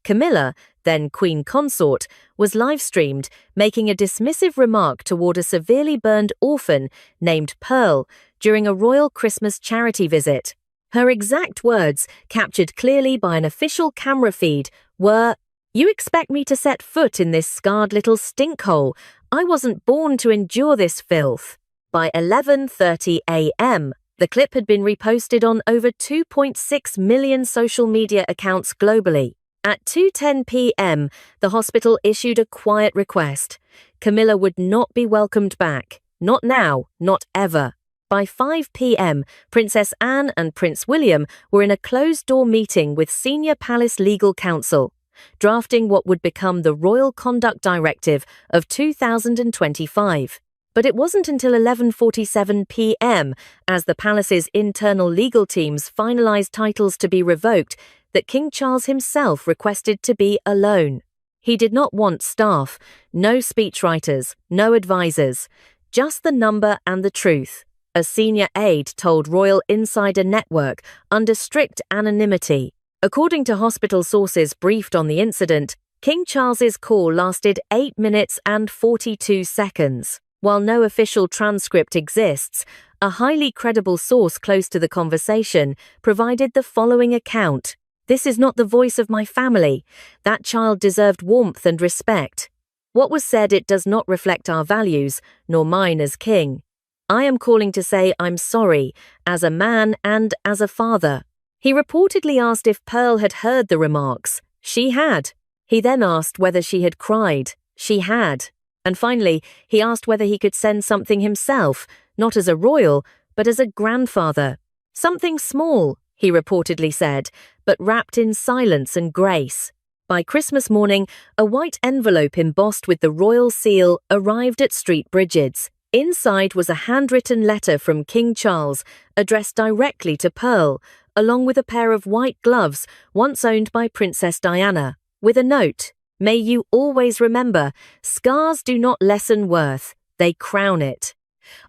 Camilla, then Queen Consort, was live-streamed, making a dismissive remark toward a severely burned orphan named Pearl during a royal Christmas charity visit. Her exact words, captured clearly by an official camera feed, were, "You expect me to set foot in this scarred little stinkhole? I wasn't born to endure this filth." By 11:30 a.m., the clip had been reposted on over 2.6 million social media accounts globally. At 2:10 p.m., the hospital issued a quiet request. Camilla would not be welcomed back. Not now, not ever. By 5 p.m., Princess Anne and Prince William were in a closed-door meeting with senior palace legal counsel, drafting what would become the Royal Conduct Directive of 2025. But it wasn't until 11:47 p.m., as the palace's internal legal teams finalized titles to be revoked, that King Charles himself requested to be alone. He did not want staff, no speechwriters, no advisors, just the number and the truth, a senior aide told Royal Insider Network under strict anonymity. According to hospital sources briefed on the incident, King Charles's call lasted 8 minutes and 42 seconds. While no official transcript exists, a highly credible source close to the conversation provided the following account. "This is not the voice of my family. That child deserved warmth and respect. What was said, it does not reflect our values, nor mine as king. I am calling to say I'm sorry, as a man and as a father." He reportedly asked if Pearl had heard the remarks. She had. He then asked whether she had cried. She had. And finally, he asked whether he could send something himself, not as a royal, but as a grandfather. "Something small," he reportedly said, but wrapped in silence and grace. By Christmas morning, a white envelope embossed with the royal seal arrived at Street Bridget's. Inside was a handwritten letter from King Charles, addressed directly to Pearl, along with a pair of white gloves once owned by Princess Diana, with a note. "May you always remember, scars do not lessen worth, they crown it."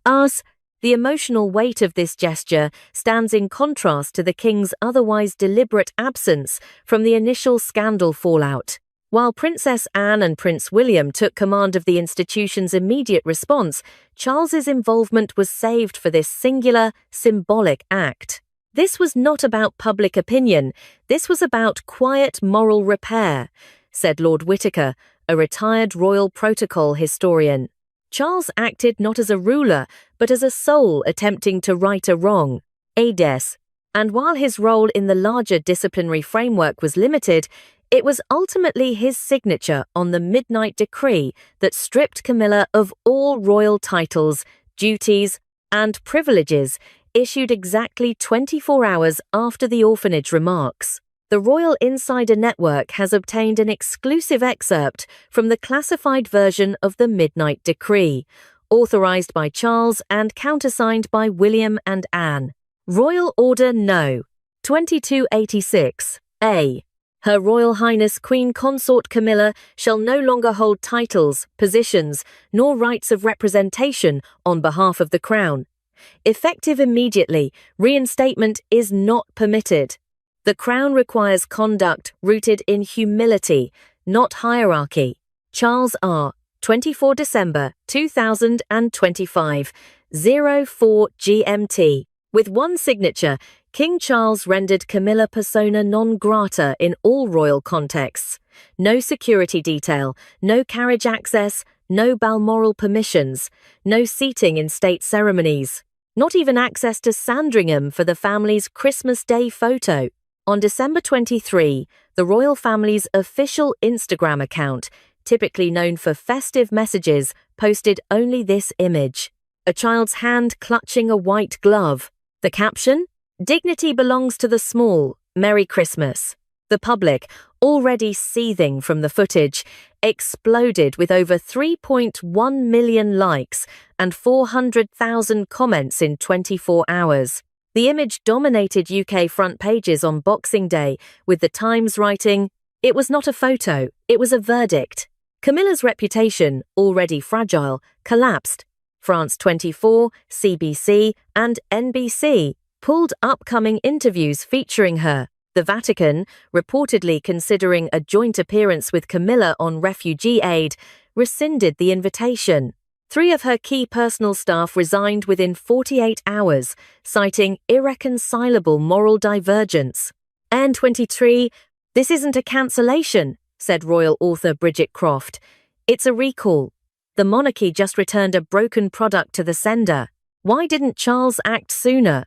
The emotional weight of this gesture stands in contrast to the king's otherwise deliberate absence from the initial scandal fallout. While Princess Anne and Prince William took command of the institution's immediate response, Charles's involvement was saved for this singular, symbolic act. This was not about public opinion, this was about quiet moral repair, said Lord Whittaker, a retired royal protocol historian. Charles acted not as a ruler, but as a soul attempting to right a wrong, aides, and while his role in the larger disciplinary framework was limited, it was ultimately his signature on the midnight decree that stripped Camilla of all royal titles, duties, and privileges, issued exactly 24 hours after the orphanage remarks. The Royal Insider Network has obtained an exclusive excerpt from the classified version of the Midnight Decree, authorized by Charles and countersigned by William and Anne. Royal Order No. 2286. A. Her Royal Highness Queen Consort Camilla shall no longer hold titles, positions, nor rights of representation on behalf of the Crown. Effective immediately, reinstatement is not permitted. The Crown requires conduct rooted in humility, not hierarchy. Charles R. 24 December 2025, 04 GMT. With one signature, King Charles rendered Camilla persona non grata in all royal contexts. No security detail, no carriage access, no Balmoral permissions, no seating in state ceremonies. Not even access to Sandringham for the family's Christmas Day photo. On December 23, the royal family's official Instagram account, typically known for festive messages, posted only this image: a child's hand clutching a white glove. The caption? "Dignity belongs to the small. Merry Christmas." The public, already seething from the footage, exploded with over 3.1 million likes and 400,000 comments in 24 hours. The image dominated UK front pages on Boxing Day, with the Times writing, "It was not a photo, it was a verdict." Camilla's reputation, already fragile, collapsed. France 24, CBC, and NBC pulled upcoming interviews featuring her. The Vatican, reportedly considering a joint appearance with Camilla on refugee aid, rescinded the invitation. 3 of her key personal staff resigned within 48 hours, citing irreconcilable moral divergence. N23, "This isn't a cancellation," said royal author Bridget Croft. "It's a recall. The monarchy just returned a broken product to the sender. Why didn't Charles act sooner?"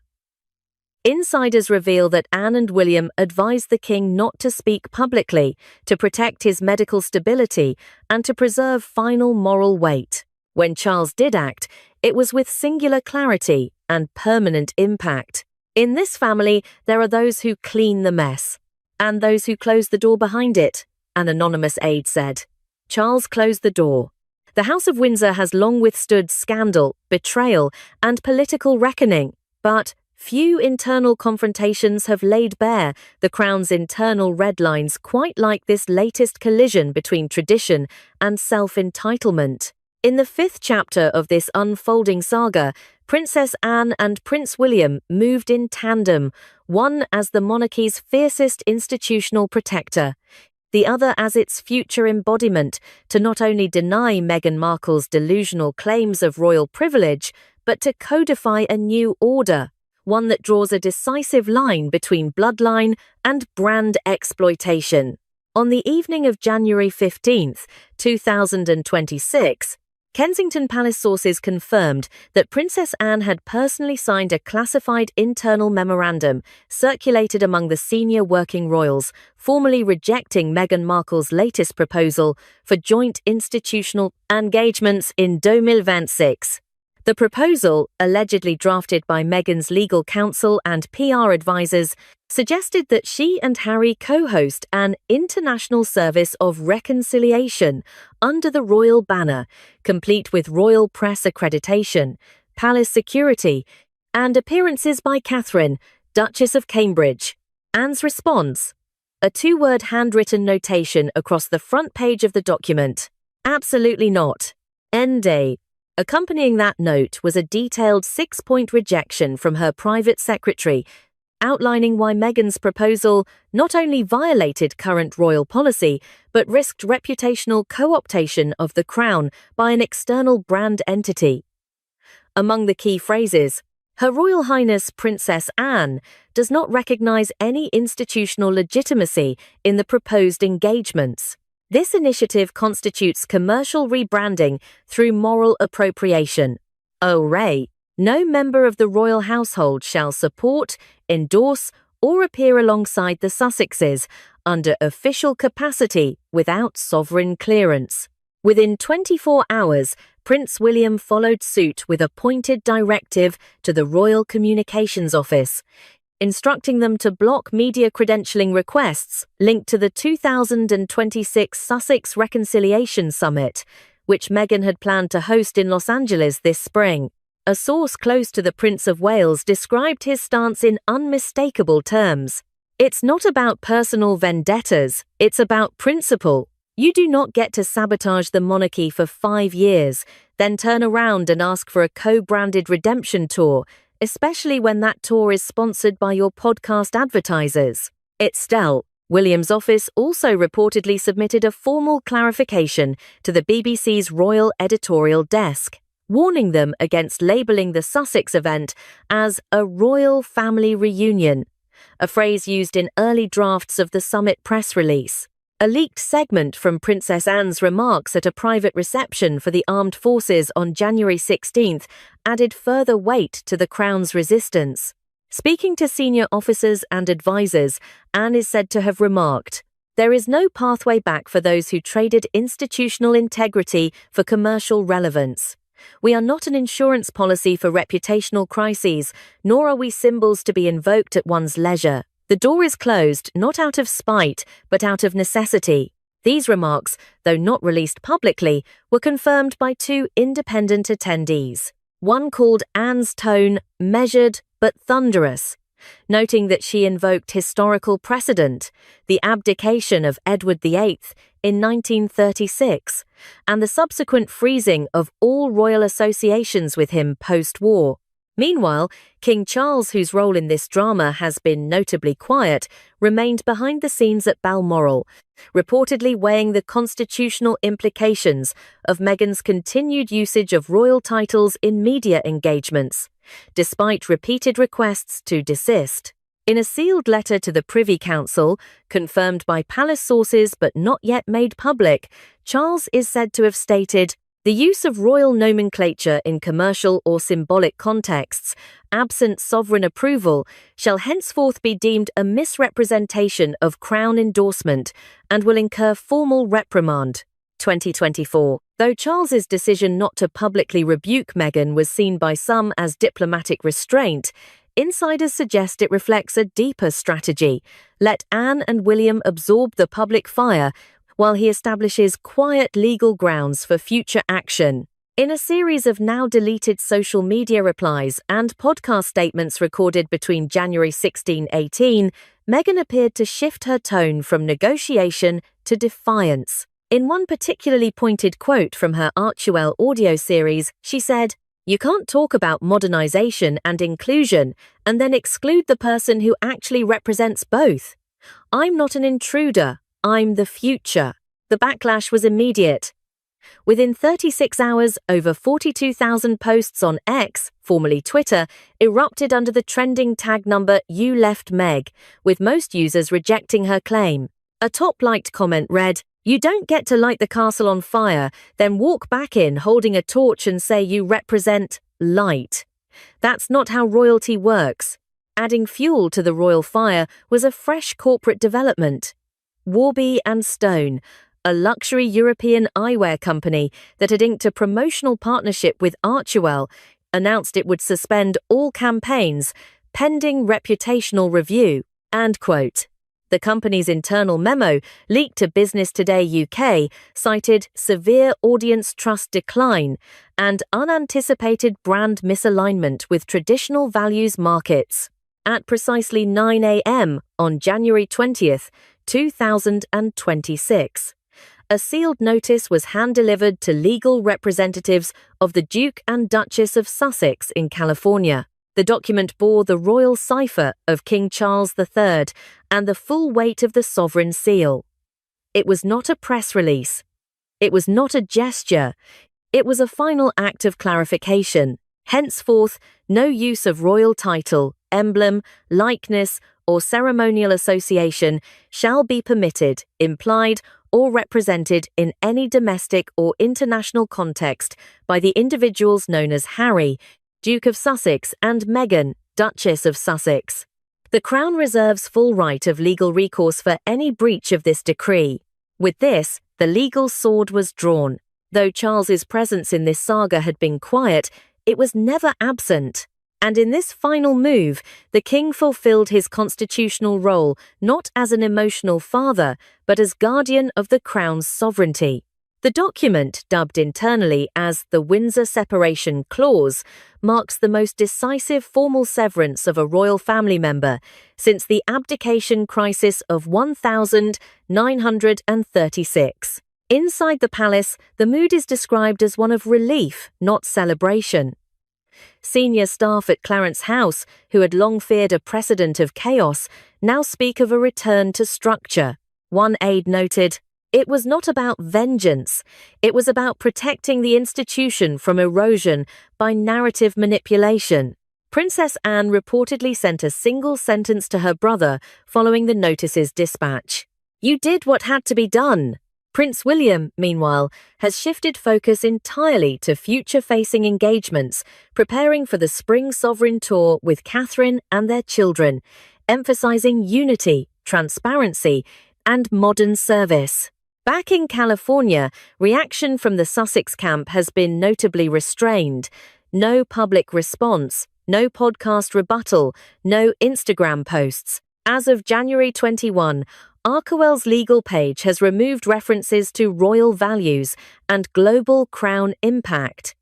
Insiders reveal that Anne and William advised the king not to speak publicly, to protect his medical stability, and to preserve final moral weight. When Charles did act, it was with singular clarity and permanent impact. In this family, there are those who clean the mess, and those who close the door behind it, an anonymous aide said. Charles closed the door. The House of Windsor has long withstood scandal, betrayal, and political reckoning, but few internal confrontations have laid bare the Crown's internal red lines quite like this latest collision between tradition and self-entitlement. In the fifth chapter of this unfolding saga, Princess Anne and Prince William moved in tandem, one as the monarchy's fiercest institutional protector, the other as its future embodiment, to not only deny Meghan Markle's delusional claims of royal privilege, but to codify a new order, one that draws a decisive line between bloodline and brand exploitation. On the evening of January 15, 2026, Kensington Palace sources confirmed that Princess Anne had personally signed a classified internal memorandum circulated among the senior working royals, formally rejecting Meghan Markle's latest proposal for joint institutional engagements in 2026. The proposal, allegedly drafted by Meghan's legal counsel and PR advisors, suggested that she and Harry co-host an international service of reconciliation under the royal banner, complete with royal press accreditation, palace security, and appearances by Catherine, Duchess of Cambridge. Anne's response: a two-word handwritten notation across the front page of the document. Absolutely not. End day. Accompanying that note was a detailed 6-point rejection from her private secretary, outlining why Meghan's proposal not only violated current royal policy, but risked reputational co-optation of the Crown by an external brand entity. Among the key phrases, Her Royal Highness Princess Anne does not recognise any institutional legitimacy in the proposed engagements. This initiative constitutes commercial rebranding through moral appropriation. Ray, no member of the royal household shall support, endorse, or appear alongside the Sussexes under official capacity without sovereign clearance. Within 24 hours, Prince William followed suit with a pointed directive to the Royal Communications Office, instructing them to block media credentialing requests linked to the 2026 Sussex Reconciliation Summit, which Meghan had planned to host in Los Angeles this spring. A source close to the Prince of Wales described his stance in unmistakable terms. It's not about personal vendettas, it's about principle. You do not get to sabotage the monarchy for 5 years, then turn around and ask for a co-branded redemption tour, especially when that tour is sponsored by your podcast advertisers. Estelle, William's office also reportedly submitted a formal clarification to the BBC's Royal Editorial Desk, warning them against labelling the Sussex event as a royal family reunion, a phrase used in early drafts of the summit press release. A leaked segment from Princess Anne's remarks at a private reception for the armed forces on January 16th added further weight to the Crown's resistance. Speaking to senior officers and advisors, Anne is said to have remarked, "There is no pathway back for those who traded institutional integrity for commercial relevance. We are not an insurance policy for reputational crises, nor are we symbols to be invoked at one's leisure. The door is closed not out of spite, but out of necessity." These remarks, though not released publicly, were confirmed by 2 independent attendees. One called Anne's tone measured but thunderous, noting that she invoked historical precedent, the abdication of Edward VIII in 1936, and the subsequent freezing of all royal associations with him post-war. Meanwhile, King Charles, whose role in this drama has been notably quiet, remained behind the scenes at Balmoral, reportedly weighing the constitutional implications of Meghan's continued usage of royal titles in media engagements, despite repeated requests to desist. In a sealed letter to the Privy Council, confirmed by palace sources but not yet made public, Charles is said to have stated, The use of royal nomenclature in commercial or symbolic contexts, absent sovereign approval, shall henceforth be deemed a misrepresentation of Crown endorsement and will incur formal reprimand. 2024. Though Charles's decision not to publicly rebuke Meghan was seen by some as diplomatic restraint, insiders suggest it reflects a deeper strategy. Let Anne and William absorb the public fire while he establishes quiet legal grounds for future action. In a series of now-deleted social media replies and podcast statements recorded between January 16-18, Meghan appeared to shift her tone from negotiation to defiance. In one particularly pointed quote from her Archewell audio series, she said, "You can't talk about modernization and inclusion and then exclude the person who actually represents both. I'm not an intruder. I'm the future." The backlash was immediate. Within 36 hours, over 42,000 posts on X, formerly Twitter, erupted under the trending tag number "You Left Meg," with most users rejecting her claim. A top-liked comment read, "You don't get to light the castle on fire, then walk back in holding a torch and say you represent light. That's not how royalty works." Adding fuel to the royal fire was a fresh corporate development. Warby and Stone, a luxury European eyewear company that had inked a promotional partnership with Archewell, announced it would suspend all campaigns pending reputational review. And quote. The company's internal memo, leaked to Business Today UK, cited severe audience trust decline and unanticipated brand misalignment with traditional values markets. At precisely 9 a.m. on January 20th, 2026. A sealed notice was hand-delivered to legal representatives of the Duke and Duchess of Sussex in California. The document bore the royal cipher of King Charles III and the full weight of the sovereign seal. It was not a press release. It was not a gesture. It was a final act of clarification. Henceforth, no use of royal title, emblem, likeness, or ceremonial association shall be permitted, implied, or represented in any domestic or international context by the individuals known as Harry, Duke of Sussex, and Meghan, Duchess of Sussex. The Crown reserves full right of legal recourse for any breach of this decree. With this, the legal sword was drawn. Though Charles's presence in this saga had been quiet, it was never absent. And in this final move, the king fulfilled his constitutional role not as an emotional father, but as guardian of the crown's sovereignty. The document, dubbed internally as the Windsor Separation Clause, marks the most decisive formal severance of a royal family member since the abdication crisis of 1936. Inside the palace, the mood is described as one of relief, not celebration. Senior staff at Clarence House, who had long feared a precedent of chaos, now speak of a return to structure. One aide noted, "It was not about vengeance. It was about protecting the institution from erosion by narrative manipulation." Princess Anne reportedly sent a single sentence to her brother following the notice's dispatch. "You did what had to be done." Prince William, meanwhile, has shifted focus entirely to future-facing engagements, preparing for the spring sovereign tour with Catherine and their children, emphasizing unity, transparency, and modern service. Back in California, reaction from the Sussex camp has been notably restrained. No public response, no podcast rebuttal, no Instagram posts. As of January 21, Archewell's legal page has removed references to royal values and global crown impact.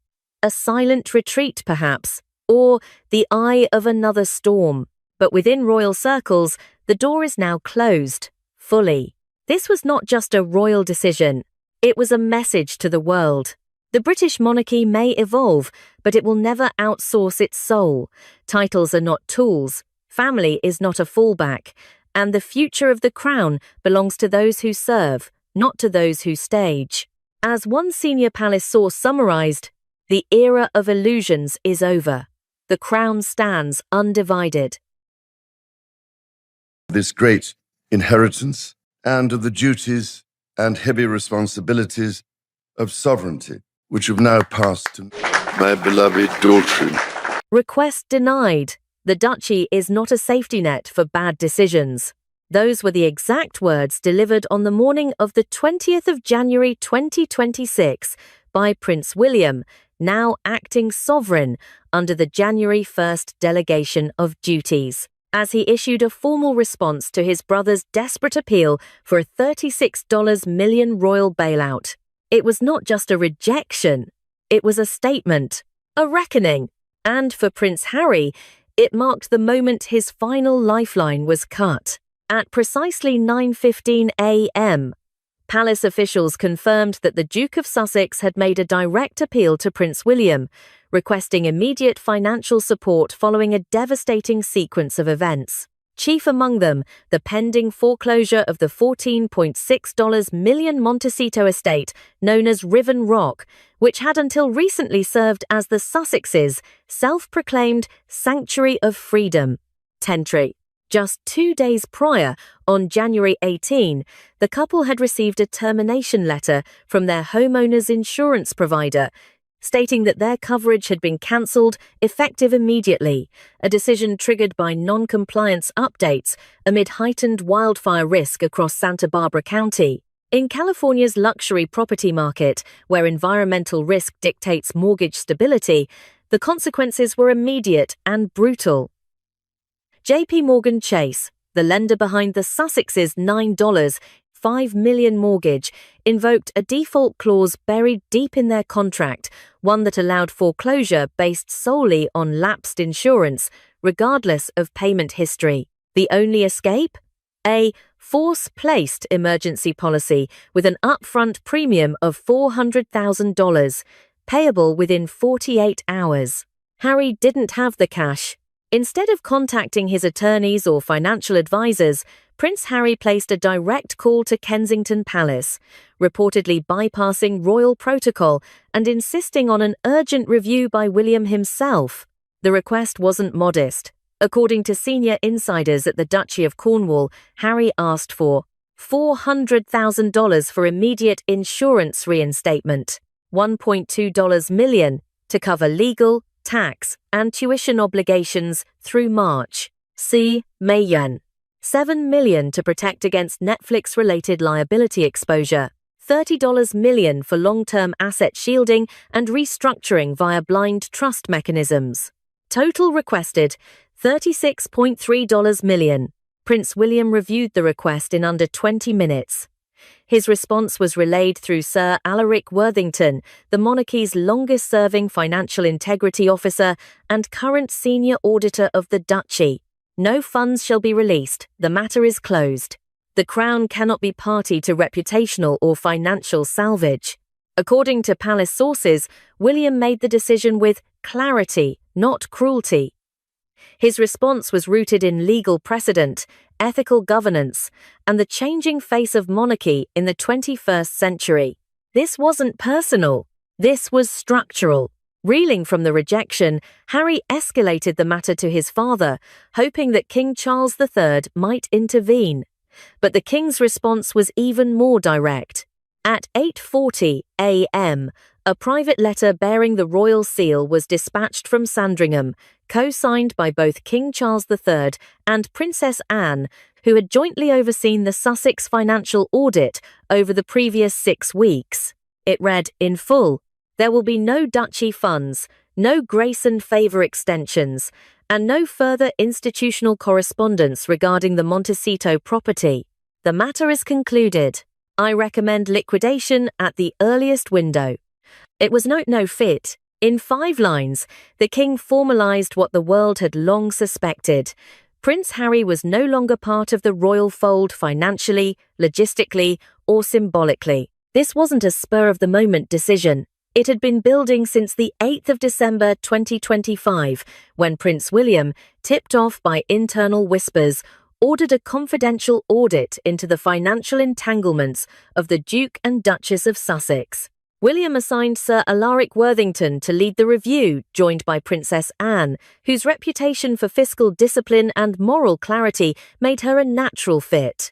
A silent retreat, perhaps, or the eye of another storm. But within royal circles, the door is now closed, fully. This was not just a royal decision. It was a message to the world. The British monarchy may evolve, but it will never outsource its soul. Titles are not tools. Family is not a fallback. And the future of the crown belongs to those who serve, not to those who stage. As one senior palace source summarized, "The era of illusions is over. The crown stands undivided." This great inheritance and of the duties and heavy responsibilities of sovereignty. which have now passed to my beloved daughter. Request denied. The duchy is not a safety net for bad decisions. Those were the exact words delivered on the morning of the 20th of January 2026 by Prince William, now acting sovereign under the January 1st delegation of duties, as he issued a formal response to his brother's desperate appeal for a $36 million royal bailout. It was not just a rejection, it was a statement, a reckoning, and for Prince Harry, it marked the moment his final lifeline was cut. At precisely 9:15 a.m., Palace officials confirmed that the Duke of Sussex had made a direct appeal to Prince William, requesting immediate financial support following a devastating sequence of events. Chief among them, the pending foreclosure of the $14.6 million Montecito estate known as Riven Rock, which had until recently served as the Sussexes' self-proclaimed sanctuary of freedom. Tentry. Just 2 days prior, on January 18, the couple had received a termination letter from their homeowners' insurance provider, stating that their coverage had been cancelled effective immediately, a decision triggered by non-compliance updates amid heightened wildfire risk across Santa Barbara County. In California's luxury property market, where environmental risk dictates mortgage stability, the consequences were immediate and brutal. JP Morgan Chase, the lender behind the Sussexes' $9.5 million mortgage, invoked a default clause buried deep in their contract, one that allowed foreclosure based solely on lapsed insurance, regardless of payment history. The only escape? A force-placed emergency policy with an upfront premium of $400,000, payable within 48 hours. Harry didn't have the cash. Instead of contacting his attorneys or financial advisors, Prince Harry placed a direct call to Kensington Palace, reportedly bypassing royal protocol and insisting on an urgent review by William himself. The request wasn't modest. According to senior insiders at the Duchy of Cornwall, Harry asked for $400,000 for immediate insurance reinstatement, $1.2 million to cover legal, tax, and tuition obligations through March. See MEGHAN. $7 million to protect against Netflix-related liability exposure. $30 million for long-term asset shielding and restructuring via blind trust mechanisms. Total requested $36.3 million. Prince William reviewed the request in under 20 minutes. His response was relayed through Sir Alaric Worthington, the monarchy's longest-serving financial integrity officer and current senior auditor of the Duchy. No funds shall be released. The matter is closed. The Crown cannot be party to reputational or financial salvage. According to Palace sources, William made the decision with clarity, not cruelty. His response was rooted in legal precedent, ethical governance, and the changing face of monarchy in the 21st century. This wasn't personal. This was structural. Reeling from the rejection, Harry escalated the matter to his father, hoping that King Charles III might intervene. But the king's response was even more direct. At 8:40 a.m., a private letter bearing the royal seal was dispatched from Sandringham, co-signed by both King Charles III and Princess Anne, who had jointly overseen the Sussex financial audit over the previous 6 weeks. It read, in full, "There will be no duchy funds, no grace and favour extensions, and no further institutional correspondence regarding the Montecito property. The matter is concluded. I recommend liquidation at the earliest window." It was no fit. In 5 lines, the king formalized what the world had long suspected. Prince Harry was no longer part of the royal fold financially, logistically, or symbolically. This wasn't a spur-of-the-moment decision. It had been building since the 8th of December 2025, when Prince William, tipped off by internal whispers, ordered a confidential audit into the financial entanglements of the Duke and Duchess of Sussex. William assigned Sir Alaric Worthington to lead the review, joined by Princess Anne, whose reputation for fiscal discipline and moral clarity made her a natural fit.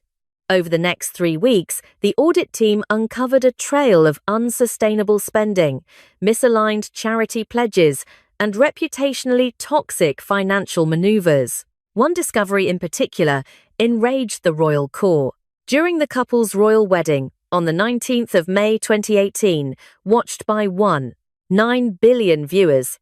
Over the next 3 weeks, the audit team uncovered a trail of unsustainable spending, misaligned charity pledges, and reputationally toxic financial maneuvers. One discovery in particular enraged the royal court. During the couple's royal wedding, on the 19th of May 2018, watched by 1.9 billion viewers,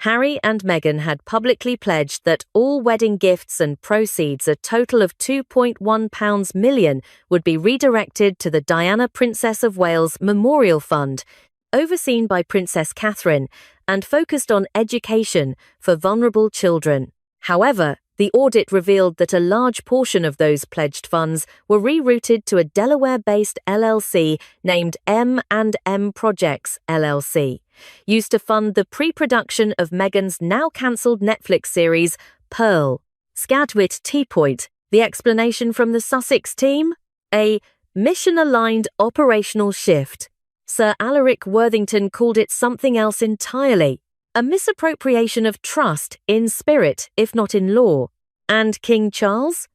Harry and Meghan had publicly pledged that all wedding gifts and proceeds, a total of £2.1 million, would be redirected to the Diana Princess of Wales Memorial Fund, overseen by Princess Catherine, and focused on education for vulnerable children. However, the audit revealed that a large portion of those pledged funds were rerouted to a Delaware-based LLC named M&M Projects LLC, used to fund the pre-production of Meghan's now-cancelled Netflix series, Pearl. Scadwit T-Point, the explanation from the Sussex team? A mission-aligned operational shift. Sir Alaric Worthington called it something else entirely. A misappropriation of trust in spirit, if not in law. And King Charles?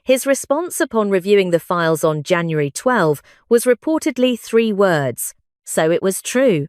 His response upon reviewing the files on January 12 was reportedly 3 words. So it was true.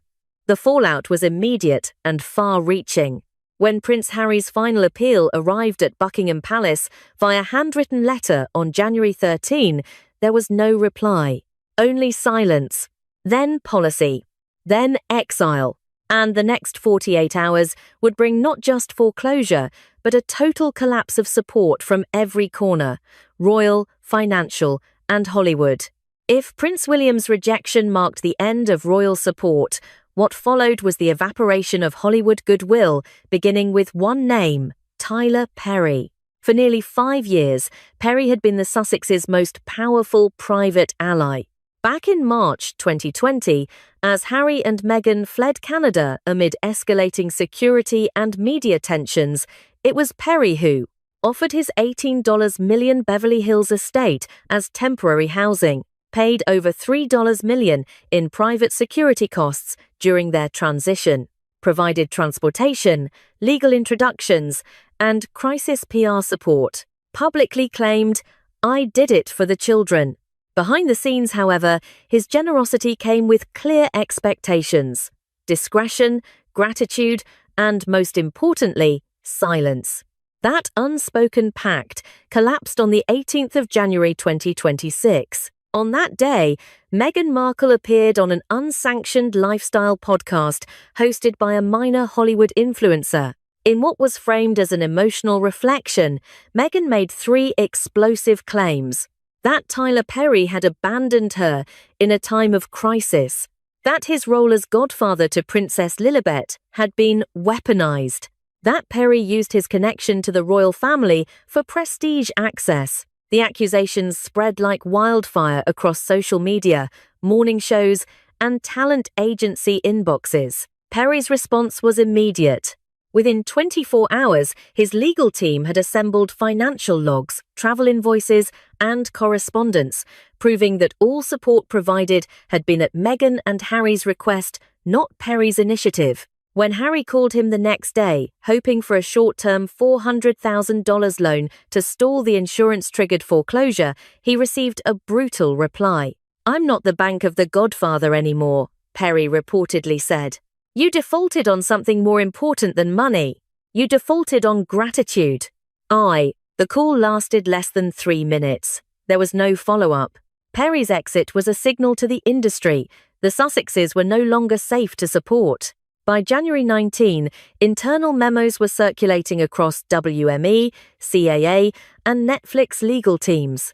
The fallout was immediate and far-reaching. When Prince Harry's final appeal arrived at Buckingham Palace via handwritten letter on January 13, there was no reply. Only silence. Then policy. Then exile. And the next 48 hours would bring not just foreclosure, but a total collapse of support from every corner, royal, financial, and Hollywood. If Prince William's rejection marked the end of royal support, what followed was the evaporation of Hollywood goodwill, beginning with one name, Tyler Perry. For nearly 5 years, Perry had been the Sussexes' most powerful private ally. Back in March 2020, as Harry and Meghan fled Canada amid escalating security and media tensions, it was Perry who offered his $18 million Beverly Hills estate as temporary housing, paid over $3 million in private security costs during their transition, provided transportation, legal introductions, and crisis PR support, publicly claimed, "I did it for the children." Behind the scenes, however, his generosity came with clear expectations, discretion, gratitude, and most importantly, silence. That unspoken pact collapsed on the 18th of January 2026. On that day, Meghan Markle appeared on an unsanctioned lifestyle podcast hosted by a minor Hollywood influencer. In what was framed as an emotional reflection, Meghan made 3 explosive claims. That Tyler Perry had abandoned her in a time of crisis. That his role as godfather to Princess Lilibet had been weaponized. That Perry used his connection to the royal family for prestige access. The accusations spread like wildfire across social media, morning shows, and talent agency inboxes. Perry's response was immediate. Within 24 hours, his legal team had assembled financial logs, travel invoices, and correspondence, proving that all support provided had been at Meghan and Harry's request, not Perry's initiative. When Harry called him the next day, hoping for a short-term $400,000 loan to stall the insurance-triggered foreclosure, he received a brutal reply. "I'm not the bank of the godfather anymore," Perry reportedly said. "You defaulted on something more important than money. You defaulted on gratitude." The call lasted less than 3 minutes. There was no follow-up. Perry's exit was a signal to the industry. The Sussexes were no longer safe to support. By January 19, internal memos were circulating across WME, CAA, and Netflix legal teams.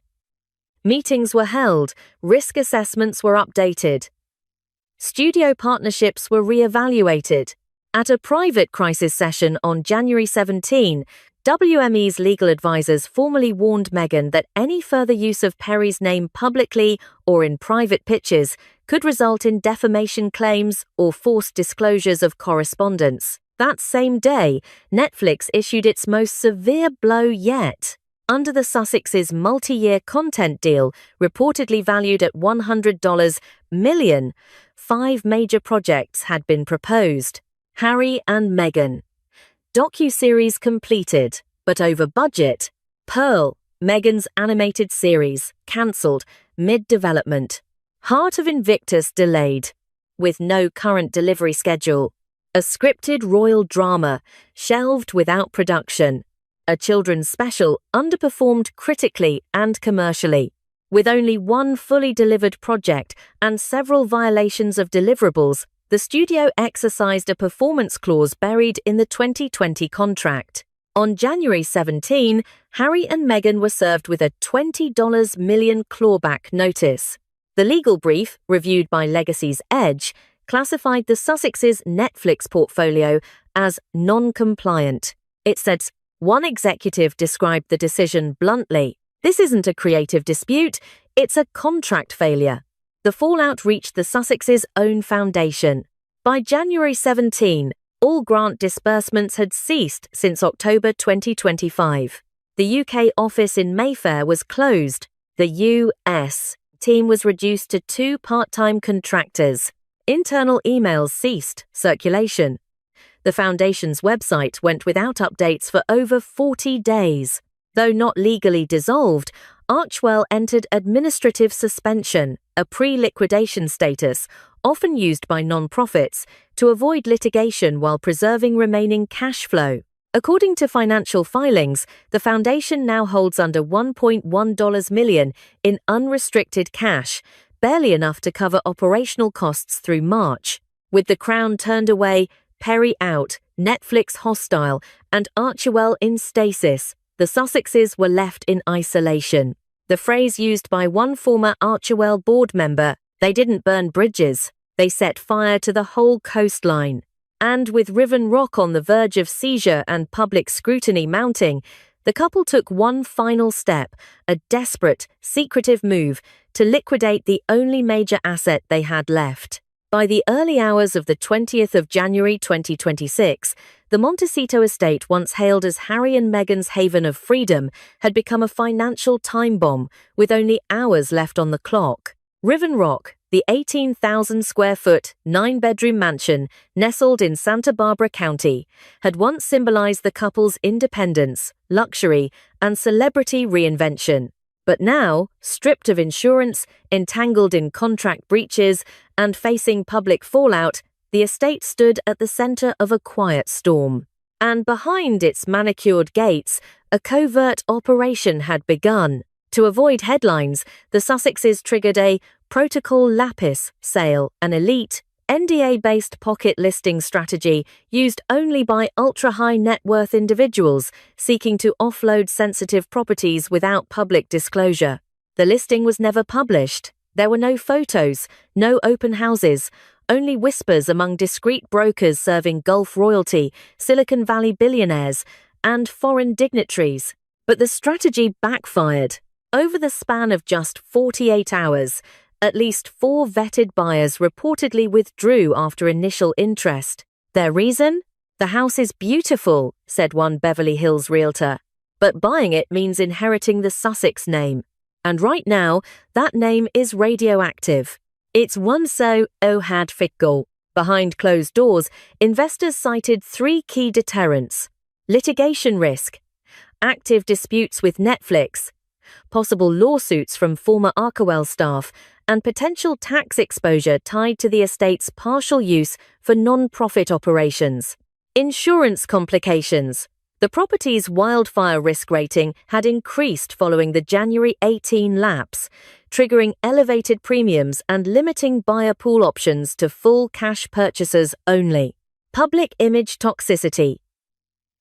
Meetings were held, risk assessments were updated. Studio partnerships were re-evaluated. At a private crisis session on January 17, WME's legal advisors formally warned Meghan that any further use of Perry's name publicly or in private pitches could result in defamation claims or forced disclosures of correspondence. That same day, Netflix issued its most severe blow yet. Under the Sussexes' multi-year content deal, reportedly valued at $100 million, 5 major projects had been proposed. Harry and Meghan. Docu-series completed, but over budget. Pearl, Meghan's animated series, cancelled, mid-development. Heart of Invictus delayed, with no current delivery schedule. A scripted royal drama, shelved without production. A children's special underperformed critically and commercially. With only one fully delivered project and several violations of deliverables, the studio exercised a performance clause buried in the 2020 contract. On January 17, Harry and Meghan were served with a $20 million clawback notice. The legal brief, reviewed by Legacy's Edge, classified the Sussexes' Netflix portfolio as non-compliant. It said, one executive described the decision bluntly. This isn't a creative dispute, it's a contract failure. The fallout reached the Sussexes' own foundation. By January 17, all grant disbursements had ceased since October 2025. The UK office in Mayfair was closed. The US team was reduced to 2 part-time contractors. Internal emails ceased circulation. The foundation's website went without updates for over 40 days. Though not legally dissolved, Archewell entered administrative suspension, a pre-liquidation status, often used by non-profits, to avoid litigation while preserving remaining cash flow. According to financial filings, the foundation now holds under $1.1 million in unrestricted cash, barely enough to cover operational costs through March. With the Crown turned away, Perry out, Netflix hostile, and Archewell in stasis, the Sussexes were left in isolation. The phrase used by one former Archewell board member, they didn't burn bridges, they set fire to the whole coastline. And with Riven Rock on the verge of seizure and public scrutiny mounting, the couple took one final step, a desperate, secretive move to liquidate the only major asset they had left. By the early hours of the 20th of January 2026, the Montecito estate, once hailed as Harry and Meghan's haven of freedom, had become a financial time bomb, with only hours left on the clock. Riven Rock, the 18,000-square-foot, 9-bedroom mansion nestled in Santa Barbara County, had once symbolized the couple's independence, luxury, and celebrity reinvention. But now, stripped of insurance, entangled in contract breaches, and facing public fallout, the estate stood at the center of a quiet storm. And behind its manicured gates, a covert operation had begun. To avoid headlines, the Sussexes triggered a Protocol Lapis sale, an elite, NDA-based pocket listing strategy used only by ultra-high net worth individuals seeking to offload sensitive properties without public disclosure. The listing was never published. There were no photos, no open houses, only whispers among discreet brokers serving Gulf royalty, Silicon Valley billionaires, and foreign dignitaries. But the strategy backfired. Over the span of just 48 hours, at least 4 vetted buyers reportedly withdrew after initial interest. Their reason? The house is beautiful, said one Beverly Hills realtor, but buying it means inheriting the Sussex name. And right now, that name is radioactive. It's one so had fickle. Behind closed doors, investors cited 3 key deterrents: litigation risk, active disputes with Netflix, possible lawsuits from former Archewell staff, and potential tax exposure tied to the estate's partial use for non-profit operations. Insurance complications. The property's wildfire risk rating had increased following the January 18 lapse, triggering elevated premiums and limiting buyer pool options to full cash purchasers only. Public image toxicity.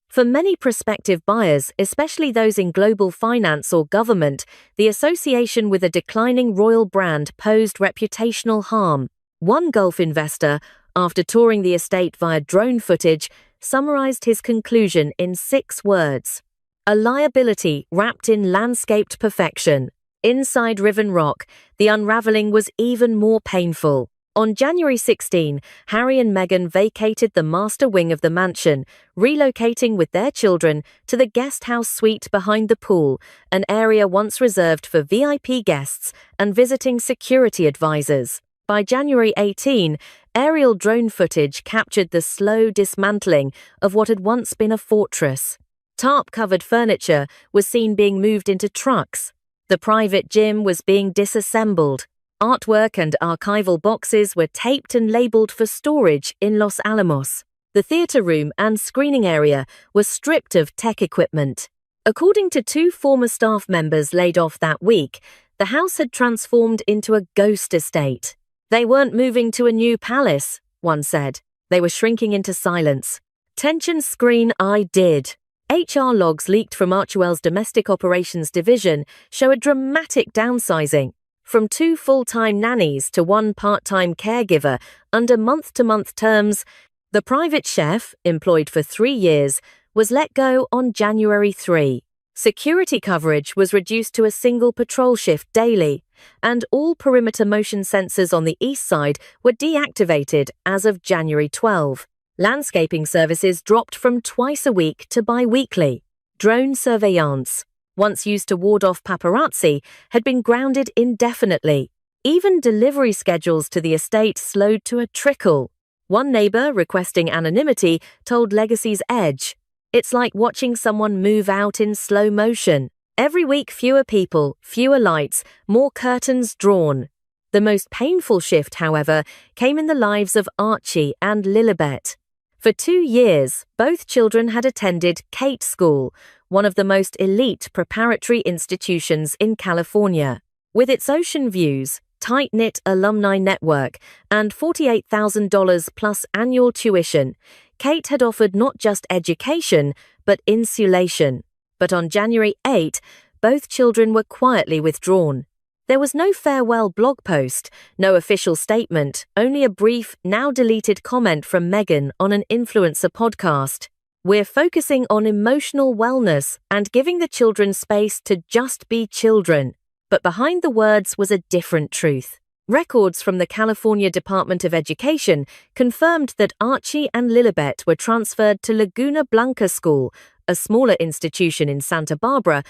For many prospective buyers, especially those in global finance or government, the association with a declining royal brand posed reputational harm. One Gulf investor, after touring the estate via drone footage, summarized his conclusion in 6 words: a liability wrapped in landscaped perfection. Inside Riven Rock, the unraveling was even more painful. On January 16, Harry and Meghan vacated the master wing of the mansion, relocating with their children to the guest house suite behind the pool, an area once reserved for VIP guests and visiting security advisors. By January 18, aerial drone footage captured the slow dismantling of what had once been a fortress. Tarp-covered furniture was seen being moved into trucks. The private gym was being disassembled. Artwork and archival boxes were taped and labeled for storage in Los Alamos. The theater room and screening area were stripped of tech equipment. According to 2 former staff members laid off that week, the house had transformed into a ghost estate. They weren't moving to a new palace, one said. They were shrinking into silence. Tension screen I did. HR logs leaked from Archewell's Domestic Operations Division show a dramatic downsizing, from 2 full-time nannies to 1 part-time caregiver under month-to-month terms. The private chef, employed for 3 years, was let go on January 3. Security coverage was reduced to a single patrol shift daily, and all perimeter motion sensors on the east side were deactivated as of January 12. Landscaping services dropped from twice a week to bi-weekly. Drone surveillance, once used to ward off paparazzi, had been grounded indefinitely. Even delivery schedules to the estate slowed to a trickle. One neighbor, requesting anonymity, told Legacy's Edge, "It's like watching someone move out in slow motion. Every week fewer people, fewer lights, more curtains drawn." The most painful shift, however, came in the lives of Archie and Lilibet. For 2 years, both children had attended Kate School, one of the most elite preparatory institutions in California. With its ocean views, tight-knit alumni network, and $48,000 plus annual tuition, Kate had offered not just education, but insulation. But on January 8, both children were quietly withdrawn. There was no farewell blog post, no official statement, only a brief, now-deleted comment from MEGHAN on an influencer podcast. "We're focusing on emotional wellness and giving the children space to just be children." But behind the words was a different truth. Records from the California Department of Education confirmed that Archie and Lilibet were transferred to Laguna Blanca School, a smaller institution in Santa Barbara,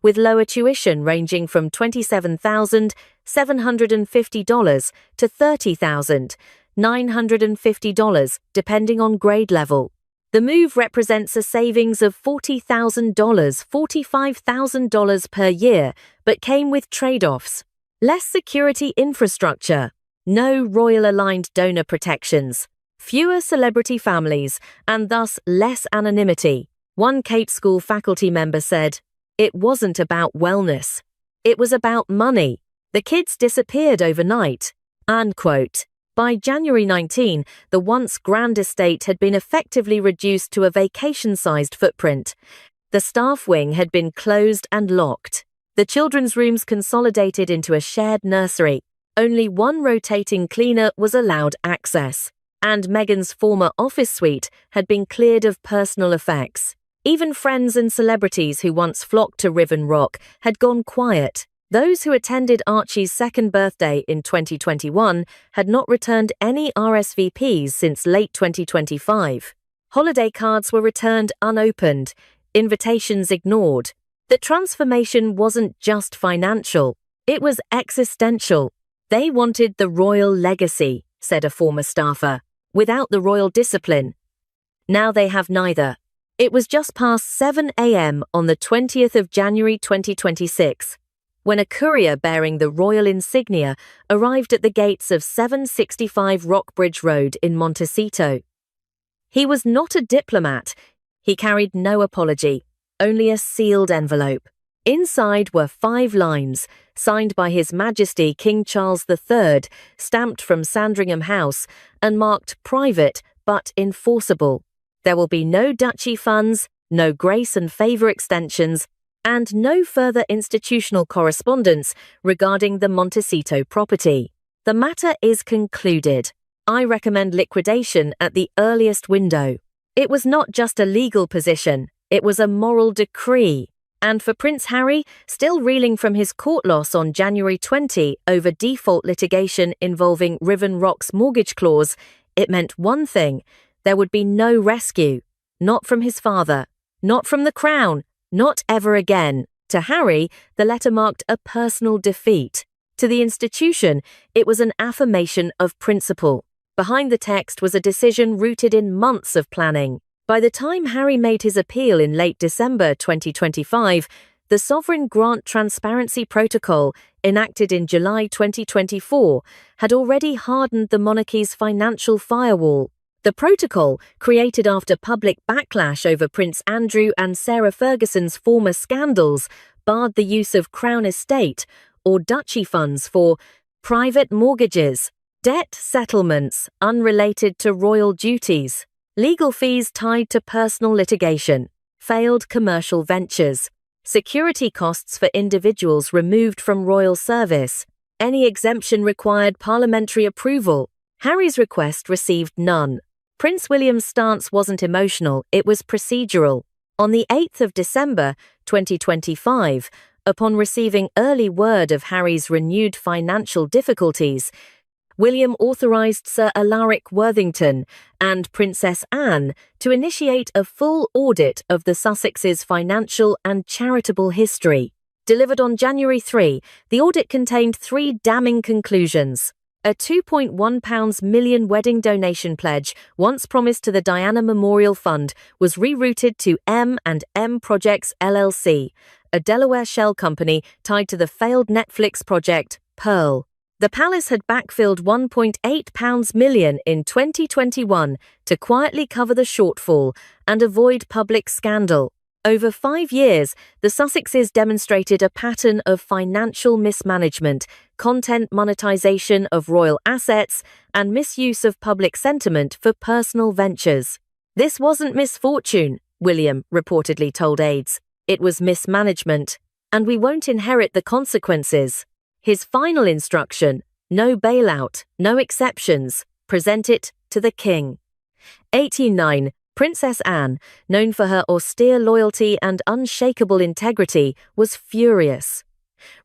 with lower tuition ranging from $27,750 to $30,950, depending on grade level. The move represents a savings of $45,000 per year, but came with trade-offs. Less security infrastructure, no royal-aligned donor protections, fewer celebrity families, and thus less anonymity. One Kate School faculty member said, "It wasn't about wellness. It was about money. The kids disappeared overnight." Unquote. By January 19, the once grand estate had been effectively reduced to a vacation-sized footprint. The staff wing had been closed and locked. The children's rooms consolidated into a shared nursery. Only one rotating cleaner was allowed access, and Meghan's former office suite had been cleared of personal effects. Even friends and celebrities who once flocked to Riven Rock had gone quiet. Those who attended Archie's 2nd birthday in 2021 had not returned any RSVPs since late 2025. Holiday cards were returned unopened, invitations ignored. The transformation wasn't just financial, it was existential. "They wanted the royal legacy," said a former staffer, "without the royal discipline. Now they have neither." It was just past 7 a.m. on the 20th of January 2026, when a courier bearing the royal insignia arrived at the gates of 765 Rockbridge Road in Montecito. He was not a diplomat. He carried no apology, only a sealed envelope. Inside were 5 lines, signed by His Majesty King Charles III, stamped from Sandringham House, and marked private but enforceable. There will be no duchy funds, no grace and favour extensions, and no further institutional correspondence regarding the Montecito property. The matter is concluded. I recommend liquidation at the earliest window. It was not just a legal position, it was a moral decree. And for Prince Harry, still reeling from his court loss on January 20 over default litigation involving Riven Rock's mortgage clause, it meant one thing: there would be no rescue. Not from his father, not from the Crown, not ever again. To Harry, the letter marked a personal defeat. To the institution, it was an affirmation of principle. Behind the text was a decision rooted in months of planning. By the time Harry made his appeal in late December 2025, the Sovereign Grant Transparency Protocol, enacted in July 2024, had already hardened the monarchy's financial firewall. The protocol, created after public backlash over Prince Andrew and Sarah Ferguson's former scandals, barred the use of Crown estate or duchy funds for private mortgages, debt settlements unrelated to royal duties, legal fees tied to personal litigation, failed commercial ventures, security costs for individuals removed from royal service. Any exemption required parliamentary approval. Harry's request received none. Prince William's stance wasn't emotional, it was procedural. On the 8th of December 2025, upon receiving early word of Harry's renewed financial difficulties, William authorised Sir Alaric Worthington and Princess Anne to initiate a full audit of the Sussexes' financial and charitable history. Delivered on January 3, the audit contained 3 damning conclusions. A £2.1 million wedding donation pledge, once promised to the Diana Memorial Fund, was rerouted to M&M Projects LLC, a Delaware shell company tied to the failed Netflix project, Pearl. The palace had backfilled £1.8 million in 2021 to quietly cover the shortfall and avoid public scandal. Over 5 years, the Sussexes demonstrated a pattern of financial mismanagement, content monetization of royal assets, and misuse of public sentiment for personal ventures. "This wasn't misfortune," William reportedly told aides. "It was mismanagement, and we won't inherit the consequences." His final instruction: no bailout, no exceptions, present it to the king. 89. Princess Anne, known for her austere loyalty and unshakable integrity, was furious.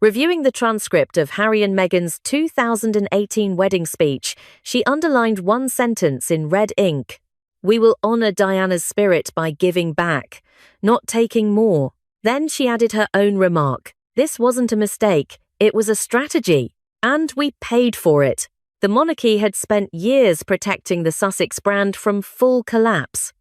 Reviewing the transcript of Harry and Meghan's 2018 wedding speech, she underlined one sentence in red ink: "We will honour Diana's spirit by giving back, not taking more." Then she added her own remark: "This wasn't a mistake, it was a strategy, and we paid for it." The monarchy had spent years protecting the Sussex brand from full collapse.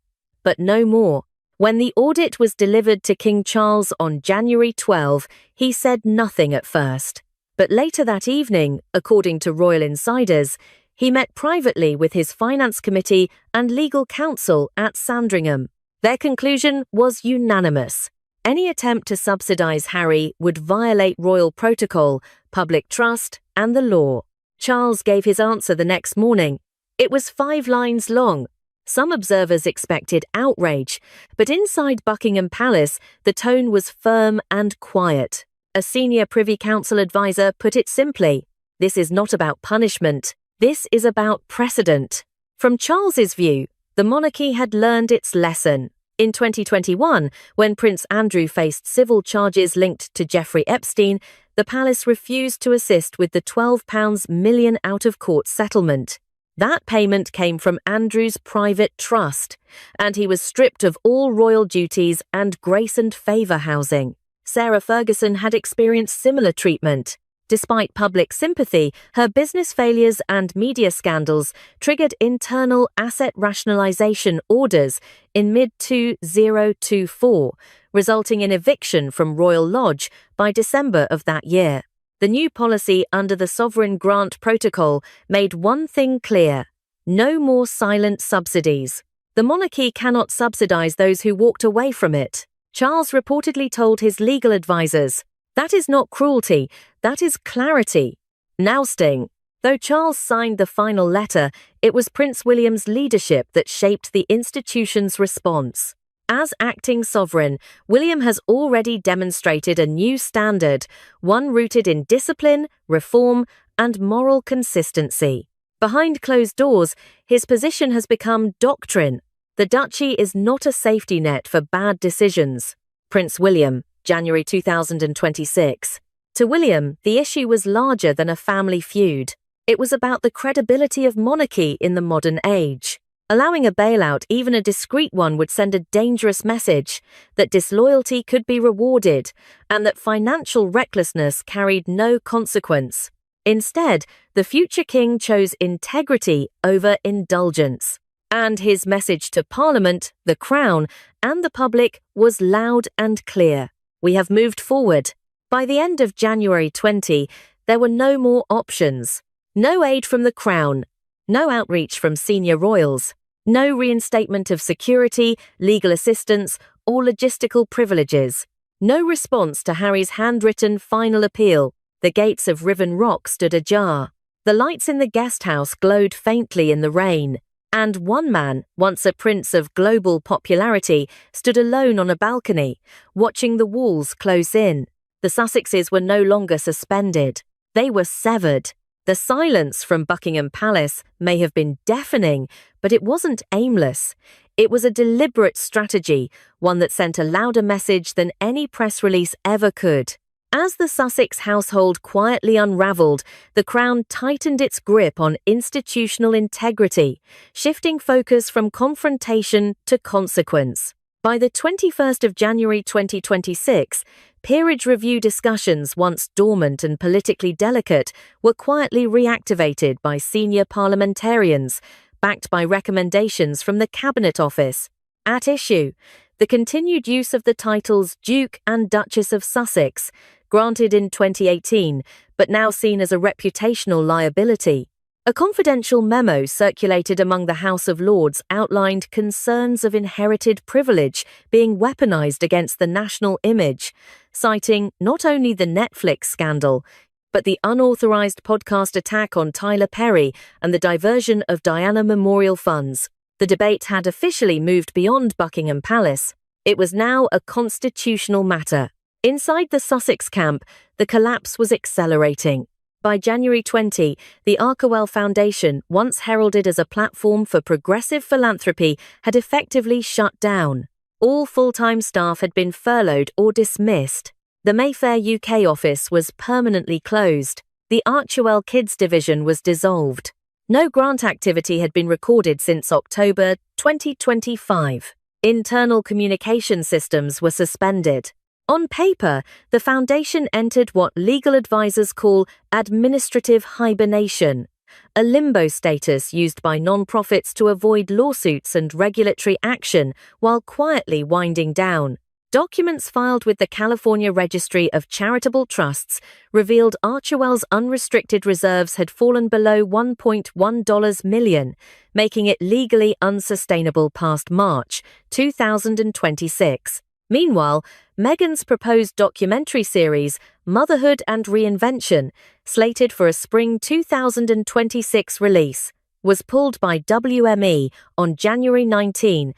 But no more. When the audit was delivered to King Charles on January 12, he said nothing at first. But later that evening, according to royal insiders, he met privately with his finance committee and legal counsel at Sandringham. Their conclusion was unanimous. Any attempt to subsidize Harry would violate royal protocol, public trust, and the law. Charles gave his answer the next morning. It was 5 lines long. Some observers expected outrage, but inside Buckingham Palace, the tone was firm and quiet. A senior Privy Council advisor put it simply: "This is not about punishment, this is about precedent." From Charles's view, the monarchy had learned its lesson. In 2021, when Prince Andrew faced civil charges linked to Jeffrey Epstein, the palace refused to assist with the £12 million out-of-court settlement. That payment came from Andrew's private trust, and he was stripped of all royal duties and grace and favour housing. Sarah Ferguson had experienced similar treatment. Despite public sympathy, her business failures and media scandals triggered internal asset rationalisation orders in mid-2024, resulting in eviction from Royal Lodge by December of that year. The new policy under the Sovereign Grant Protocol made one thing clear: no more silent subsidies. The monarchy cannot subsidise those who walked away from it. Charles reportedly told his legal advisers, "That is not cruelty, that is clarity." Ousting. Though Charles signed the final letter, it was Prince William's leadership that shaped the institution's response. As acting sovereign, William has already demonstrated a new standard, one rooted in discipline, reform, and moral consistency. Behind closed doors, his position has become doctrine. The duchy is not a safety net for bad decisions. Prince William, January 2026. To William, the issue was larger than a family feud. It was about the credibility of monarchy in the modern age. Allowing a bailout, even a discreet one, would send a dangerous message that disloyalty could be rewarded and that financial recklessness carried no consequence. Instead, the future king chose integrity over indulgence. And his message to Parliament, the Crown, and the public was loud and clear. We have moved forward. By the end of January 20, there were no more options. No aid from the Crown, no outreach from senior royals, no reinstatement of security, legal assistance, or logistical privileges. No response to Harry's handwritten final appeal. The gates of Riven Rock stood ajar. The lights in the guest house glowed faintly in the rain. And one man, once a prince of global popularity, stood alone on a balcony, watching the walls close in. The Sussexes were no longer suspended. They were severed. The silence from Buckingham Palace may have been deafening, but it wasn't aimless. It was a deliberate strategy, one that sent a louder message than any press release ever could. As the Sussex household quietly unravelled, the Crown tightened its grip on institutional integrity, shifting focus from confrontation to consequence. By the 21st of January 2026, peerage review discussions, once dormant and politically delicate, were quietly reactivated by senior parliamentarians, backed by recommendations from the Cabinet Office. At issue, the continued use of the titles Duke and Duchess of Sussex, granted in 2018, but now seen as a reputational liability. A confidential memo circulated among the House of Lords outlined concerns of inherited privilege being weaponized against the national image, citing not only the Netflix scandal, but the unauthorized podcast attack on Tyler Perry and the diversion of Diana memorial funds. The debate had officially moved beyond Buckingham Palace. It was now a constitutional matter. Inside the Sussex camp, the collapse was accelerating. By January 20, the Arkewell Foundation, once heralded as a platform for progressive philanthropy, had effectively shut down. All full-time staff had been furloughed or dismissed. The Mayfair UK office was permanently closed. The Arkewell Kids division was dissolved. No grant activity had been recorded since October 2025. Internal communication systems were suspended. On paper, the foundation entered what legal advisors call administrative hibernation, a limbo status used by non-profits to avoid lawsuits and regulatory action while quietly winding down. Documents filed with the California Registry of Charitable Trusts revealed Arkewell's unrestricted reserves had fallen below $1.1 million, making it legally unsustainable past March 2026. Meanwhile, MEGHAN's proposed documentary series, Motherhood and Reinvention, slated for a spring 2026 release, was pulled by WME on January 19,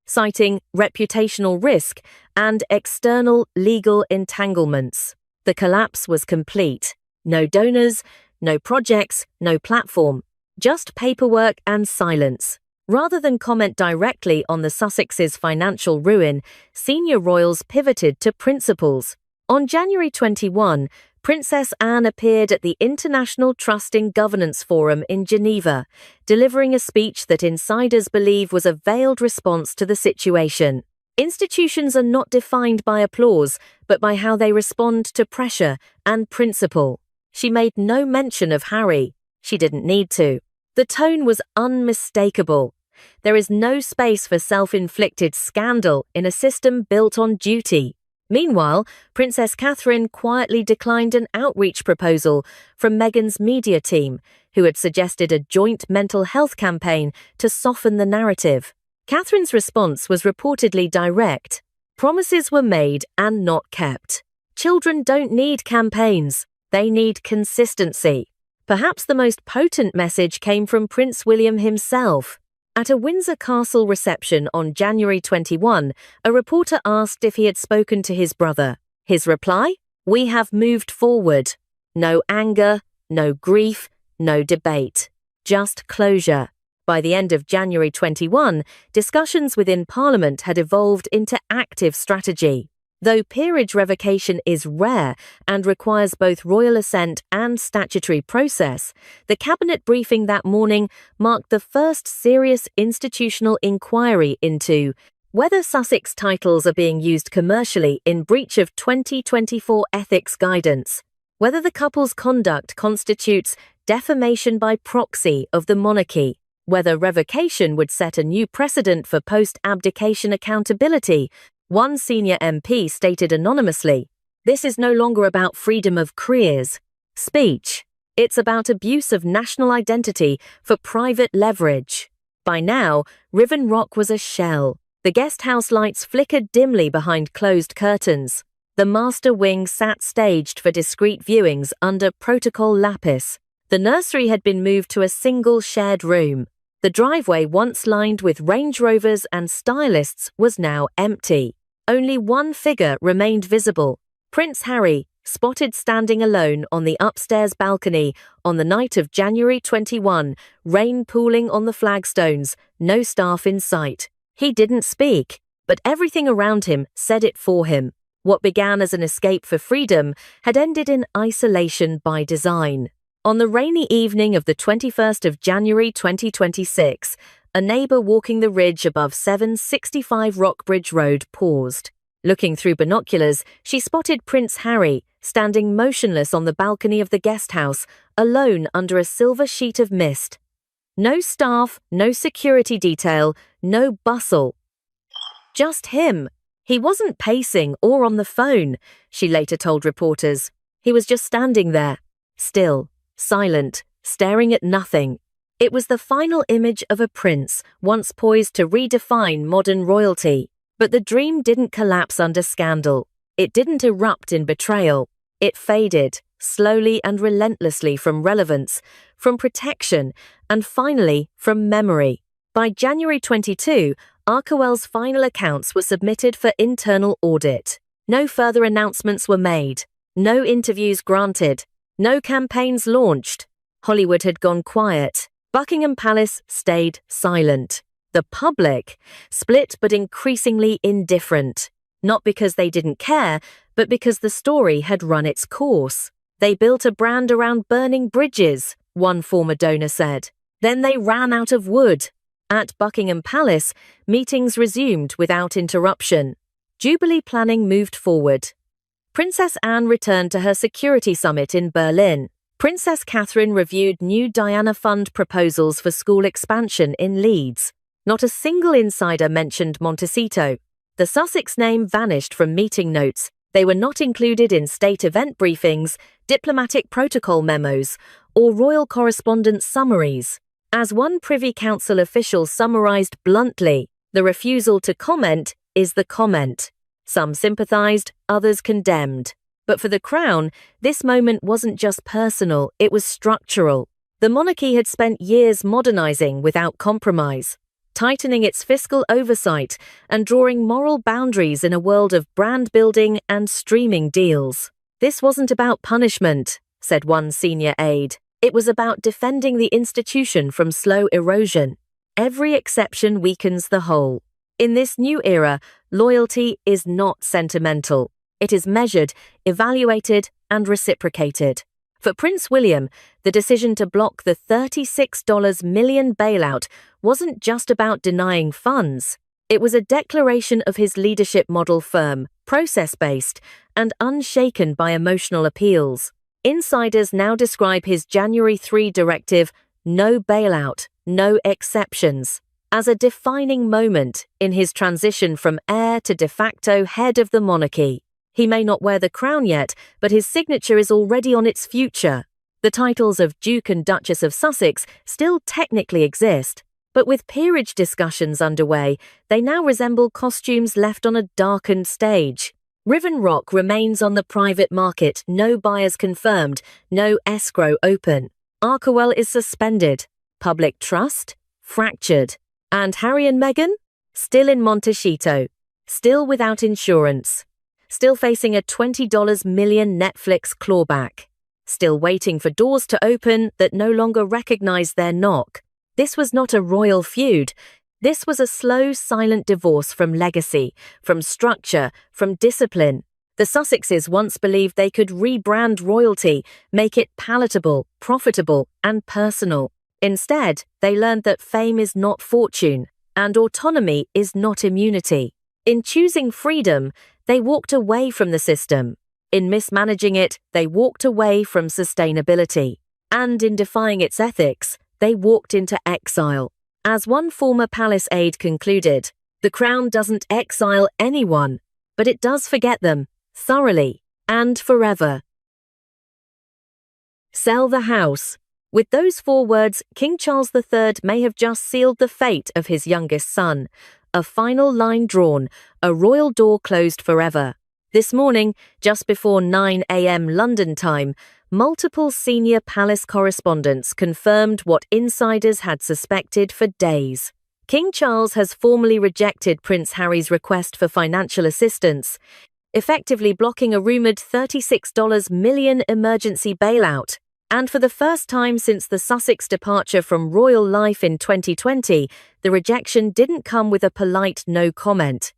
citing reputational risk and external legal entanglements. The collapse was complete. No donors, no projects, no platform, just paperwork and silence. Rather than comment directly on the Sussexes' financial ruin, senior royals pivoted to principles. On January 21, Princess Anne appeared at the International Trusting Governance Forum in Geneva, delivering a speech that insiders believe was a veiled response to the situation. Institutions are not defined by applause, but by how they respond to pressure and principle. She made no mention of Harry. She didn't need to. The tone was unmistakable. There is no space for self-inflicted scandal in a system built on duty. Meanwhile, Princess Catherine quietly declined an outreach proposal from Meghan's media team, who had suggested a joint mental health campaign to soften the narrative. Catherine's response was reportedly direct. Promises were made and not kept. Children don't need campaigns. They need consistency. Perhaps the most potent message came from Prince William himself. At a Windsor Castle reception on January 21, a reporter asked if he had spoken to his brother. His reply? "We have moved forward. No anger, no grief, no debate. Just closure." By the end of January 21, discussions within Parliament had evolved into active strategy. Though peerage revocation is rare and requires both royal assent and statutory process, the cabinet briefing that morning marked the first serious institutional inquiry into whether Sussex titles are being used commercially in breach of 2024 ethics guidance, whether the couple's conduct constitutes defamation by proxy of the monarchy, whether revocation would set a new precedent for post-abdication accountability. One senior MP stated anonymously, "This is no longer about freedom of speech. It's about abuse of national identity for private leverage." By now, Riven Rock was a shell. The guest house lights flickered dimly behind closed curtains. The master wing sat staged for discreet viewings under protocol lapis. The nursery had been moved to a single shared room. The driveway, once lined with Range Rovers and stylists, was now empty. Only one figure remained visible: Prince Harry, spotted standing alone on the upstairs balcony on the night of January 21, rain pooling on the flagstones, no staff in sight. He didn't speak, but everything around him said it for him. What began as an escape for freedom had ended in isolation by design. On the rainy evening of the 21st of January 2026, a neighbor walking the ridge above 765 Rockbridge Road paused. Looking through binoculars, she spotted Prince Harry, standing motionless on the balcony of the guest house, alone under a silver sheet of mist. No staff, no security detail, no bustle. Just him. He wasn't pacing or on the phone, she later told reporters. He was just standing there, still, silent, staring at nothing. It was the final image of a prince, once poised to redefine modern royalty. But the dream didn't collapse under scandal. It didn't erupt in betrayal. It faded, slowly and relentlessly, from relevance, from protection, and finally from memory. By January 22, Arkewell's final accounts were submitted for internal audit. No further announcements were made. No interviews granted. No campaigns launched. Hollywood had gone quiet. Buckingham Palace stayed silent. The public, split but increasingly indifferent. Not because they didn't care, but because the story had run its course. They built a brand around burning bridges, one former donor said. Then they ran out of wood. At Buckingham Palace, meetings resumed without interruption. Jubilee planning moved forward. Princess Anne returned to her security summit in Berlin. Princess Catherine reviewed new Diana Fund proposals for school expansion in Leeds. Not a single insider mentioned Montecito. The Sussex name vanished from meeting notes. They were not included in state event briefings, diplomatic protocol memos, or royal correspondence summaries. As one Privy Council official summarized bluntly, the refusal to comment is the comment. Some sympathized, others condemned. But for the Crown, this moment wasn't just personal, it was structural. The monarchy had spent years modernizing without compromise, tightening its fiscal oversight and drawing moral boundaries in a world of brand building and streaming deals. This wasn't about punishment, said one senior aide. It was about defending the institution from slow erosion. Every exception weakens the whole. In this new era, loyalty is not sentimental. It is measured, evaluated, and reciprocated. For Prince William, the decision to block the $36 million bailout wasn't just about denying funds. It was a declaration of his leadership model: firm, process-based, and unshaken by emotional appeals. Insiders now describe his January 3 directive, no bailout, no exceptions, as a defining moment in his transition from heir to de facto head of the monarchy. He may not wear the crown yet, but his signature is already on its future. The titles of Duke and Duchess of Sussex still technically exist, but with peerage discussions underway, they now resemble costumes left on a darkened stage. Riven Rock remains on the private market, no buyers confirmed, no escrow open. Arkewell is suspended. Public trust? Fractured. And Harry and Meghan? Still in Montecito. Still without insurance. Still facing a $20 million Netflix clawback. Still waiting for doors to open that no longer recognize their knock. This was not a royal feud. This was a slow, silent divorce from legacy, from structure, from discipline. The Sussexes once believed they could rebrand royalty, make it palatable, profitable, and personal. Instead, they learned that fame is not fortune, and autonomy is not immunity. In choosing freedom, they walked away from the system. In mismanaging it, they walked away from sustainability. And in defying its ethics, they walked into exile. As one former palace aide concluded, the crown doesn't exile anyone, but it does forget them, thoroughly and forever. Sell the house. With those 4 words, King Charles III may have just sealed the fate of his youngest son. A final line drawn, a royal door closed forever. This morning, just before 9 a.m. London time, multiple senior palace correspondents confirmed what insiders had suspected for days. King Charles has formally rejected Prince Harry's request for financial assistance, effectively blocking a rumored $36 million emergency bailout. And for the first time since the Sussex departure from royal life in 2020, the rejection didn't come with a polite no comment.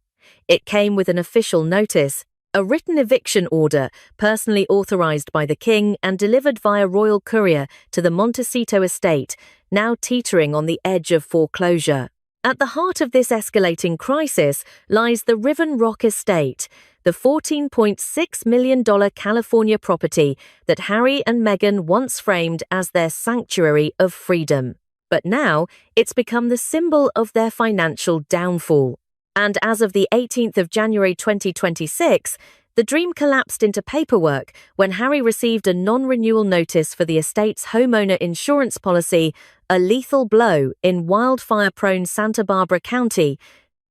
It came with an official notice, a written eviction order personally authorised by the King and delivered via royal courier to the Montecito estate, now teetering on the edge of foreclosure. At the heart of this escalating crisis lies the Riven Rock estate, the $14.6 million California property that Harry and Meghan once framed as their sanctuary of freedom. But now it's become the symbol of their financial downfall. And as of the 18th of January 2026, the dream collapsed into paperwork when Harry received a non-renewal notice for the estate's homeowner insurance policy, a lethal blow in wildfire-prone Santa Barbara County,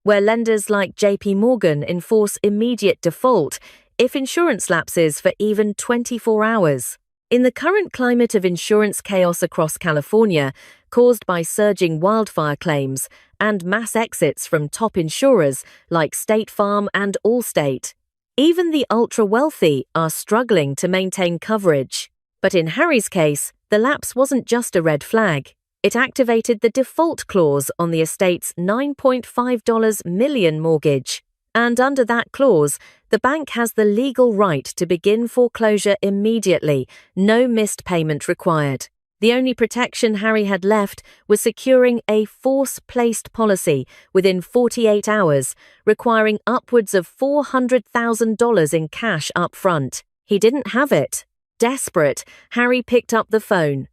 where lenders like JP Morgan enforce immediate default if insurance lapses for even 24 hours. In the current climate of insurance chaos across California, caused by surging wildfire claims and mass exits from top insurers like State Farm and Allstate, even the ultra-wealthy are struggling to maintain coverage. But in Harry's case, the lapse wasn't just a red flag. It activated the default clause on the estate's $9.5 million mortgage. And under that clause, the bank has the legal right to begin foreclosure immediately, no missed payment required. The only protection Harry had left was securing a force-placed policy within 48 hours, requiring upwards of $400,000 in cash up front. He didn't have it. Desperate, Harry picked up the phone.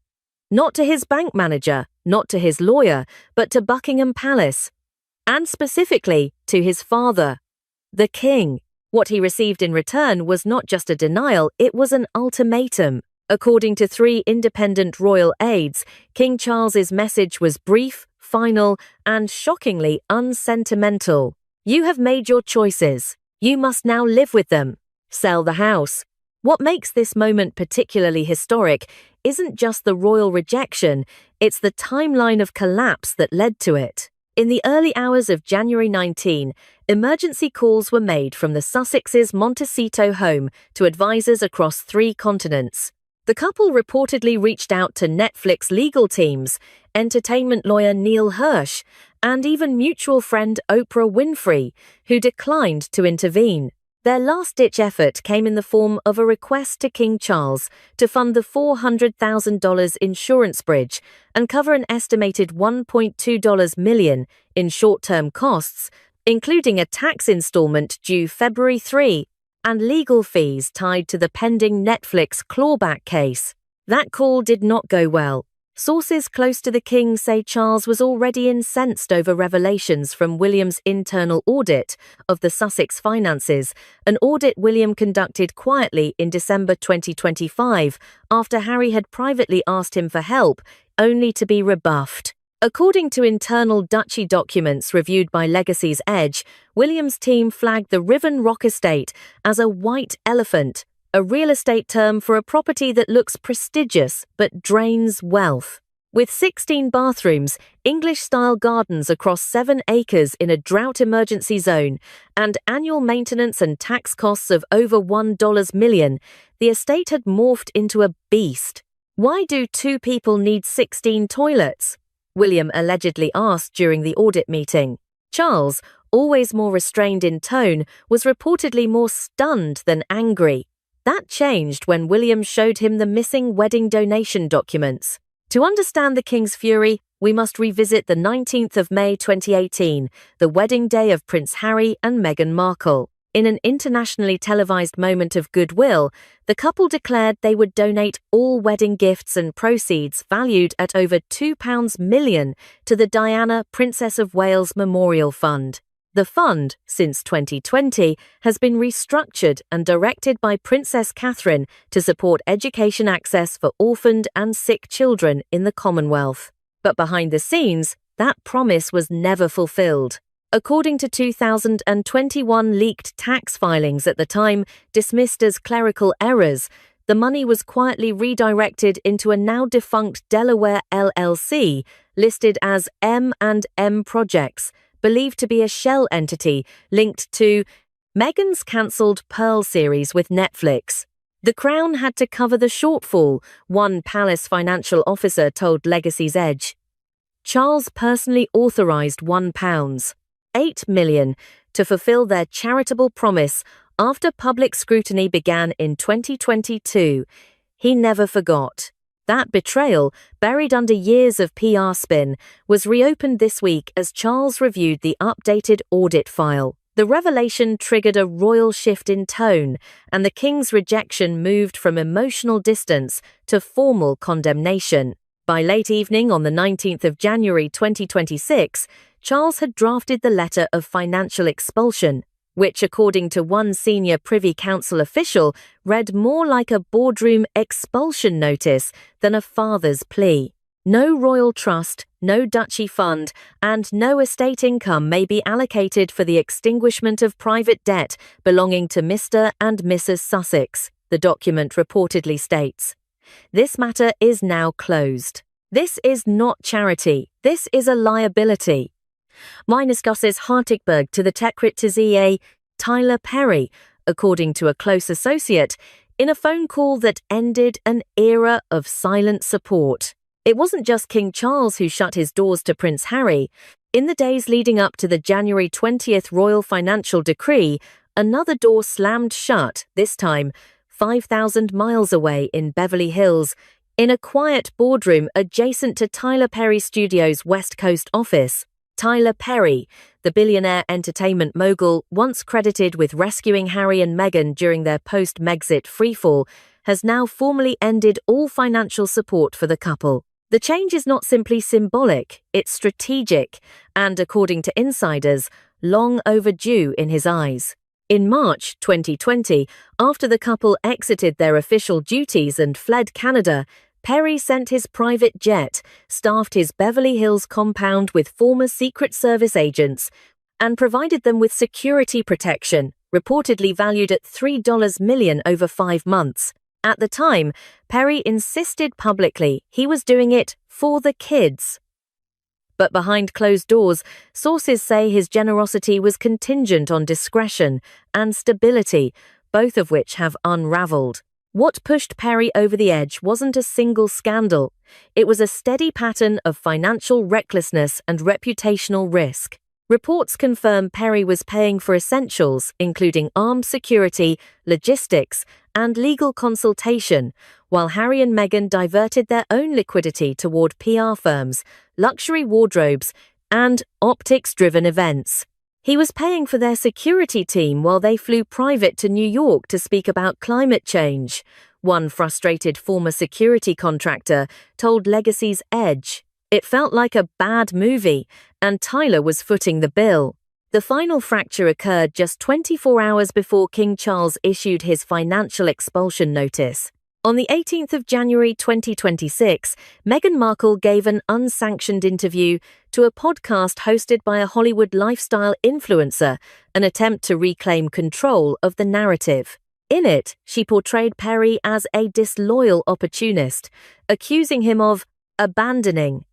Not to his bank manager, not to his lawyer, but to Buckingham Palace. And specifically to his father, the King. What he received in return was not just a denial, it was an ultimatum. According to 3 independent royal aides, King Charles's message was brief, final, and shockingly unsentimental. You have made your choices. You must now live with them. Sell the house. What makes this moment particularly historic isn't just the royal rejection, it's the timeline of collapse that led to it. In the early hours of January 19, emergency calls were made from the Sussex's Montecito home to advisors across 3 continents. The couple reportedly reached out to Netflix legal teams, entertainment lawyer Neil Hirsch, and even mutual friend Oprah Winfrey, who declined to intervene. Their last-ditch effort came in the form of a request to King Charles to fund the $400,000 insurance bridge and cover an estimated $1.2 million in short-term costs, including a tax installment due February 3 and legal fees tied to the pending Netflix clawback case. That call did not go well. Sources close to the King say Charles was already incensed over revelations from William's internal audit of the Sussex finances, an audit William conducted quietly in December 2025 after Harry had privately asked him for help, only to be rebuffed. According to internal duchy documents reviewed by Legacy's Edge, William's team flagged the Riven Rock estate as a white elephant, a real estate term for a property that looks prestigious but drains wealth. With 16 bathrooms, English-style gardens across 7 acres in a drought emergency zone, and annual maintenance and tax costs of over $1 million, the estate had morphed into a beast. Why do 2 people need 16 toilets? William allegedly asked during the audit meeting. Charles, always more restrained in tone, was reportedly more stunned than angry. That changed when William showed him the missing wedding donation documents. To understand the King's fury, we must revisit the 19th of May 2018, the wedding day of Prince Harry and Meghan Markle. In an internationally televised moment of goodwill, the couple declared they would donate all wedding gifts and proceeds valued at over £2 million to the Diana, Princess of Wales Memorial Fund. The fund, since 2020, has been restructured and directed by Princess Catherine to support education access for orphaned and sick children in the Commonwealth. But behind the scenes, that promise was never fulfilled. According to 2021 leaked tax filings at the time, dismissed as clerical errors, the money was quietly redirected into a now-defunct Delaware LLC listed as M&M Projects, believed to be a shell entity linked to Meghan's cancelled Pearl series with Netflix. The Crown had to cover the shortfall, one palace financial officer told Legacy's Edge. Charles personally authorised £1.8 million to fulfil their charitable promise after public scrutiny began in 2022. He never forgot. That betrayal, buried under years of PR spin, was reopened this week as Charles reviewed the updated audit file. The revelation triggered a royal shift in tone, and the King's rejection moved from emotional distance to formal condemnation. By late evening on the 19th of January 2026, Charles had drafted the letter of financial expulsion, which, according to one senior Privy Council official, read more like a boardroom expulsion notice than a father's plea. No royal trust, no duchy fund, and no estate income may be allocated for the extinguishment of private debt belonging to Mr. and Mrs. Sussex, the document reportedly states. This matter is now closed. This is not charity. This is a liability. Minus Gus's Hartigberg to the Tekrit Tyler Perry, according to a close associate, in a phone call that ended an era of silent support. It wasn't just King Charles who shut his doors to Prince Harry. In the days leading up to the January 20th Royal Financial Decree, another door slammed shut, this time 5,000 miles away in Beverly Hills, in a quiet boardroom adjacent to Tyler Perry Studios' West Coast office. Tyler Perry, the billionaire entertainment mogul once credited with rescuing Harry and Meghan during their post-Megxit freefall, has now formally ended all financial support for the couple. The change is not simply symbolic, it's strategic, and, according to insiders, long overdue in his eyes. In March 2020, after the couple exited their official duties and fled Canada, Perry sent his private jet, staffed his Beverly Hills compound with former Secret Service agents, and provided them with security protection, reportedly valued at $3 million over 5 months. At the time, Perry insisted publicly he was doing it for the kids. But behind closed doors, sources say his generosity was contingent on discretion and stability, both of which have unraveled. What pushed Perry over the edge wasn't a single scandal. It was a steady pattern of financial recklessness and reputational risk. Reports confirm Perry was paying for essentials, including armed security, logistics, and legal consultation, while Harry and Meghan diverted their own liquidity toward PR firms, luxury wardrobes, and optics-driven events. He was paying for their security team while they flew private to New York to speak about climate change, one frustrated former security contractor told Legacy's Edge. It felt like a bad movie, and Tyler was footing the bill. The final fracture occurred just 24 hours before King Charles issued his financial expulsion notice. On the 18th of January 2026, Meghan Markle gave an unsanctioned interview to a podcast hosted by a Hollywood lifestyle influencer, an attempt to reclaim control of the narrative. In it, she portrayed Perry as a disloyal opportunist, accusing him of abandoning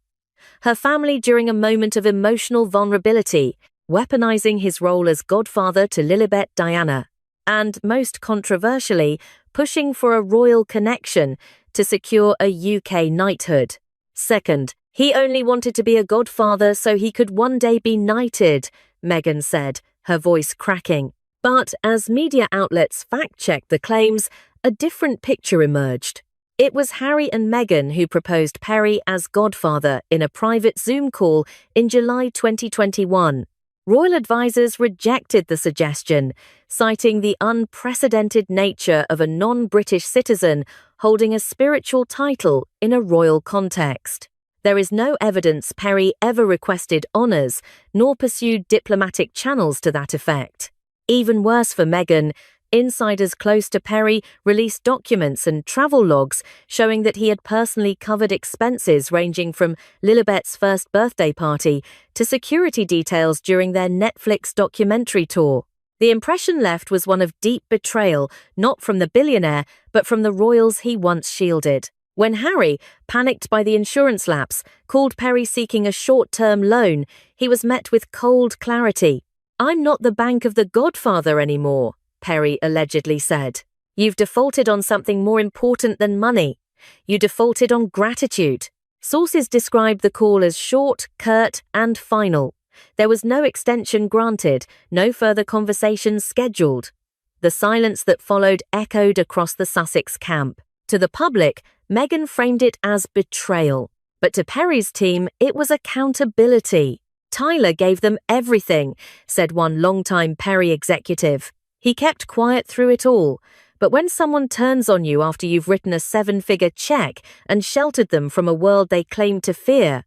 her family during a moment of emotional vulnerability, weaponizing his role as godfather to Lilibet Diana, and, most controversially, pushing for a royal connection to secure a UK knighthood. Second, he only wanted to be a godfather so he could one day be knighted, Meghan said, her voice cracking. But as media outlets fact-checked the claims, a different picture emerged. It was Harry and Meghan who proposed Perry as godfather in a private Zoom call in July 2021. Royal advisers rejected the suggestion, citing the unprecedented nature of a non-British citizen holding a spiritual title in a royal context. There is no evidence Perry ever requested honours, nor pursued diplomatic channels to that effect. Even worse for Meghan, insiders close to Perry released documents and travel logs showing that he had personally covered expenses ranging from Lilibet's first birthday party to security details during their Netflix documentary tour. The impression left was one of deep betrayal, not from the billionaire, but from the royals he once shielded. When Harry, panicked by the insurance lapse, called Perry seeking a short-term loan, he was met with cold clarity. "I'm not the bank of the Godfather anymore," Perry allegedly said. "You've defaulted on something more important than money. You defaulted on gratitude." Sources described the call as short, curt, and final. There was no extension granted, no further conversations scheduled. The silence that followed echoed across the Sussex camp. To the public, Meghan framed it as betrayal. But to Perry's team, it was accountability. "Tyler gave them everything," said one longtime Perry executive. "He kept quiet through it all. But when someone turns on you after you've written a 7-figure check and sheltered them from a world they claim to fear,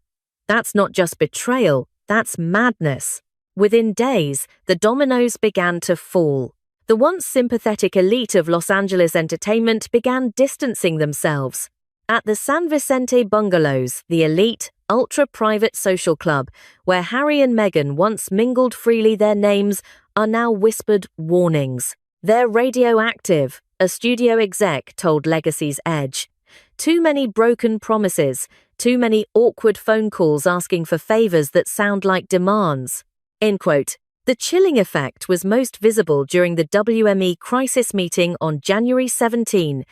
that's not just betrayal, that's madness." Within days, the dominoes began to fall. The once sympathetic elite of Los Angeles entertainment began distancing themselves. At the San Vicente Bungalows, the elite, ultra-private social club, where Harry and Meghan once mingled freely, their names are now whispered warnings. "They're radioactive," a studio exec told Legacy's Edge. "Too many broken promises, too many awkward phone calls asking for favors that sound like demands." End quote. The chilling effect was most visible during the WME crisis meeting on January 17,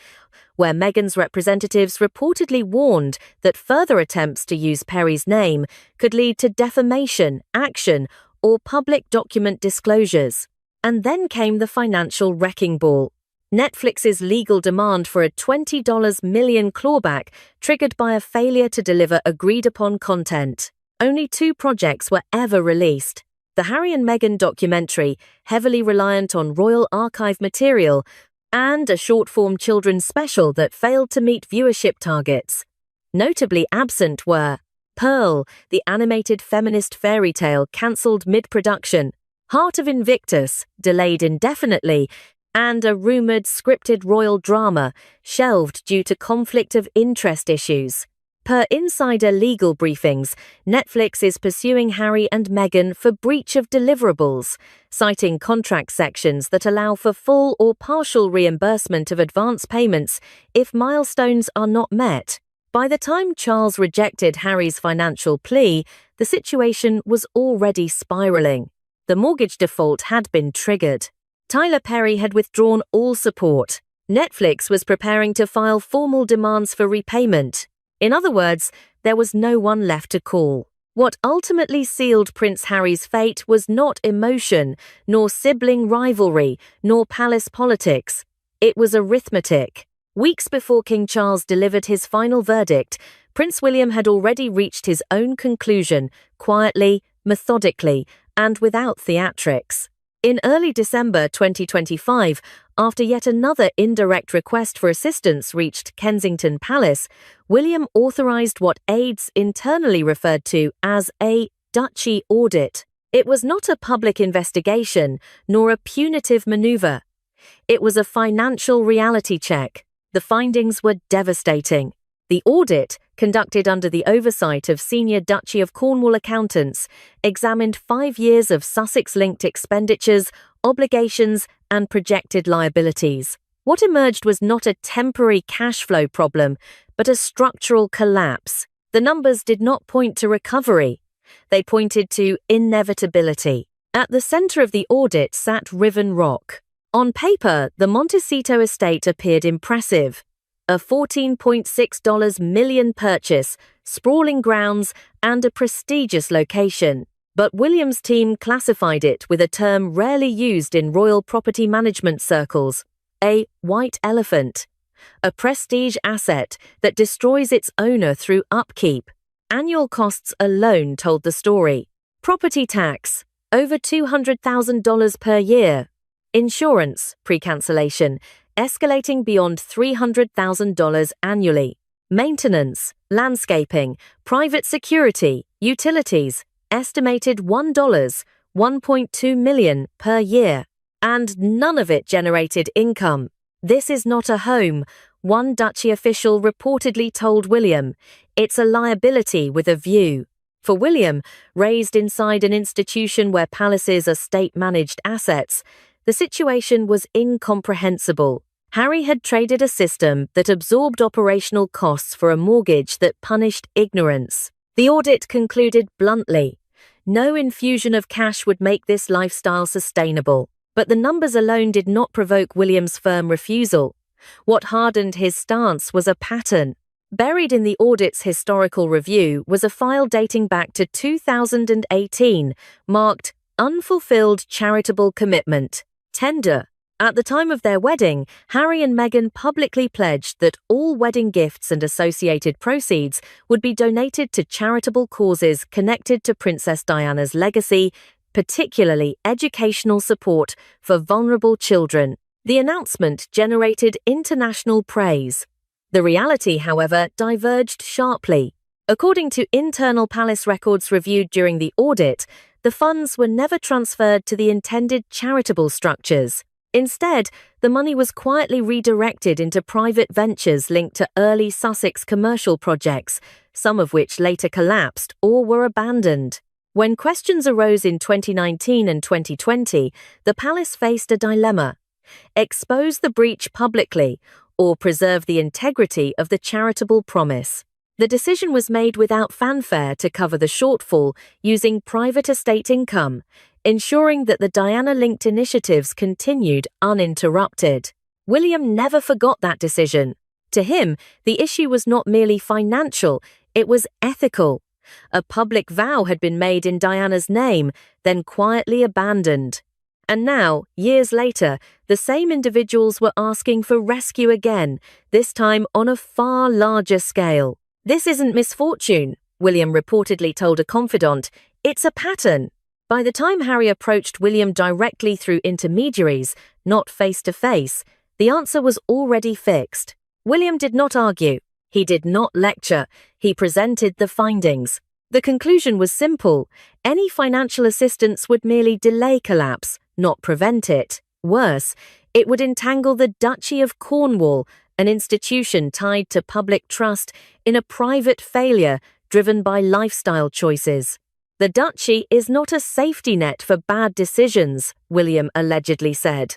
where Meghan's representatives reportedly warned that further attempts to use Perry's name could lead to defamation, action, or public document disclosures. And then came the financial wrecking ball. Netflix's legal demand for a $20 million clawback triggered by a failure to deliver agreed-upon content. Only 2 projects were ever released. The Harry and Meghan documentary, heavily reliant on Royal Archive material, and a short-form children's special that failed to meet viewership targets. Notably absent were Pearl, the animated feminist fairy tale cancelled mid-production, Heart of Invictus, delayed indefinitely, and a rumoured scripted royal drama, shelved due to conflict of interest issues. Per insider legal briefings, Netflix is pursuing Harry and Meghan for breach of deliverables, citing contract sections that allow for full or partial reimbursement of advance payments if milestones are not met. By the time Charles rejected Harry's financial plea, the situation was already spiraling. The mortgage default had been triggered. Tyler Perry had withdrawn all support. Netflix was preparing to file formal demands for repayment. In other words, there was no one left to call. What ultimately sealed Prince Harry's fate was not emotion, nor sibling rivalry, nor palace politics. It was arithmetic. Weeks before King Charles delivered his final verdict, Prince William had already reached his own conclusion, quietly, methodically, and without theatrics. In early December 2025, after yet another indirect request for assistance reached Kensington Palace, William authorised what aides internally referred to as a duchy audit. It was not a public investigation, nor a punitive manoeuvre. It was a financial reality check. The findings were devastating. The audit, conducted under the oversight of senior Duchy of Cornwall accountants, examined 5 years of Sussex-linked expenditures, obligations, and projected liabilities. What emerged was not a temporary cash flow problem, but a structural collapse. The numbers did not point to recovery. They pointed to inevitability. At the centre of the audit sat Riven Rock. On paper, the Montecito estate appeared impressive. A $14.6 million purchase, sprawling grounds, and a prestigious location. But William's team classified it with a term rarely used in royal property management circles: a white elephant. A prestige asset that destroys its owner through upkeep. Annual costs alone told the story. Property tax, over $200,000 per year. Insurance, pre-cancellation, escalating beyond $300,000 annually. Maintenance, landscaping, private security, utilities, estimated $1.2 million per year. And none of it generated income. This is not a home, one duchy official reportedly told William. It's a liability with a view. For William, raised inside an institution where palaces are state-managed assets, the situation was incomprehensible. Harry had traded a system that absorbed operational costs for a mortgage that punished ignorance. The audit concluded bluntly, no infusion of cash would make this lifestyle sustainable. But the numbers alone did not provoke William's firm refusal. What hardened his stance was a pattern. Buried in the audit's historical review was a file dating back to 2018, marked Unfulfilled Charitable Commitment, Tender. At the time of their wedding, Harry and Meghan publicly pledged that all wedding gifts and associated proceeds would be donated to charitable causes connected to Princess Diana's legacy, particularly educational support for vulnerable children. The announcement generated international praise. The reality, however, diverged sharply. According to internal palace records reviewed during the audit, the funds were never transferred to the intended charitable structures. Instead, the money was quietly redirected into private ventures linked to early Sussex commercial projects, some of which later collapsed or were abandoned. When questions arose in 2019 and 2020, the palace faced a dilemma: expose the breach publicly or preserve the integrity of the charitable promise. The decision was made without fanfare to cover the shortfall using private estate income, ensuring that the Diana-linked initiatives continued uninterrupted. William never forgot that decision. To him, the issue was not merely financial, it was ethical. A public vow had been made in Diana's name, then quietly abandoned. And now, years later, the same individuals were asking for rescue again, this time on a far larger scale. This isn't misfortune, William reportedly told a confidant, it's a pattern. By the time Harry approached William directly through intermediaries, not face-to-face, the answer was already fixed. William did not argue. He did not lecture. He presented the findings. The conclusion was simple. Any financial assistance would merely delay collapse, not prevent it. Worse, it would entangle the Duchy of Cornwall, an institution tied to public trust, in a private failure driven by lifestyle choices. The Duchy is not a safety net for bad decisions, William allegedly said.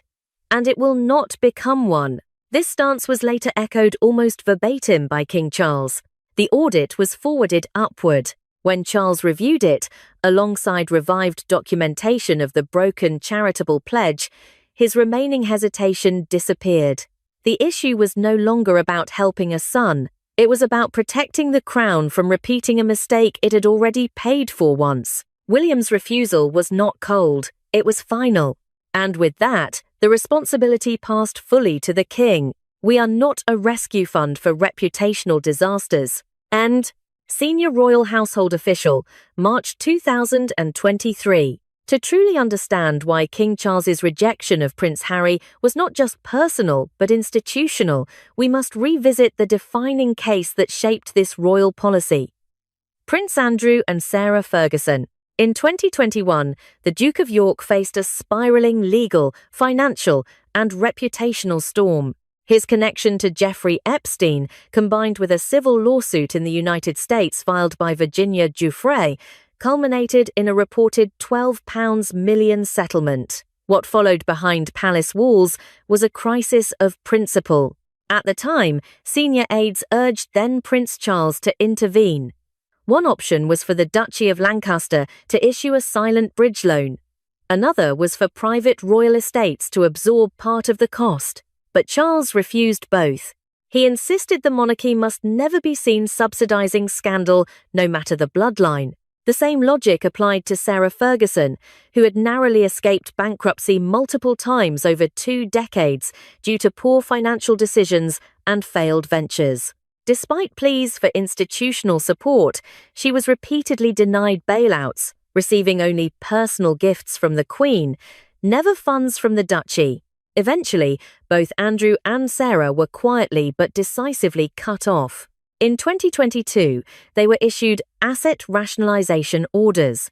And it will not become one. This stance was later echoed almost verbatim by King Charles. The audit was forwarded upward. When Charles reviewed it, alongside revived documentation of the broken charitable pledge, his remaining hesitation disappeared. The issue was no longer about helping a son. It was about protecting the crown from repeating a mistake it had already paid for once. William's refusal was not cold, it was final. And with that, the responsibility passed fully to the king. We are not a rescue fund for reputational disasters. And senior royal household official, March 2023. To truly understand why King Charles's rejection of Prince Harry was not just personal but institutional, we must revisit the defining case that shaped this royal policy. Prince Andrew and Sarah Ferguson. In 2021, the Duke of York faced a spiraling legal, financial, and reputational storm. His connection to Jeffrey Epstein, combined with a civil lawsuit in the United States filed by Virginia Giuffre, culminated in a reported £12 million settlement. What followed behind palace walls was a crisis of principle. At the time, senior aides urged then Prince Charles to intervene. One option was for the Duchy of Lancaster to issue a silent bridge loan. Another was for private royal estates to absorb part of the cost. But Charles refused both. He insisted the monarchy must never be seen subsidizing scandal, no matter the bloodline. The same logic applied to Sarah Ferguson, who had narrowly escaped bankruptcy multiple times over 2 decades due to poor financial decisions and failed ventures. Despite pleas for institutional support, she was repeatedly denied bailouts, receiving only personal gifts from the Queen, never funds from the duchy. Eventually, both Andrew and Sarah were quietly but decisively cut off. In 2022, they were issued asset rationalisation orders,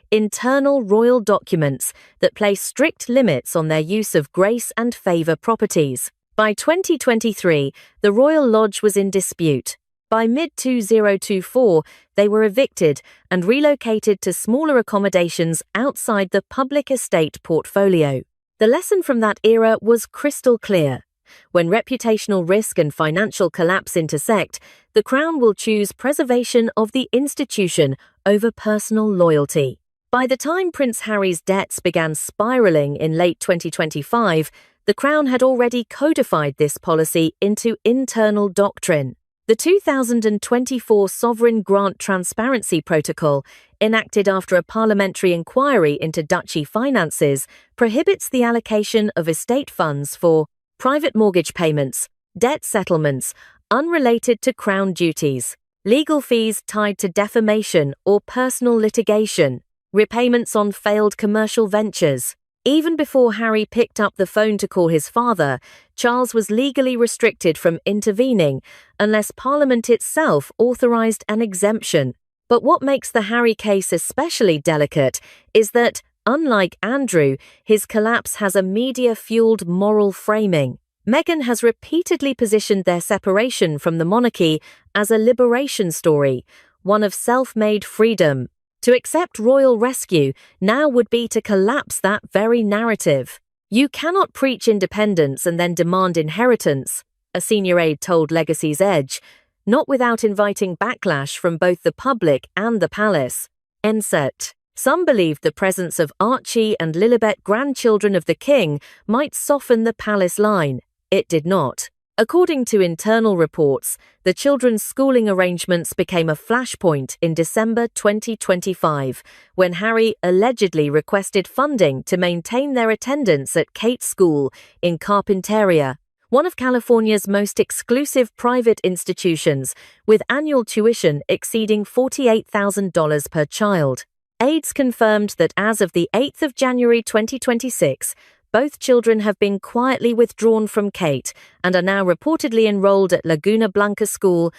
internal royal documents that place strict limits on their use of grace and favour properties. By 2023, the Royal Lodge was in dispute. By mid-2024, they were evicted and relocated to smaller accommodations outside the public estate portfolio. The lesson from that era was crystal clear. When reputational risk and financial collapse intersect, the Crown will choose preservation of the institution over personal loyalty. By the time Prince Harry's debts began spiralling in late 2025, the Crown had already codified this policy into internal doctrine. The 2024 Sovereign Grant Transparency Protocol, enacted after a parliamentary inquiry into duchy finances, prohibits the allocation of estate funds for private mortgage payments, debt settlements, unrelated to Crown duties, legal fees tied to defamation or personal litigation, repayments on failed commercial ventures. Even before Harry picked up the phone to call his father, Charles was legally restricted from intervening unless Parliament itself authorised an exemption. But what makes the Harry case especially delicate is that, unlike Andrew, his collapse has a media-fueled moral framing. Meghan has repeatedly positioned their separation from the monarchy as a liberation story, one of self-made freedom. To accept royal rescue now would be to collapse that very narrative. You cannot preach independence and then demand inheritance, a senior aide told Legacy's Edge, not without inviting backlash from both the public and the palace. Insert. Some believed the presence of Archie and Lilibet, grandchildren of the king, might soften the palace line. It did not. According to internal reports, the children's schooling arrangements became a flashpoint in December 2025, when Harry allegedly requested funding to maintain their attendance at Kate's School in Carpinteria, one of California's most exclusive private institutions, with annual tuition exceeding $48,000 per child. Aides confirmed that as of the 8th of January 2026, both children have been quietly withdrawn from Kate and are now reportedly enrolled at Laguna Blanca School,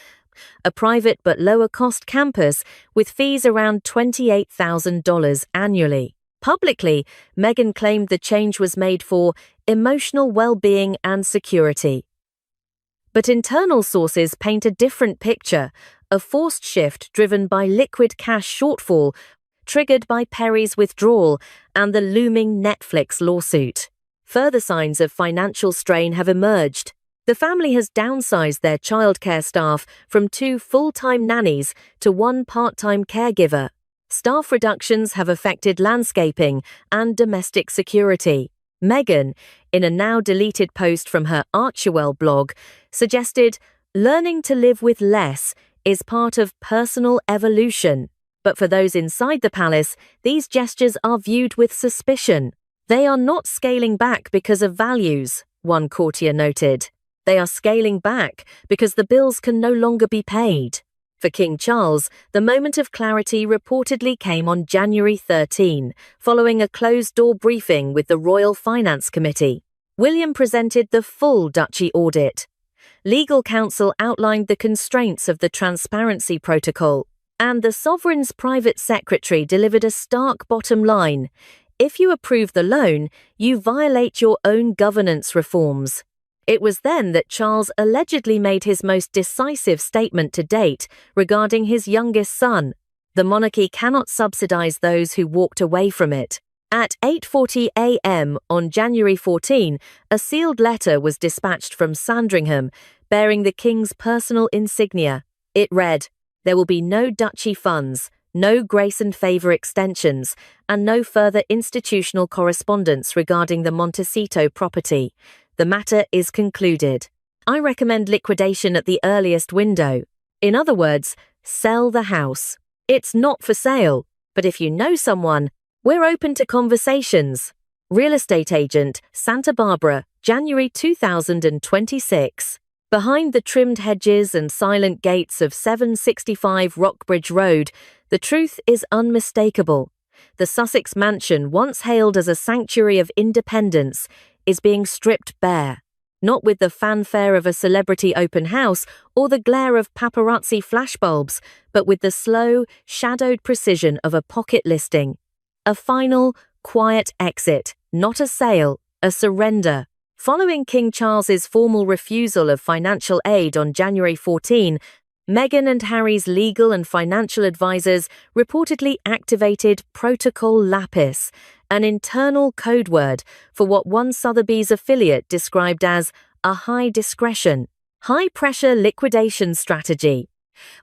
a private but lower-cost campus with fees around $28,000 annually. Publicly, Meghan claimed the change was made for emotional well-being and security. But internal sources paint a different picture, a forced shift driven by liquid cash shortfall triggered by Perry's withdrawal and the looming Netflix lawsuit. Further signs of financial strain have emerged. The family has downsized their childcare staff from 2 full-time nannies to 1 part-time caregiver. Staff reductions have affected landscaping and domestic security. Meghan, in a now-deleted post from her Archewell blog, suggested learning to live with less is part of personal evolution. But for those inside the palace, these gestures are viewed with suspicion. They are not scaling back because of values, one courtier noted. They are scaling back because the bills can no longer be paid. For King Charles, the moment of clarity reportedly came on January 13, following a closed-door briefing with the Royal Finance Committee. William presented the full duchy audit. Legal counsel outlined the constraints of the Transparency Protocol, and the Sovereign's private secretary delivered a stark bottom line. If you approve the loan, you violate your own governance reforms. It was then that Charles allegedly made his most decisive statement to date regarding his youngest son. The monarchy cannot subsidize those who walked away from it. At 8:40 a.m. on January 14, a sealed letter was dispatched from Sandringham, bearing the king's personal insignia. It read, "There will be no duchy funds, no grace and favour extensions, and no further institutional correspondence regarding the Montecito property. The matter is concluded. I recommend liquidation at the earliest window. In other words, sell the house. It's not for sale, but if you know someone, we're open to conversations." Real estate agent, Santa Barbara, January 2026. Behind the trimmed hedges and silent gates of 765 Rockbridge Road, the truth is unmistakable. The Sussex mansion, once hailed as a sanctuary of independence, is being stripped bare, not with the fanfare of a celebrity open house or the glare of paparazzi flashbulbs, but with the slow, shadowed precision of a pocket listing. A final, quiet exit, not a sale, a surrender. Following King Charles's formal refusal of financial aid on January 14, Meghan and Harry's legal and financial advisors reportedly activated Protocol Lapis, an internal code word for what one Sotheby's affiliate described as a high-discretion, high-pressure liquidation strategy.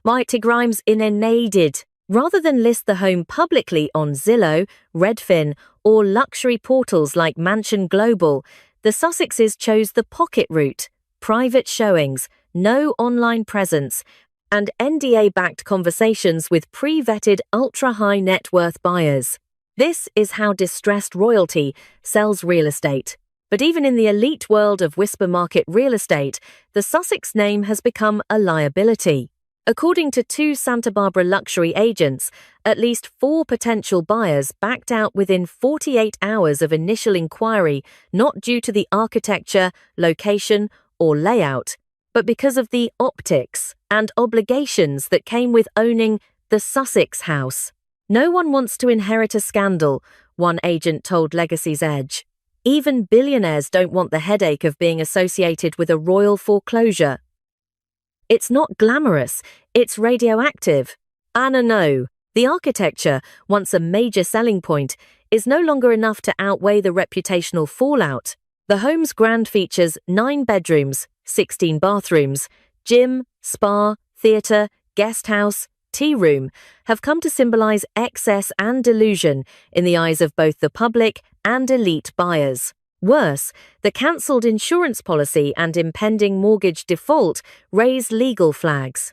Mighty Grimes inundated. Rather than list the home publicly on Zillow, Redfin, or luxury portals like Mansion Global, the Sussexes chose the pocket route, private showings, no online presence, and NDA-backed conversations with pre-vetted ultra-high net worth buyers. This is how distressed royalty sells real estate. But even in the elite world of whisper market real estate, the Sussex name has become a liability. According to 2 Santa Barbara luxury agents, at least 4 potential buyers backed out within 48 hours of initial inquiry, not due to the architecture, location, or layout, but because of the optics and obligations that came with owning the Sussex house. No one wants to inherit a scandal, one agent told Legacy's Edge. Even billionaires don't want the headache of being associated with a royal foreclosure. It's not glamorous, it's radioactive. No. The architecture, once a major selling point, is no longer enough to outweigh the reputational fallout. The home's grand features 9 bedrooms, 16 bathrooms, gym, spa, theatre, guest house, tea room, have come to symbolize excess and delusion in the eyes of both the public and elite buyers. Worse, the cancelled insurance policy and impending mortgage default raise legal flags.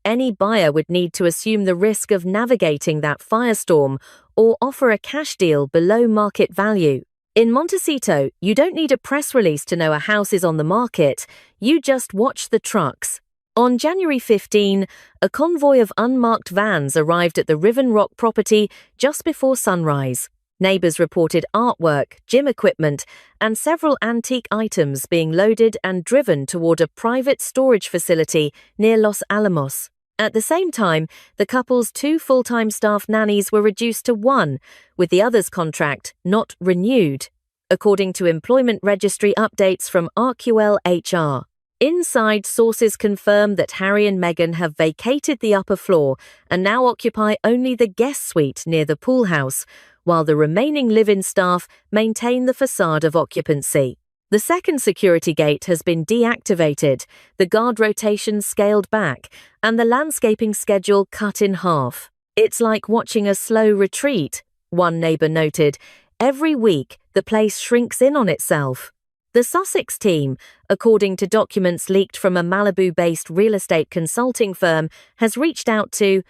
Any buyer would need to assume the risk of navigating that firestorm or offer a cash deal below market value. In Montecito, you don't need a press release to know a house is on the market, you just watch the trucks. On January 15, a convoy of unmarked vans arrived at the Riven Rock property just before sunrise. Neighbors reported artwork, gym equipment, and several antique items being loaded and driven toward a private storage facility near Los Alamos. At the same time, the couple's 2 full-time staff nannies were reduced to 1, with the other's contract not renewed, according to employment registry updates from RQL HR. Inside sources confirm that Harry and Meghan have vacated the upper floor and now occupy only the guest suite near the pool house, while the remaining live-in staff maintain the facade of occupancy. The second security gate has been deactivated, the guard rotation scaled back, and the landscaping schedule cut in half. It's like watching a slow retreat, one neighbour noted. Every week, the place shrinks in on itself. The Sussex team, according to documents leaked from a Malibu-based real estate consulting firm, has reached out to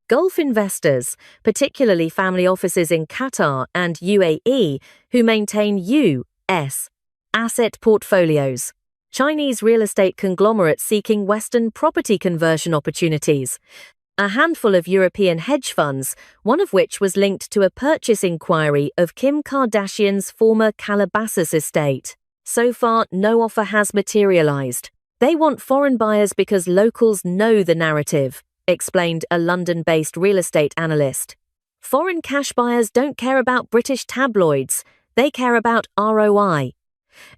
Gulf investors, particularly family offices in Qatar and UAE, who maintain U.S. asset portfolios. Chinese real estate conglomerates seeking Western property conversion opportunities. A handful of European hedge funds, one of which was linked to a purchase inquiry of Kim Kardashian's former Calabasas estate. So far, no offer has materialized. They want foreign buyers because locals know the narrative, explained a London-based real estate analyst. Foreign cash buyers don't care about British tabloids. They care about ROI.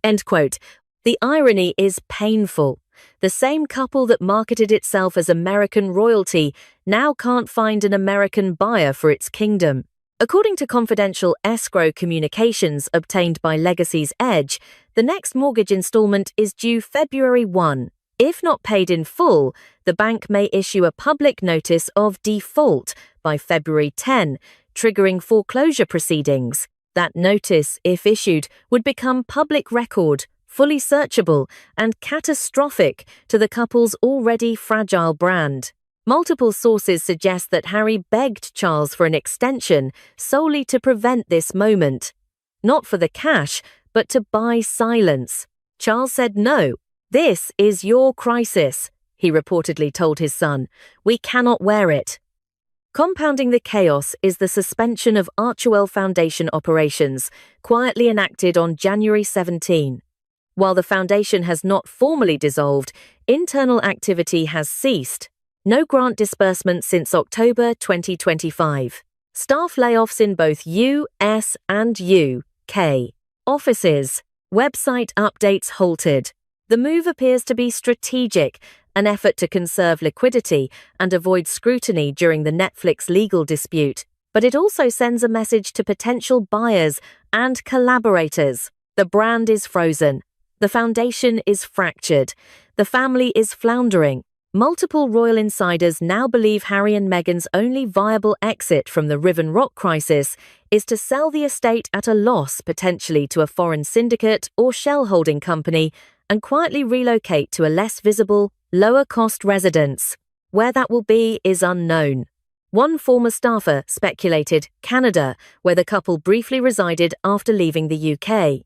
End quote. The irony is painful. The same couple that marketed itself as American royalty now can't find an American buyer for its kingdom. According to confidential escrow communications obtained by Legacy's Edge, the next mortgage installment is due February 1. If not paid in full, the bank may issue a public notice of default by February 10, triggering foreclosure proceedings. That notice, if issued, would become public record, fully searchable, and catastrophic to the couple's already fragile brand. Multiple sources suggest that Harry begged Charles for an extension solely to prevent this moment. Not for the cash, but to buy silence. Charles said no. "This is your crisis," he reportedly told his son. "We cannot wear it." Compounding the chaos is the suspension of Archewell Foundation operations, quietly enacted on January 17. While the foundation has not formally dissolved, internal activity has ceased. No grant disbursement since October 2025. Staff layoffs in both US and UK. Offices. Website updates halted. The move appears to be strategic, an effort to conserve liquidity and avoid scrutiny during the Netflix legal dispute. But it also sends a message to potential buyers and collaborators. The brand is frozen. The foundation is fractured. The family is floundering. Multiple royal insiders now believe Harry and Meghan's only viable exit from the Riven Rock crisis is to sell the estate at a loss, potentially to a foreign syndicate or shell holding company, and quietly relocate to a less visible, lower-cost residence. Where that will be is unknown. One former staffer speculated Canada, where the couple briefly resided after leaving the UK.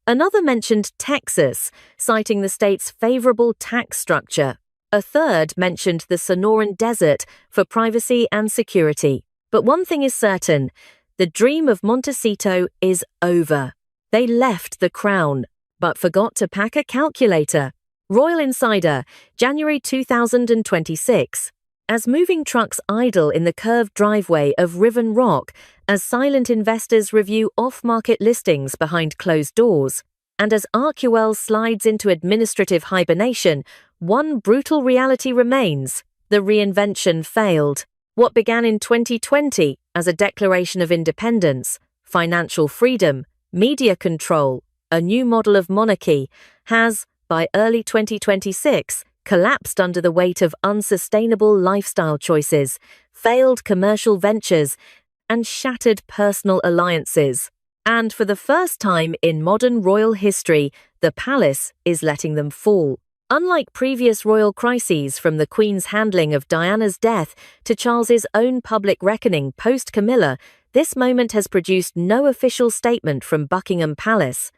Another mentioned Texas, citing the state's favorable tax structure. A third mentioned the Sonoran Desert for privacy and security. But one thing is certain, the dream of Montecito is over. They left the crown, but forgot to pack a calculator. Royal Insider, January 2026. As moving trucks idle in the curved driveway of Riven Rock, as silent investors review off-market listings behind closed doors, and as Archewell slides into administrative hibernation, one brutal reality remains: the reinvention failed. What began in 2020 as a declaration of independence, financial freedom, media control, a new model of monarchy, has, by early 2026, collapsed under the weight of unsustainable lifestyle choices, failed commercial ventures, and shattered personal alliances. And for the first time in modern royal history, the palace is letting them fall. Unlike previous royal crises, from the Queen's handling of Diana's death to Charles's own public reckoning post-Camilla, this moment has produced no official statement from Buckingham Palace.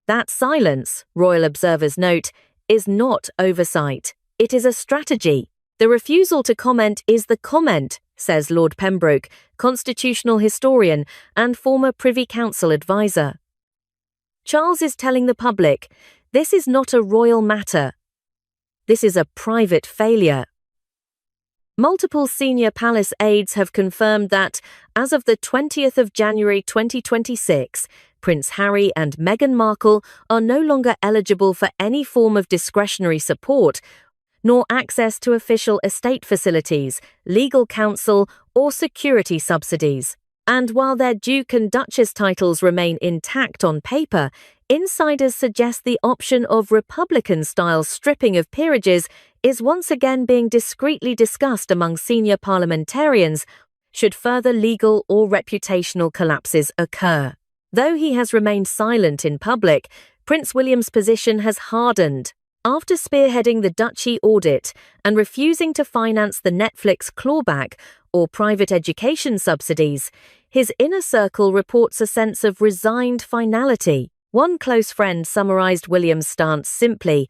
That silence, royal observers note, is not oversight. It is a strategy. The refusal to comment is the comment, says Lord Pembroke, constitutional historian and former Privy Council advisor. Charles is telling the public, this is not a royal matter. This is a private failure. Multiple senior palace aides have confirmed that, as of the 20th of January 2026, Prince Harry and Meghan Markle are no longer eligible for any form of discretionary support, nor access to official estate facilities, legal counsel, or security subsidies. And while their Duke and Duchess titles remain intact on paper, insiders suggest the option of Republican-style stripping of peerages is once again being discreetly discussed among senior parliamentarians should further legal or reputational collapses occur. Though he has remained silent in public, Prince William's position has hardened. After spearheading the Duchy audit and refusing to finance the Netflix clawback or private education subsidies, his inner circle reports a sense of resigned finality. One close friend summarized William's stance simply,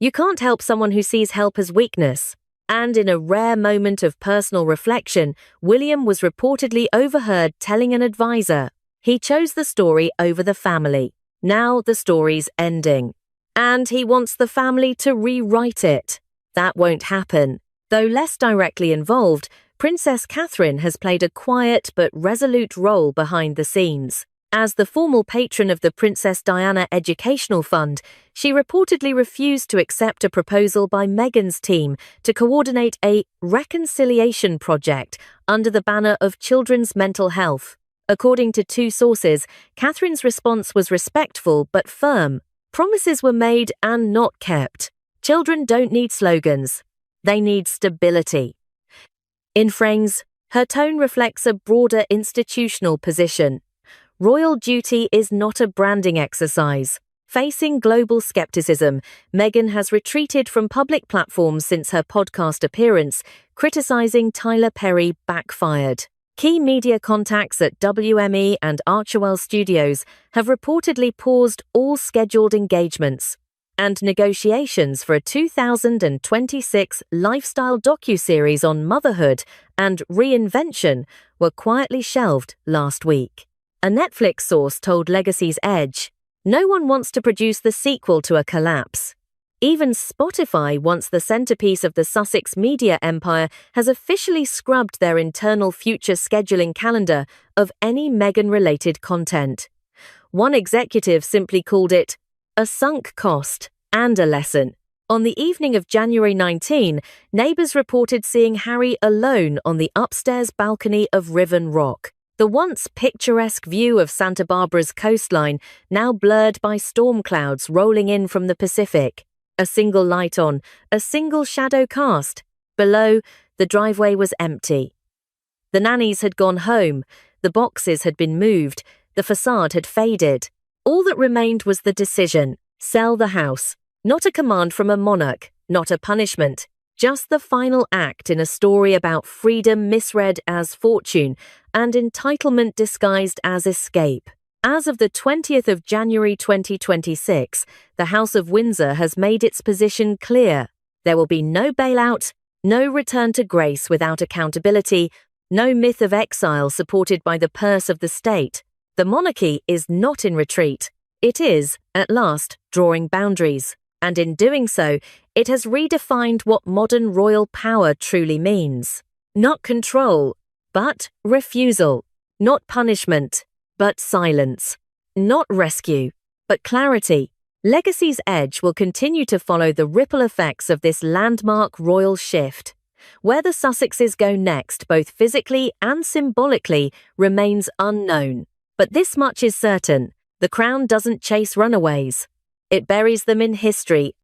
"You can't help someone who sees help as weakness." And in a rare moment of personal reflection, William was reportedly overheard telling an advisor, he chose the story over the family. Now the story's ending. And he wants the family to rewrite it. That won't happen. Though less directly involved, Princess Catherine has played a quiet but resolute role behind the scenes. As the formal patron of the Princess Diana Educational Fund, she reportedly refused to accept a proposal by Meghan's team to coordinate a reconciliation project under the banner of children's mental health. According to two sources, Catherine's response was respectful but firm. Promises were made and not kept. Children don't need slogans. They need stability. In frames, her tone reflects a broader institutional position. Royal duty is not a branding exercise. Facing global skepticism, Meghan has retreated from public platforms since her podcast appearance, criticizing Tyler Perry backfired. Key media contacts at WME and Archewell Studios have reportedly paused all scheduled engagements. and negotiations for a 2026 lifestyle docuseries on motherhood and reinvention were quietly shelved last week. A Netflix source told Legacy's Edge, "No one wants to produce the sequel to a collapse. Even Spotify, once the centerpiece of the Sussex media empire, has officially scrubbed their internal future scheduling calendar of any Meghan-related content." One executive simply called it a sunk cost and a lesson. On the evening of January 19, neighbors reported seeing Harry alone on the upstairs balcony of Riven Rock, the once picturesque view of Santa Barbara's coastline now blurred by storm clouds rolling in from the Pacific. A single light on, a single shadow cast. Below, the driveway was empty. The nannies had gone home, the boxes had been moved, the facade had faded. All that remained was the decision: sell the house. Not a command from a monarch, not a punishment, just the final act in a story about freedom misread as fortune and entitlement disguised as escape. As of the 20th of January 2026, the House of Windsor has made its position clear. There will be no bailout, no return to grace without accountability, no myth of exile supported by the purse of the state. The monarchy is not in retreat. It is, at last, drawing boundaries. And in doing so, it has redefined what modern royal power truly means. Not control, but refusal. Not punishment, but silence. Not rescue, but clarity. Legacy's Edge will continue to follow the ripple effects of this landmark royal shift. Where the Sussexes go next, both physically and symbolically, remains unknown. But this much is certain: the crown doesn't chase runaways. It buries them in history